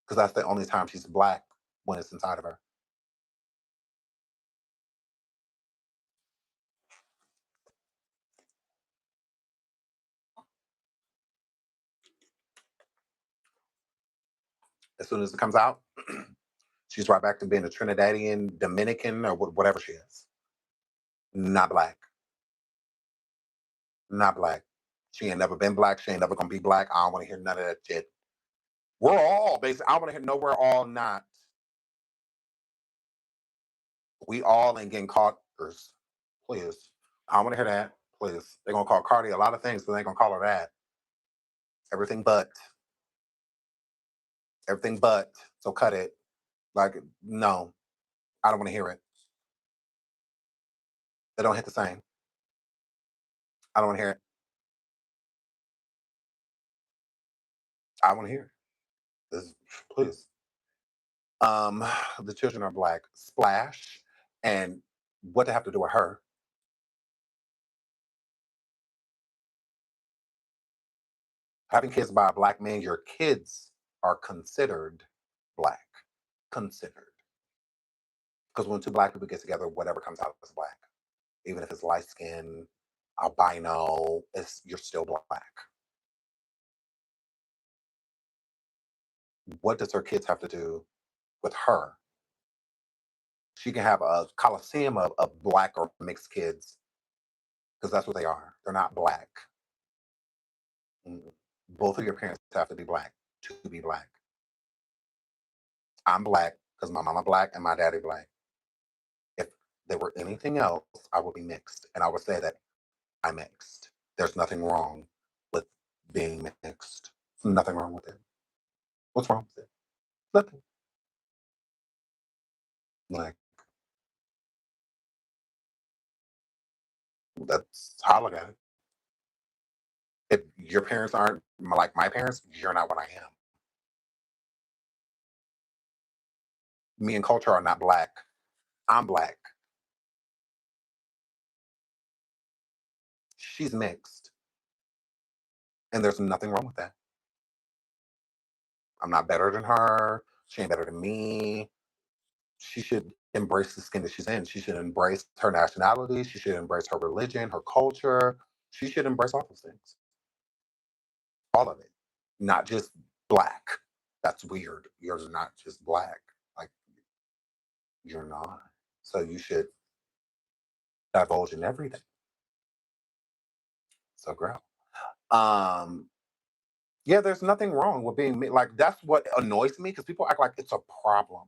Because that's the only time she's black, when it's inside of her. As soon as it comes out, she's right back to being a Trinidadian, Dominican, or whatever she is. Not black. Not black. She ain't never been black. She ain't never gonna be black. I don't want to hear none of that shit. We're all basically. I want to hear no. We're all not. We all ain't getting caught. Please. I want to hear that. Please. They're gonna call Cardi a lot of things, but they ain't gonna call her that. Everything but. Everything but. So cut it. Like, no. I don't want to hear it. They don't hit the same. I don't want to hear it. I want to hear it. Please. The children are black. Splash. And what they have to do with her? Having kids by a black man, your kids are considered black. Considered. Because when two black people get together, whatever comes out is black. Even if it's light skin, albino, you're still black. What does her kids have to do with her? She can have a coliseum of black or mixed kids, because that's what they are. They're not black. Both of your parents have to be black to be black. I'm black because my mama black and my daddy black. If there were anything else, I would be mixed. And I would say that I'm mixed. There's nothing wrong with being mixed. Nothing wrong with it. What's wrong with it? Nothing. Like, that's how I look at it. If your parents aren't like my parents, you're not what I am. Me and culture are not black. I'm black. She's mixed. And there's nothing wrong with that. I'm not better than her. She ain't better than me. She should embrace the skin that she's in. She should embrace her nationality. She should embrace her religion, her culture. She should embrace all those things. All of it. Not just black. That's weird. You're not just black. Like, you're not. So you should divulge in everything. So, girl. Yeah, there's nothing wrong with being like, that's what annoys me, because people act like it's a problem.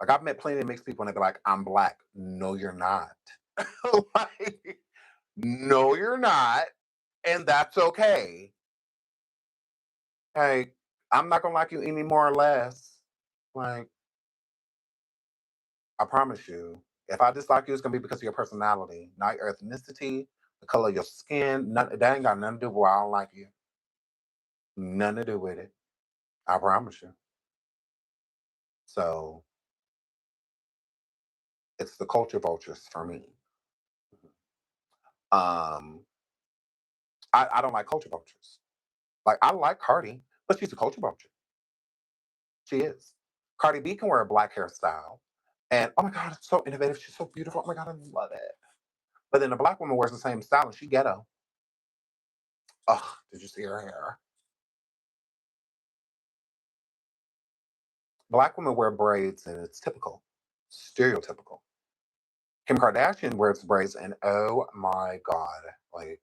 Like, I've met plenty of mixed people and they be like, I'm black. No, you're not. Like, no, you're not. And that's okay. Hey, I'm not gonna like you any more or less. Like, I promise you, if I dislike you, it's gonna be because of your personality, not your ethnicity, the color of your skin. That ain't got nothing to do with why I don't like you. Nothing to do with it. I promise you. So it's the culture vultures for me. I don't like culture vultures. Like, I like Cardi, but she's a culture vulture. She is. Cardi B can wear a black hairstyle, and oh my god, it's so innovative. She's so beautiful. Oh my god, I love it. But then a black woman wears the same style and she ghetto. Ugh, did you see her hair? Black women wear braids and it's typical, stereotypical. Kim Kardashian wears braids and oh my god, like,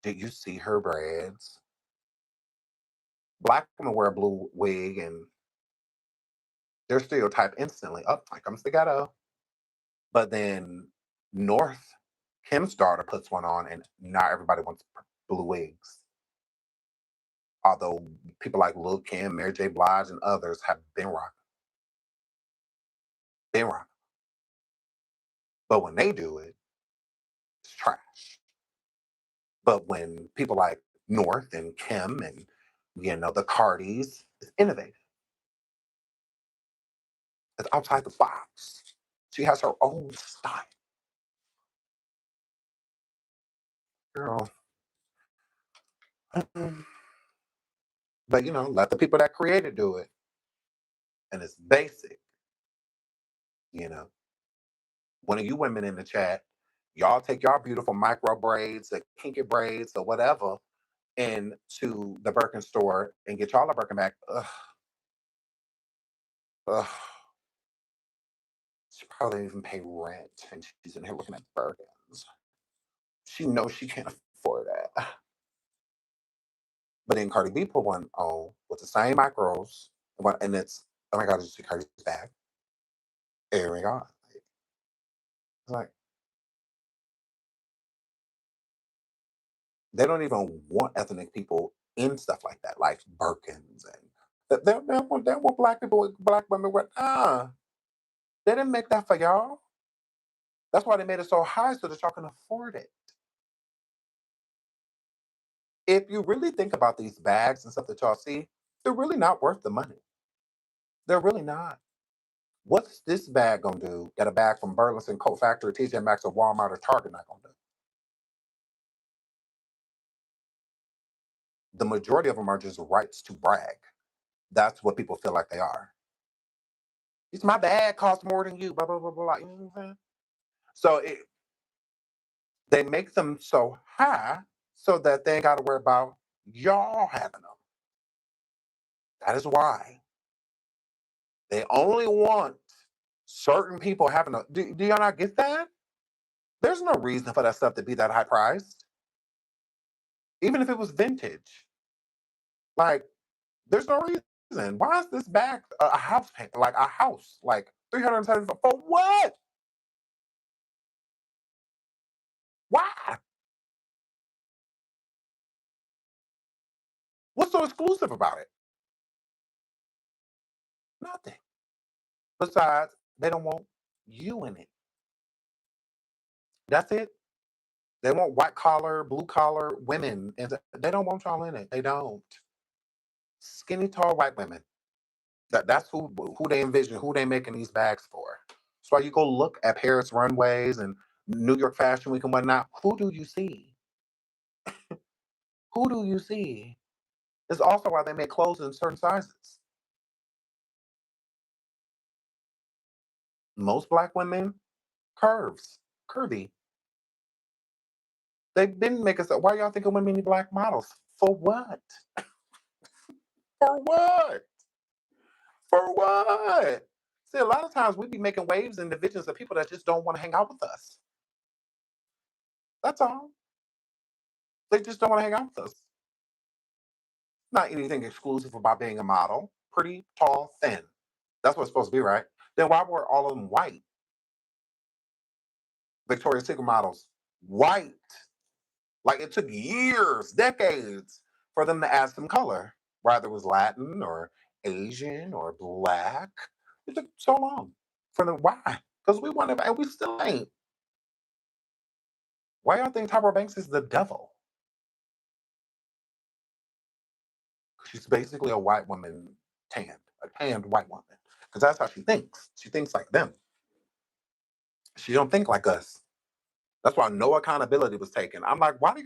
did you see her braids? Black women wear a blue wig and they're stereotyped instantly. Oh, here comes the ghetto. But then North, Kim's daughter, puts one on and not everybody wants blue wigs. Although people like Lil Kim, Mary J. Blige, and others have been rocking. Been rocking. But when they do it, it's trash. But when people like North and Kim and, the Cardis, it's innovative. It's outside the box. She has her own style. Girl. But let the people that create it do it. And it's basic. One of you women in the chat, y'all take y'all beautiful micro braids or kinky braids or whatever into the Birkin store and get y'all a Birkin bag. Ugh. Ugh. She probably didn't even pay rent and she's in here looking at Birkins. She knows she can't afford that. But then Cardi B put one on with the same micros, and it's, oh my God, it's Cardi's bag. Oh my God. It's like, they don't even want ethnic people in stuff like that, like Birkins and they want black people, black women with they didn't make that for y'all. That's why they made it so high so that y'all can afford it. If you really think about these bags and stuff that y'all see, they're really not worth the money. They're really not. What's this bag gonna do that a bag from Burlington Coat Factory, TJ Maxx, or Walmart or Target not gonna do? The majority of them are just rights to brag. That's what people feel like they are. It's my bag costs more than you, blah, blah, blah, blah. You know what I'm saying? So they make them so high so that they ain't got to worry about y'all having them. That is why. They only want certain people having them. Do y'all not get that? There's no reason for that stuff to be that high priced. Even if it was vintage. Like, there's no reason. Why is this bag a house paint? Like a house? Like $370 for what? Why? What's so exclusive about it? Nothing. Besides, they don't want you in it. That's it. They want white collar, blue collar women, and they don't want y'all in it. They don't. Skinny, tall white women. That's who they envision, who they making these bags for. That's why you go look at Paris runways and New York Fashion Week and whatnot. Who do you see? Who do you see? It's also why they make clothes in certain sizes. Most black women, curvy. They've been making stuff. Why y'all think of women need black models? For what? For what? For what? See, a lot of times we be making waves and divisions of people that just don't want to hang out with us. That's all. They just don't want to hang out with us. Not anything exclusive about being a model. Pretty, tall, thin. That's what it's supposed to be, right? Then why were all of them white? Victoria's Secret models, white. Like it took years, decades for them to add some color, whether it was Latin or Asian or black. It took so long for them. Why? Because we wanted, and we still ain't. Why y'all think Tyra Banks is the devil? She's basically a white woman a tanned white woman. Because that's how she thinks. She thinks like them. She don't think like us. That's why no accountability was taken. I'm like, why do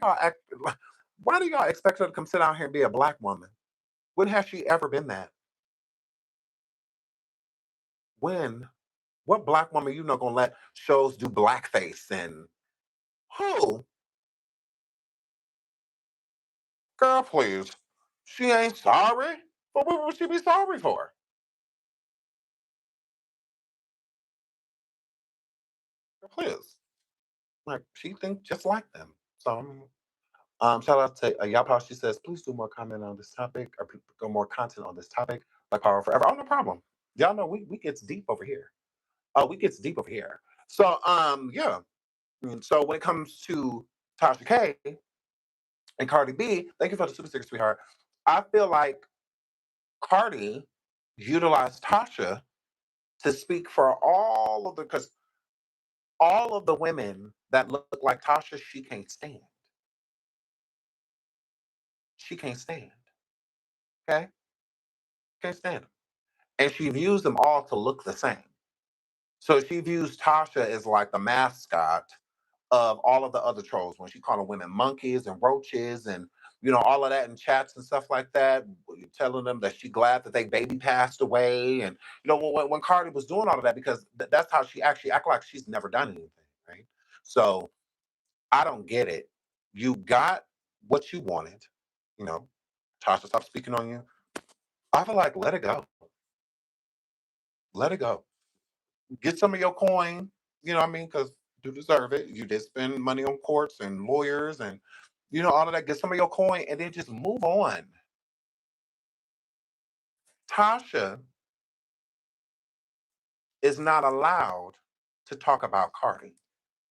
y'all expect her to come sit out here and be a black woman? When has she ever been that? When? What black woman you not gonna let shows do blackface and who? Girl, please. She ain't sorry. But what would she be sorry for? Girl, please. Like she thinks just like them. So shout out to Yapa. She says, please do more comment on this topic or go more content on this topic. Like Power Forever. Oh, no problem. Y'all know we gets deep over here. Oh, we gets deep over here. So yeah. So when it comes to Tasha K and Cardi B, thank you for the super sticker, sweetheart. I feel like Cardi utilized Tasha to speak for because all of the women that look like Tasha, she can't stand. She can't stand. Okay? Can't stand them. And she views them all to look the same. So she views Tasha as like the mascot of all of the other trolls when she calling women monkeys and roaches and all of that in chats and stuff like that, telling them that she glad that they baby passed away. And when Cardi was doing all of that, because that's how she actually act like she's never done anything, right? So I don't get it. You got what you wanted, you know. Tasha, stop speaking on you. I feel like let it go. Let it go. Get some of your coin, you know what I mean? Because you deserve it. You did spend money on courts and lawyers and all of that. Get some of your coin and then just move on. Tasha is not allowed to talk about Cardi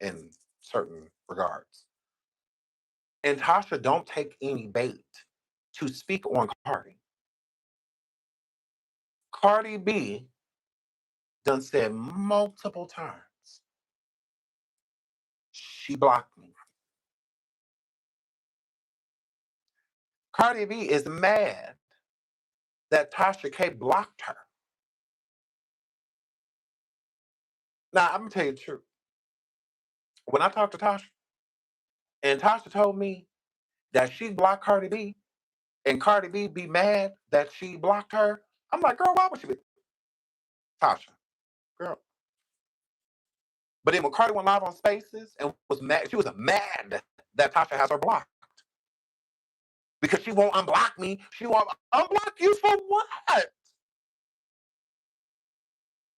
in certain regards. And Tasha don't take any bait to speak on Cardi. Cardi B done said multiple times, she blocked me. Cardi B is mad that Tasha K blocked her. Now, I'm going to tell you the truth. When I talked to Tasha, and Tasha told me that she blocked Cardi B, and Cardi B be mad that she blocked her, I'm like, girl, why would she be? Tasha, girl. But then when Cardi went live on Spaces and was mad, she was mad that Tasha has her blocked. Because she won't unblock me. She won't unblock you for what?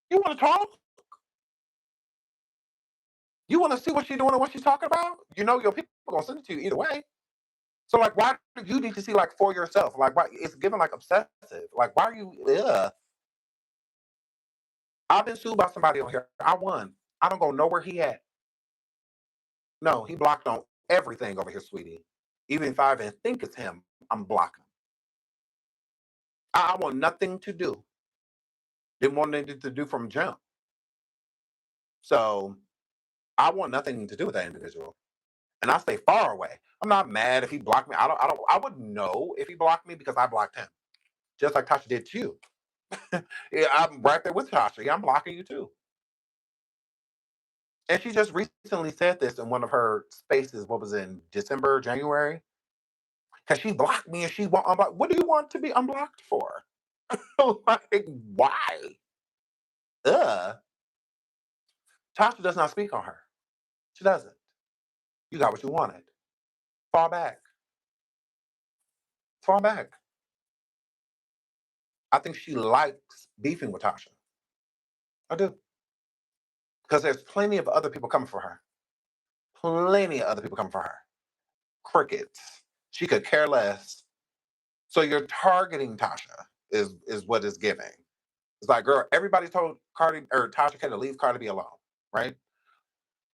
You want to talk? You want to see what she's doing and what she's talking about? Your people are going to send it to you either way. So, like, why do you need to see, like, for yourself? Like, why? It's given, like, obsessive. Like, why are you, ugh. I've been sued by somebody on here. I won. I don't go nowhere he at. No, he blocked on everything over here, sweetie. Even if I even think it's him, I'm blocking. I want nothing to do. Didn't want anything to do from jump. So I want nothing to do with that individual. And I stay far away. I'm not mad if he blocked me. I wouldn't know if he blocked me because I blocked him. Just like Tasha did to you. Yeah, I'm right there with Tasha. Yeah, I'm blocking you too. And she just recently said this in one of her spaces, what was it, in December, January? Because she blocked me and she won't unblock. What do you want to be unblocked for? Like, why? Ugh. Tasha does not speak on her. She doesn't. You got what you wanted. Fall back. Fall back. I think she likes beefing with Tasha. I do. Because there's plenty of other people coming for her. Plenty of other people coming for her. Crickets. She could care less. So you're targeting Tasha is what it's giving. It's like, girl, everybody told Cardi or Tasha K to leave Cardi B alone, right?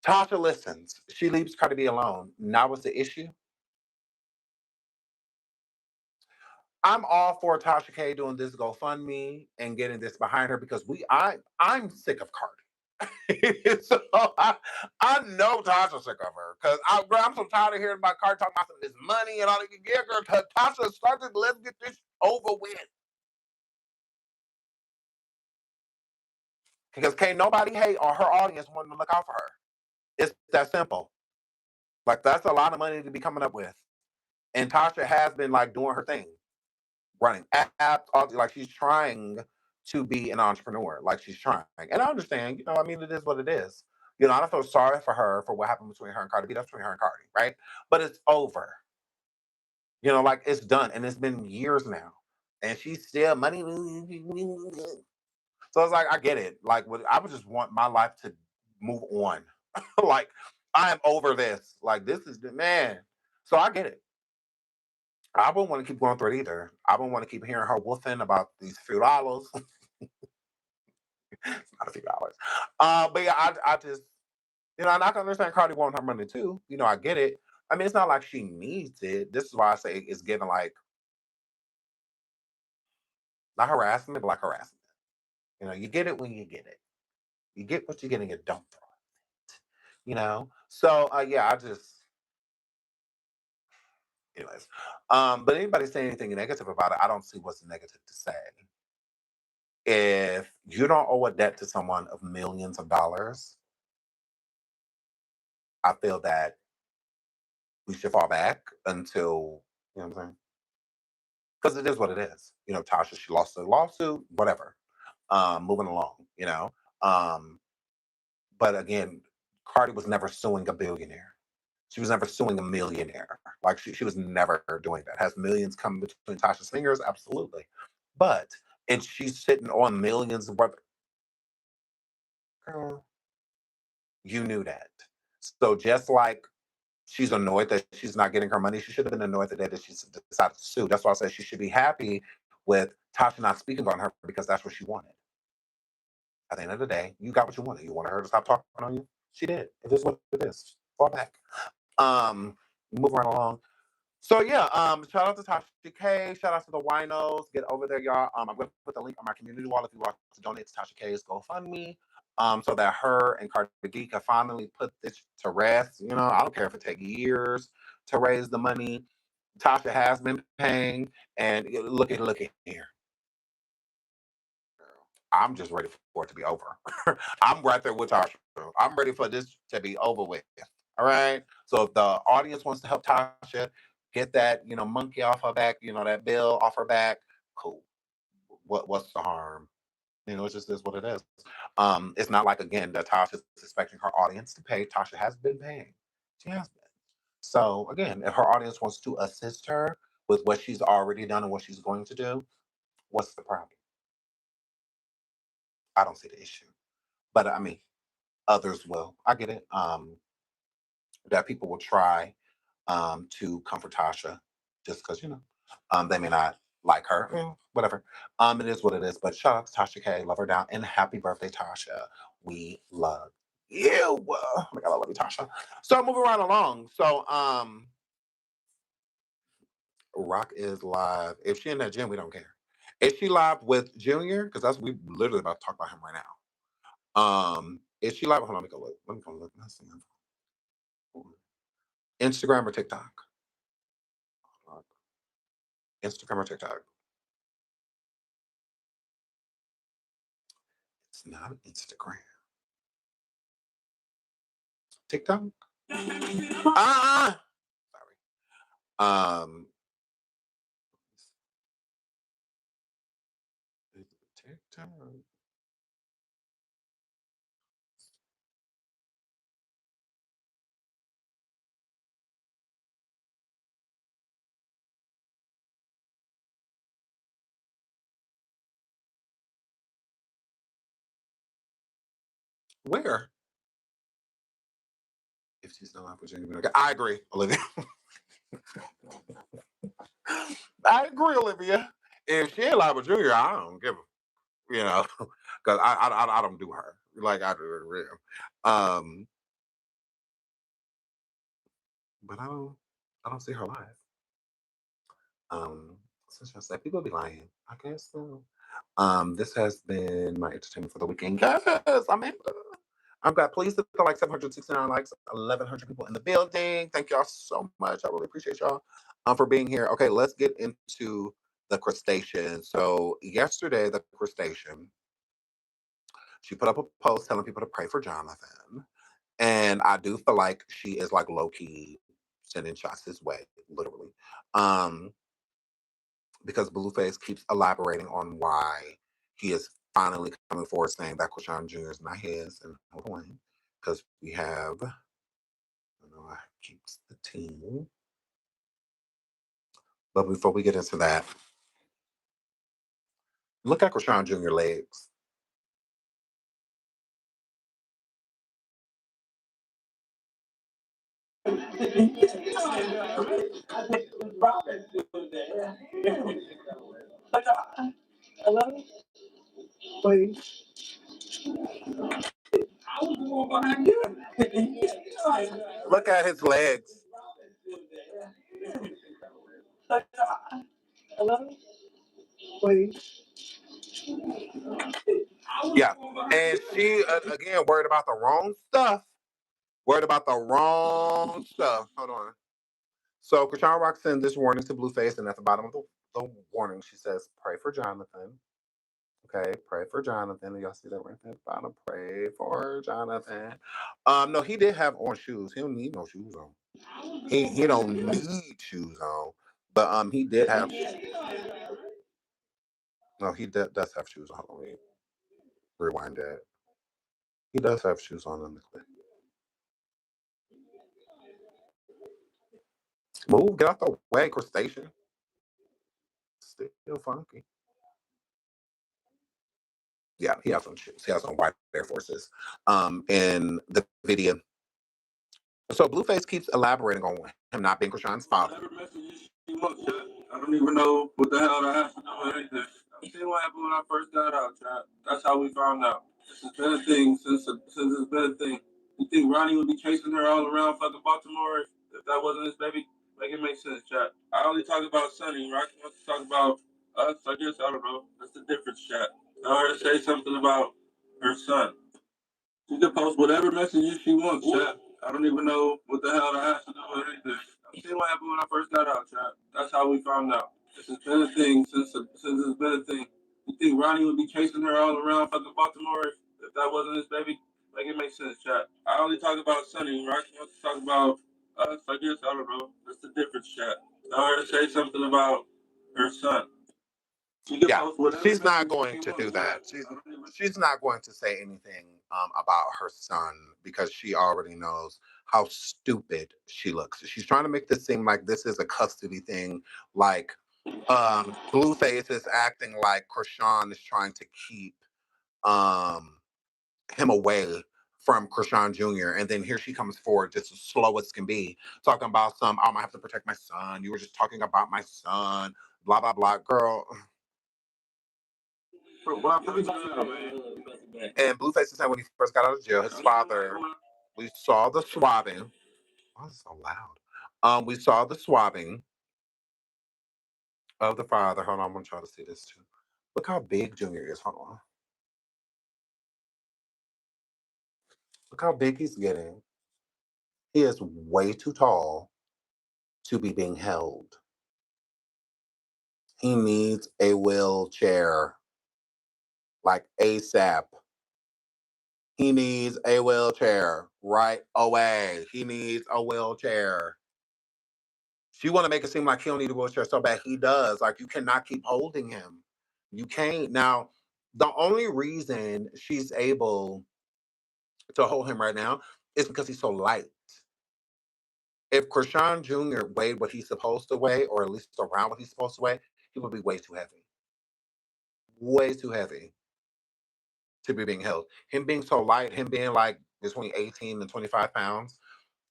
Tasha listens. She leaves Cardi B alone. Now what's the issue? I'm all for Tasha K doing this GoFundMe and getting this behind her because I'm sick of Cardi. So I know Tasha's sick of her because I'm so tired of hearing about Cardi talking about this money and all that. Yeah, girl, Tasha started. Let's get this over with. Because can't nobody hate or her audience wanting to look out for her. It's that simple. Like that's a lot of money to be coming up with. And Tasha has been like doing her thing, running apps, like she's trying to be an entrepreneur. Like she's trying. And I understand, I mean, it is what it is. I don't feel sorry for her for what happened between her and Cardi B. That's between her and Cardi, right? But it's over. Like it's done. And it's been years now. And she's still money. So it's like, I get it. Like, I would just want my life to move on. Like, I am over this. Like, this is the man. So I get it. I wouldn't want to keep going through it either. I wouldn't want to keep hearing her woofing about these few dollars. It's not a few dollars. But yeah, I just, and I can understand Cardi wanting her money too. I get it. I mean, it's not like she needs it. This is why I say it's given like, not harassment, but like harassment. You get it when you get it. You get what you're getting, you don't throw it. So yeah, I just, anyways. But anybody say anything negative about it, I don't see what's negative to say. if you don't owe a debt to someone of millions of dollars, I feel that we should fall back until, you know what I'm saying? Because it is what it is. You know, Tasha, she lost the lawsuit, whatever. Moving along, you know. But again, Cardi was never suing a billionaire. She was never suing a millionaire. Like she was never doing that. Has millions come between Tasha's fingers? Absolutely. But and she's sitting on millions of what, girl, you knew that. So just like she's annoyed that she's not getting her money, she should have been annoyed the day that she decided to sue. That's why I said she should be happy with Tasha not speaking on her because that's what she wanted. At the end of the day, you got what you wanted. You wanted her to stop talking on you? She did. It is what it is. Fall back. Move right along. So yeah, shout out to Tasha K. Shout out to the winos. Get over there, y'all. I'm gonna put the link on my community wall if you want to donate to Tasha K's GoFundMe. So that her and Cardi B can finally put this to rest. You know, I don't care if it takes years to raise the money. Tasha has been paying, and look at here. I'm just ready for it to be over. I'm right there with Tasha. I'm ready for this to be over with. All right. So if the audience wants to help Tasha get that, you know, monkey off her back, you know, that bill off her back, cool. What's the harm? You know, it's just is what it is. It's not like again that Tasha's expecting her audience to pay. Tasha has been paying. She has been. So again, if her audience wants to assist her with what she's already done and what she's going to do, what's the problem? I don't see the issue. But I mean, others will. I get it. That people will try to comfort Tasha just because, you know, they may not like her. Whatever. It is what it is. But shout out to Tasha K. Love her down. And happy birthday, Tasha. We love you. Oh my God, I love you, Tasha. So moving right along. So Rock is live. If she in that gym, we don't care. Is she live with Junior? Because that's we literally about to talk about him right now. Is she live? Hold on, let me go look. Let me go look. Let's see. Instagram or TikTok? Instagram or TikTok? It's not Instagram. TikTok? Sorry. TikTok. Where? If she's not live with Junior, okay. I agree, Olivia. I agree, Olivia. If she ain't live with Junior, I don't give a, you know, because I don't do her like I do real. But I don't see her live. So should I say people be lying? I guess so. This has been my entertainment for the weekend. Yes, I'm in. I've got pleased to like 769 likes, 1,100 people in the building. Thank y'all so much. I really appreciate y'all for being here. Okay, let's get into the crustacean. So yesterday, the crustacean, she put up a post telling people to pray for Jonathan. And I do feel like she is like low-key sending shots his way, literally. Because Blueface keeps elaborating on why he is finally coming forward saying that Chrisean Jr. is not his and Wayne. Because we have, I don't know, I keeps the team. But before we get into that, look at Chrisean Jr. legs. Look at his legs. Yeah. And she, again, worried about the wrong stuff. Worried about the wrong stuff. Hold on. So Chrisean Rock sends this warning to Blueface, and at the bottom of the warning, she says, pray for Jonathan. Okay, pray for Jonathan. Y'all see that right there? Bottom. Pray for Jonathan. No, he did have orange shoes. He don't need no shoes on. He don't need shoes on. But he did have. No, he does have shoes on. Let me rewind that. He does have shoes on in the clip. Move, get out the way, Chrisean. Still funky. Yeah, he has on shoes. He has on white Air Forces. In the video. So Blueface keeps elaborating on him not being Chrisean's father. I don't even know what the hell that has to do with anything. I seen what happened when I first got out, chat. That's how we found out. This has been a thing since it's been a thing. You think Ronnie would be chasing her all around fucking Baltimore if that wasn't his baby? Make it make sense, chat. I only talk about Sonny, right? I want to talk about us. I guess I don't know. That's the difference, chat. Tell her to say something about her son. She can post whatever messages she wants, chat. I don't even know what the hell that has to do with anything. I seen what happened when I first got out, chat. That's how we found out. This has been a thing since it's been a thing. You think Ronnie would be chasing her all around fucking Baltimore if that wasn't his baby? Make it make sense, chat. I only talk about Sonny, right? I want to talk about us. I guess I don't know. That's the difference, chat. Tell her to say something about her son. Yeah, she's not going to do that. She's not going to say anything about her son because she already knows how stupid she looks. She's trying to make this seem like this is a custody thing. Like Blueface is acting like Chrisean is trying to keep him away from Chrisean Jr. And then here she comes forward just as slow as can be, talking about I'm gonna have to protect my son. You were just talking about my son, blah, blah, blah. Girl. And Blueface said when he first got out of jail, his father, we saw the swabbing. Why is it so loud? We saw the swabbing of the father. Hold on, I'm gonna try to see this too. Look how big Junior is. Hold on. Look how big he's getting. He is way too tall to be being held. He needs a wheelchair, like ASAP. He needs a wheelchair right away. He needs a wheelchair. She want to make it seem like he don't need a wheelchair so bad. He does. Like, you cannot keep holding him. You can't. Now, the only reason she's able to hold him right now is because he's so light. If Chrisean Jr. weighed what he's supposed to weigh, or at least around what he's supposed to weigh, he would be way too heavy. Way too heavy to be being held. Him being so light, him being like between 18 and 25 pounds,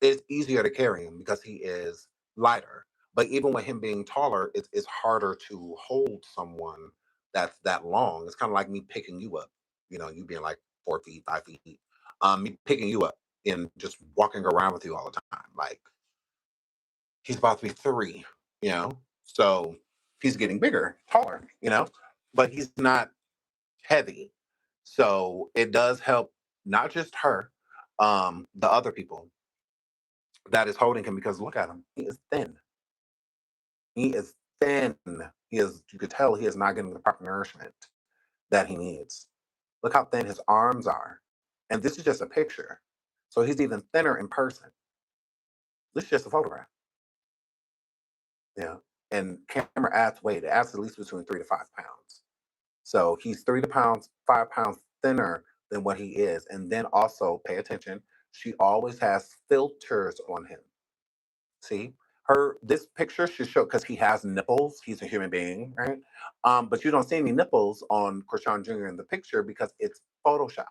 it's easier to carry him because he is lighter. But even with him being taller, it's harder to hold someone that's that long. It's kind of like me picking you up. You know, you being like 4 feet, 5 feet. Me picking you up and just walking around with you all the time. Like, he's about to be 3, you know? So he's getting bigger, taller, you know? But he's not heavy. So it does help not just her, the other people that is holding him, because look at him. He is thin. He is thin. You could tell he is not getting the proper nourishment that he needs. Look how thin his arms are. And this is just a picture. So he's even thinner in person. This is just a photograph. Yeah. And camera adds weight. It adds at least between 3 to 5 pounds. So he's 3 to 5 pounds thinner than what he is. And then also pay attention. She always has filters on him. See, this picture should show, because he has nipples. He's a human being, right? But you don't see any nipples on Chrisean Jr. in the picture because it's photoshopped.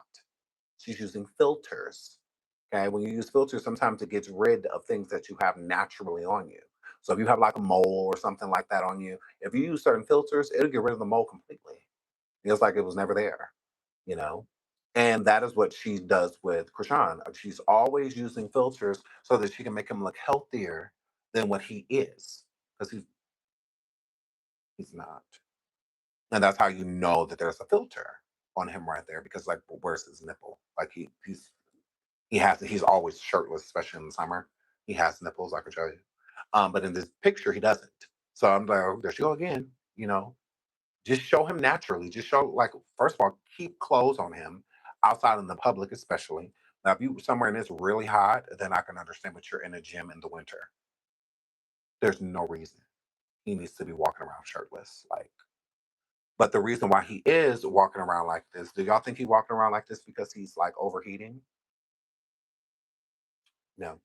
She's using filters. Okay, when you use filters, sometimes it gets rid of things that you have naturally on you. So if you have like a mole or something like that on you, if you use certain filters, it'll get rid of the mole completely. It's like it was never there, you know? And that is what she does with Chrisean. She's always using filters so that she can make him look healthier than what he is. Because he's not. And that's how you know that there's a filter on him right there. Because like, where's his nipple? Like he's always shirtless, especially in the summer. He has nipples, I can show you. But in this picture, he doesn't. So I'm like, oh, there she go again, you know. Just show him naturally. Just show, like, first of all, keep clothes on him outside in the public, especially. Now, if you somewhere and it's really hot, then I can understand, but you're in a gym in the winter. There's no reason he needs to be walking around shirtless. Like, but the reason why he is walking around like this, do y'all think he's walking around like this because he's like overheating? No.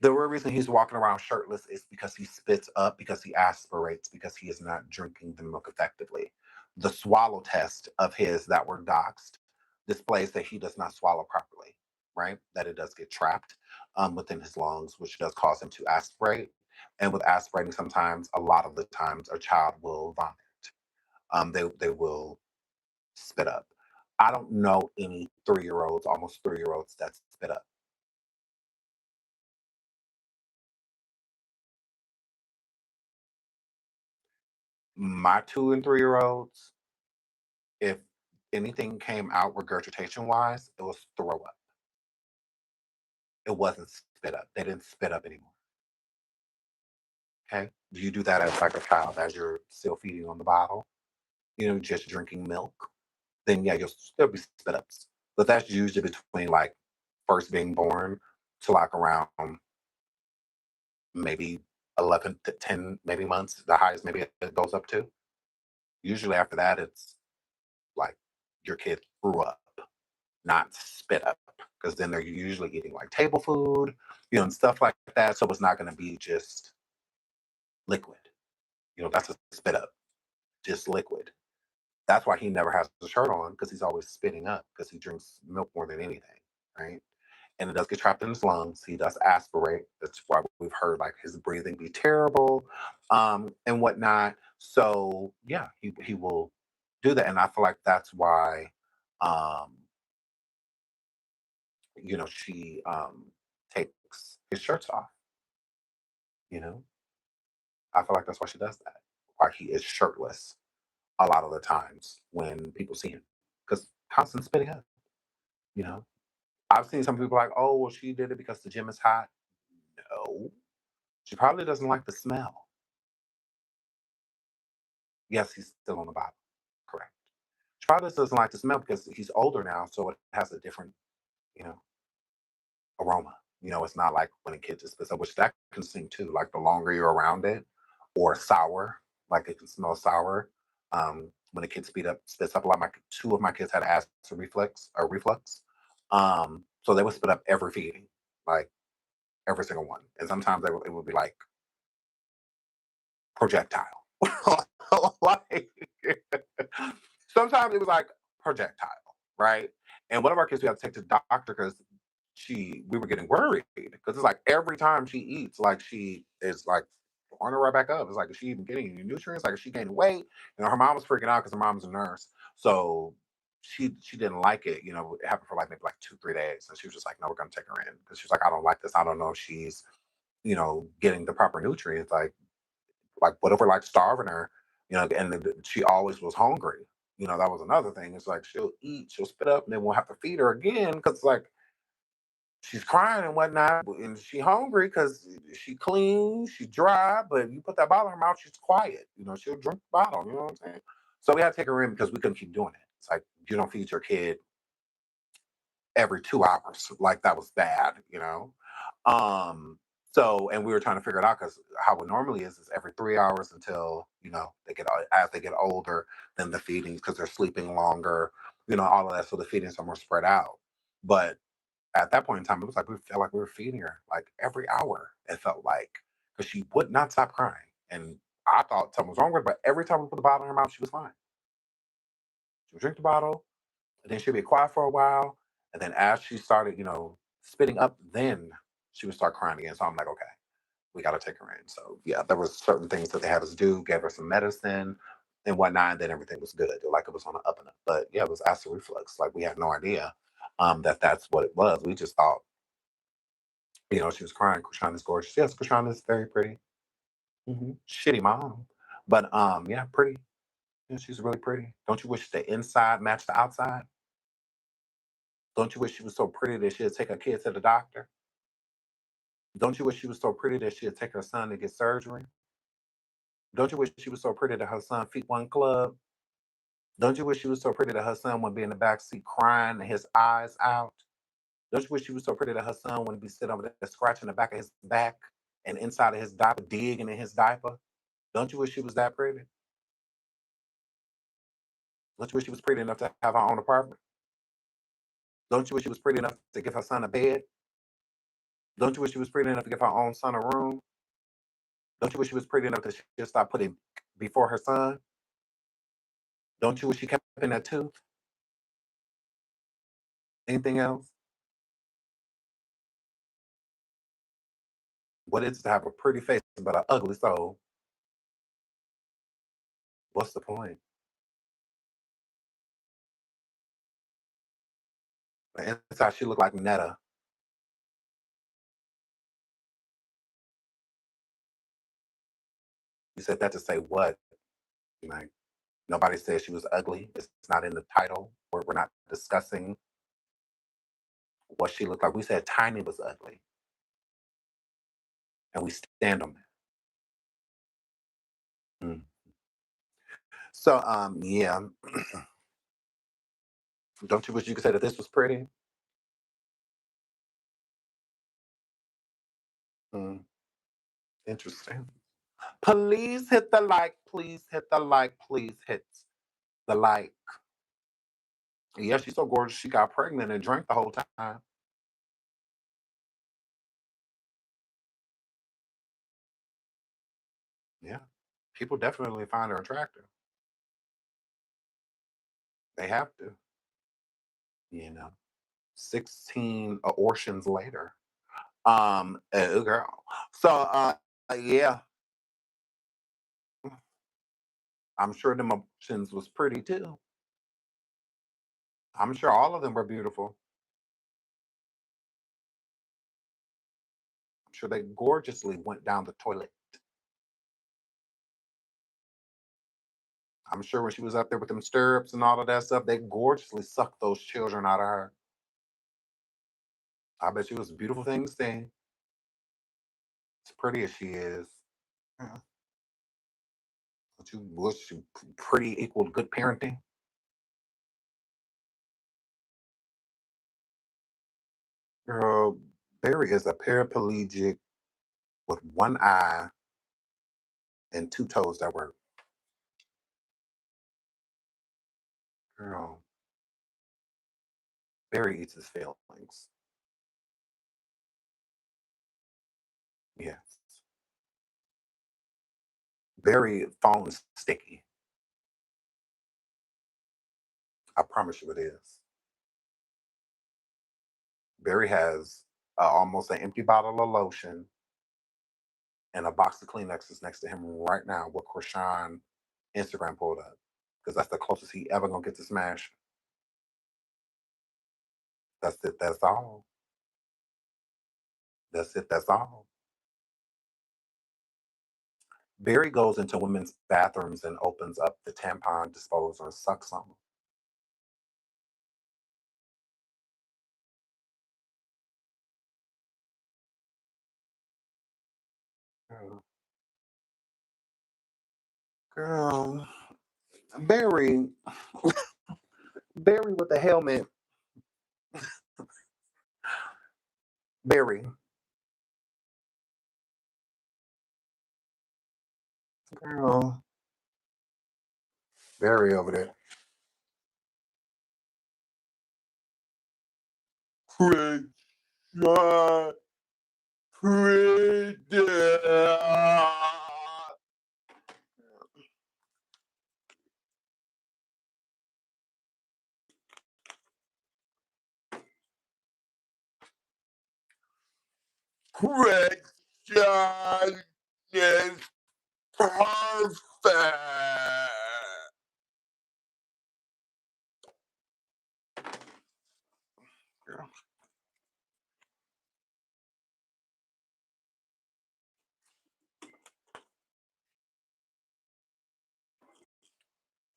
The real reason he's walking around shirtless is because he spits up, because he aspirates, because he is not drinking the milk effectively. The swallow test of his that were doxed displays that he does not swallow properly, right? That it does get trapped within his lungs, which does cause him to aspirate. And with aspirating, sometimes, a lot of the times, a child will vomit. They will spit up. I don't know any 3-year-olds, almost 3-year-olds that spit up. My 2 and 3-year-olds, if anything came out regurgitation wise, it was throw up. It wasn't spit up. They didn't spit up anymore. Okay. Do you do that as like a child as you're still feeding on the bottle? Just drinking milk? Then yeah, you'll still be spit ups. But that's usually between like first being born to like around maybe 11 to 10 maybe months, the highest maybe it goes up to. Usually after that, it's like your kid threw up, not spit up, because then they're usually eating like table food, and stuff like that. So it's not going to be just liquid. That's a spit up, just liquid. That's why he never has a shirt on because he's always spitting up because he drinks milk more than anything, right? And it does get trapped in his lungs. He does aspirate. That's why we've heard like his breathing be terrible, and whatnot. So yeah, he will do that, and I feel like that's why, um, she takes his shirts off. You know, I feel like that's why she does that. Why he is shirtless a lot of the times when people see him, because constant spitting up. You know, I've seen some people like, oh, well, she did it because the gym is hot. No, she probably doesn't like the smell. Yes, he's still on the bottom. Correct. She probably doesn't like the smell because he's older now, so it has a different, you know, aroma. It's not like when a kid just spits up, which that can sting too. Like the longer you're around it, or sour, like it can smell sour. When a kid spits up a lot. Two of my kids had acid reflux. So they would spit up every feeding, like every single one, and sometimes it would be like projectile. Like sometimes it was like projectile, right? And one of our kids we had to take to the doctor because we were getting worried because it's like every time she eats, like she is like throwing her right back up. It's like, is she even getting any nutrients? Like, is she gaining weight? Her mom was freaking out because her mom's a nurse, so she didn't like it. It happened for like maybe like 2 3 days, and she was just like, no, we're gonna take her in because she was like, I don't like this. I don't know if she's getting the proper nutrients. Like what if we're like starving her? And she always was hungry. That was another thing. It's like she'll eat, she'll spit up, and then we'll have to feed her again because like she's crying and whatnot, and she hungry because she clean, she dry, but you put that bottle in her mouth, she's quiet. She'll drink the bottle. You know what I'm saying? So we had to take her in because we couldn't keep doing it. It's like you don't feed your kid every 2 hours. Like that was bad. So, and we were trying to figure it out because how it normally is every 3 hours until they get as they get older, then the feedings because they're sleeping longer, all of that. So the feedings are more spread out. But at that point in time, it was like we felt like we were feeding her like every hour. It felt like because she would not stop crying, and I thought something was wrong with her. But every time we put the bottle in her mouth, she was fine. She would drink the bottle, and then she'd be quiet for a while, and then as she started, spitting up, then she would start crying again. So I'm like, okay, we got to take her in. So yeah, there was certain things that they had us do, gave her some medicine and whatnot, and then everything was good. Like it was on the up and up. But yeah, it was acid reflux. Like we had no idea that that's what it was. We just thought, she was crying. Chrisean is gorgeous. Yes, Chrisean is very pretty. Shitty mom, but yeah, pretty. Yeah, she's really pretty. Don't you wish the inside matched the outside? Don't you wish she was so pretty that she'd take her kids to the doctor? Don't you wish she was so pretty that she'd take her son to get surgery? Don't you wish she was so pretty that her son feet one club? Don't you wish she was so pretty that her son would be in the back seat crying and his eyes out? Don't you wish she was so pretty that her son wouldn't be sitting over there scratching the back of his back and inside of his diaper, digging in his diaper? Don't you wish she was that pretty? Don't you wish she was pretty enough to have her own apartment? Don't you wish she was pretty enough to give her son a bed? Don't you wish she was pretty enough to give her own son a room? Don't you wish she was pretty enough that she'd stop putting before her son? Don't you wish she kept in that tooth? Anything else? What is to have a pretty face but an ugly soul? What's the point? The inside, she looked like Netta. You said that to say what? Like, nobody said she was ugly. It's not in the title. We're not discussing what she looked like. We said Tiny was ugly. And we stand on that. Mm. So, yeah. Don't you wish you could say that this was pretty? Mm. Interesting. Please hit the like. Please hit the like. Please hit the like. Yeah, she's so gorgeous. She got pregnant and drank the whole time. Yeah. People definitely find her attractive. They have to. 16 abortions later. Girl. So, yeah, I'm sure them abortions was pretty too. I'm sure all of them were beautiful. I'm sure they gorgeously went down the toilet. I'm sure when she was up there with them stirrups and all of that stuff, they gorgeously sucked those children out of her. I bet she was a beautiful thing to see. As pretty as she is. Yeah. Was she pretty equal good parenting? Girl, Barry is a paraplegic with one eye and two toes that work. Girl, Barry eats his feelings. Yes. Barry phone is sticky. I promise you it is. Barry has almost an empty bottle of lotion and a box of Kleenexes next to him right now with Chrisean Instagram pulled up. Because that's the closest he ever gonna get to smash. That's it, that's all. That's it, that's all. Barry goes into women's bathrooms and opens up the tampon disposer and sucks on them. Girl, Barry, Barry with the helmet. Barry, girl, Barry over there. Chrisean, Chrisean is perfect. Girl,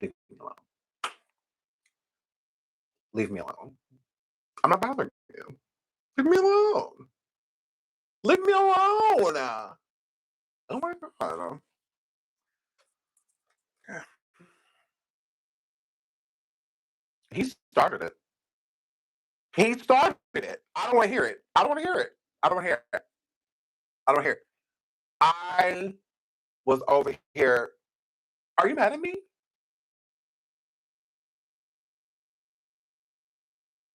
leave me alone. Leave me alone. I'm not bothering you. Leave me alone. Leave me alone. Oh my god. He started it. He started it. I don't want to hear it. I don't want to hear it. I don't want to hear it. I don't hear it. I was over here. Are you mad at me?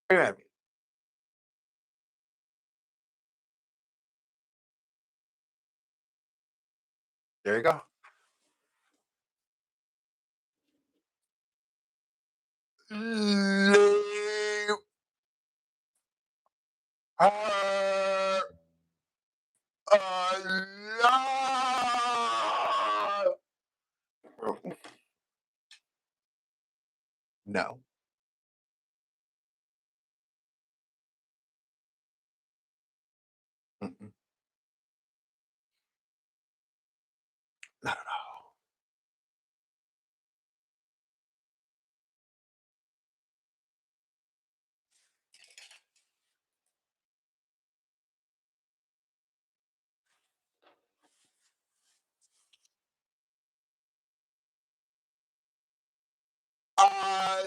Are you mad at me? There you go. Leave her alone. No. Mm-mm. Not at all. I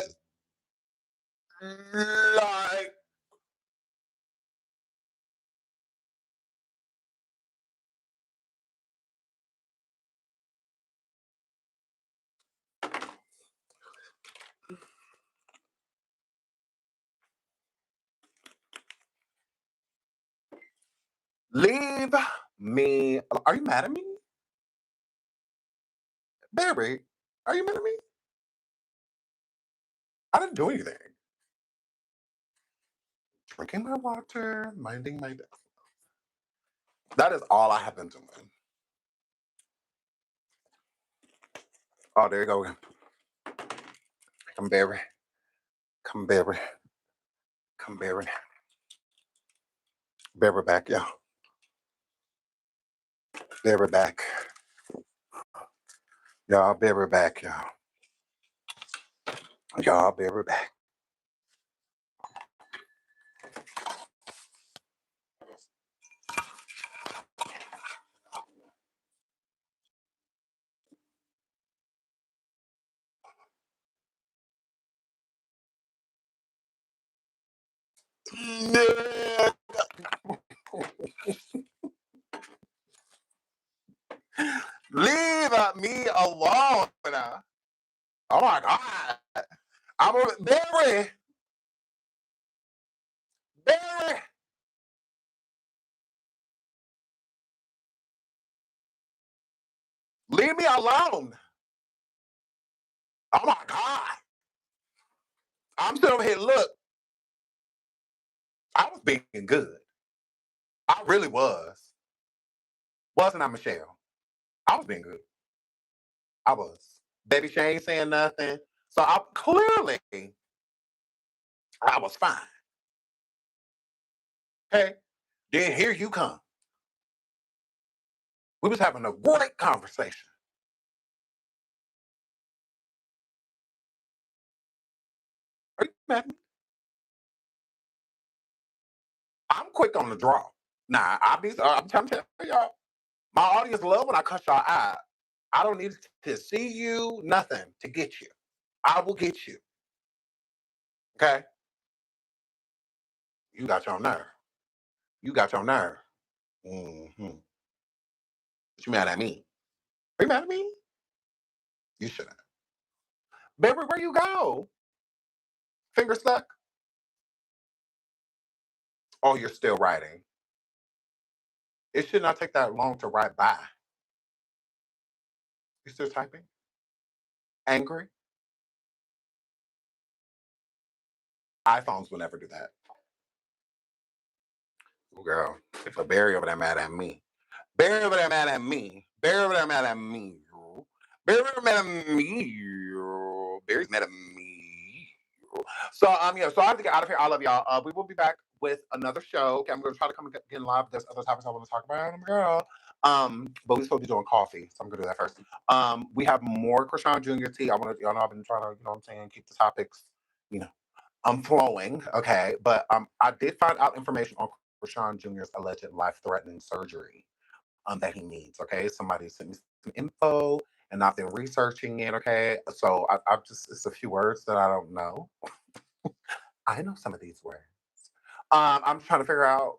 like leave me. Are you mad at me? Barry, are you mad at me? I didn't do anything. Drinking my water, minding my business. That is all I have been doing. Oh, there you go. Come, Barry. Come, Barry. Come, Barry. Barry back, y'all. Barry back. Y'all, Barry back, y'all. Y'all, Barry back. Yeah. Leave me alone. Oh my God. I'm a Barry. Barry. Leave me alone. Oh my God. I'm sitting over here. Look, I was being good. I really was. Wasn't I, Michelle? I was being good. I was. Baby, she ain't saying nothing. So I clearly I was fine. Okay. Then here you come. We was having a great conversation. Are you mad at me? I'm quick on the draw. Nah, I'm trying to tell y'all, my audience love when I cut y'all out. I don't need to see you, nothing to get you. I will get you. Okay? You got your nerve. You got your nerve. Mm-hmm. But you mad at me? Are you mad at me? You shouldn't. Baby, where you go? Finger stuck? Oh, you're still writing. It should not take that long to write by. You still typing? Angry? iPhones will never do that. Oh, girl, if a Barry over there mad at me. Barry over there mad at me. Barry over there mad at me. Barry over there mad at me. Barry's mad at me. So yeah, so I have to get out of here. I love y'all. We will be back with another show. Okay, I'm gonna try to come again live. There's other topics I want to talk about, girl. But we're supposed to be doing coffee, so I'm gonna do that first. We have more Chrisean Jr. tea. I want to, y'all know I've been trying to, you know what I'm saying, keep the topics, you know, flowing. Okay, but I did find out information on Chrisean Jr.'s alleged life-threatening surgery that he needs. Okay, somebody sent me some info, and I've been researching it. Okay, so I've just, it's a few words that I don't know. I know some of these words. I'm trying to figure out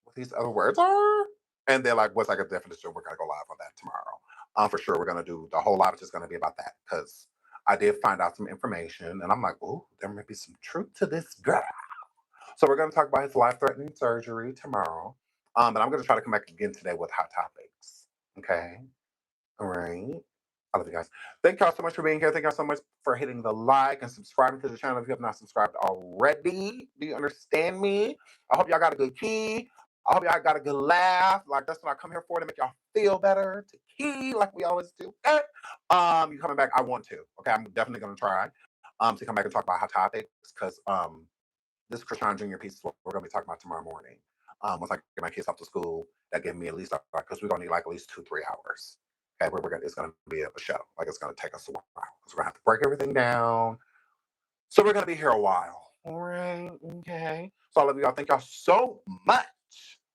what these other words are. And they're like, what's like a definition? We're gonna go live on that tomorrow. For sure, we're gonna do the whole live is just gonna be about that because I did find out some information, and I'm like, oh, there may be some truth to this girl. So we're gonna talk about his life-threatening surgery tomorrow. And I'm gonna try to come back again today with hot topics. Okay. All right. I love you guys. Thank y'all so much for being here. Thank y'all so much for hitting the like and subscribing to the channel if you have not subscribed already. Do you understand me? I hope y'all got a good key. I hope y'all got a good laugh. Like that's what I come here for, to make y'all feel better, to key like we always do. You coming back? I want to. Okay, I'm definitely gonna try to come back and talk about hot topics because this Chrisean Junior piece is what we're gonna be talking about tomorrow morning. Once I get my kids off to school, that give me at least because we're gonna need like at least 2-3 hours. Okay, we're gonna, it's gonna be a show. Like it's gonna take us a while because we're gonna have to break everything down. So we're gonna be here a while. All right, okay. So I love y'all. Thank y'all so much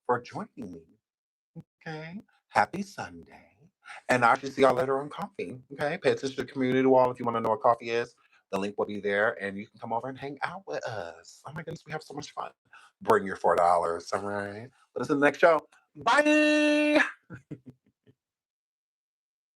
for joining me. Okay, happy Sunday, and I'll see y'all later on coffee. Okay, pay attention to the community wall if you want to know what coffee is. The link will be there, and you can come over and hang out with us. Oh my goodness, we have so much fun. Bring your $4. All right, but it's in the next show. Bye.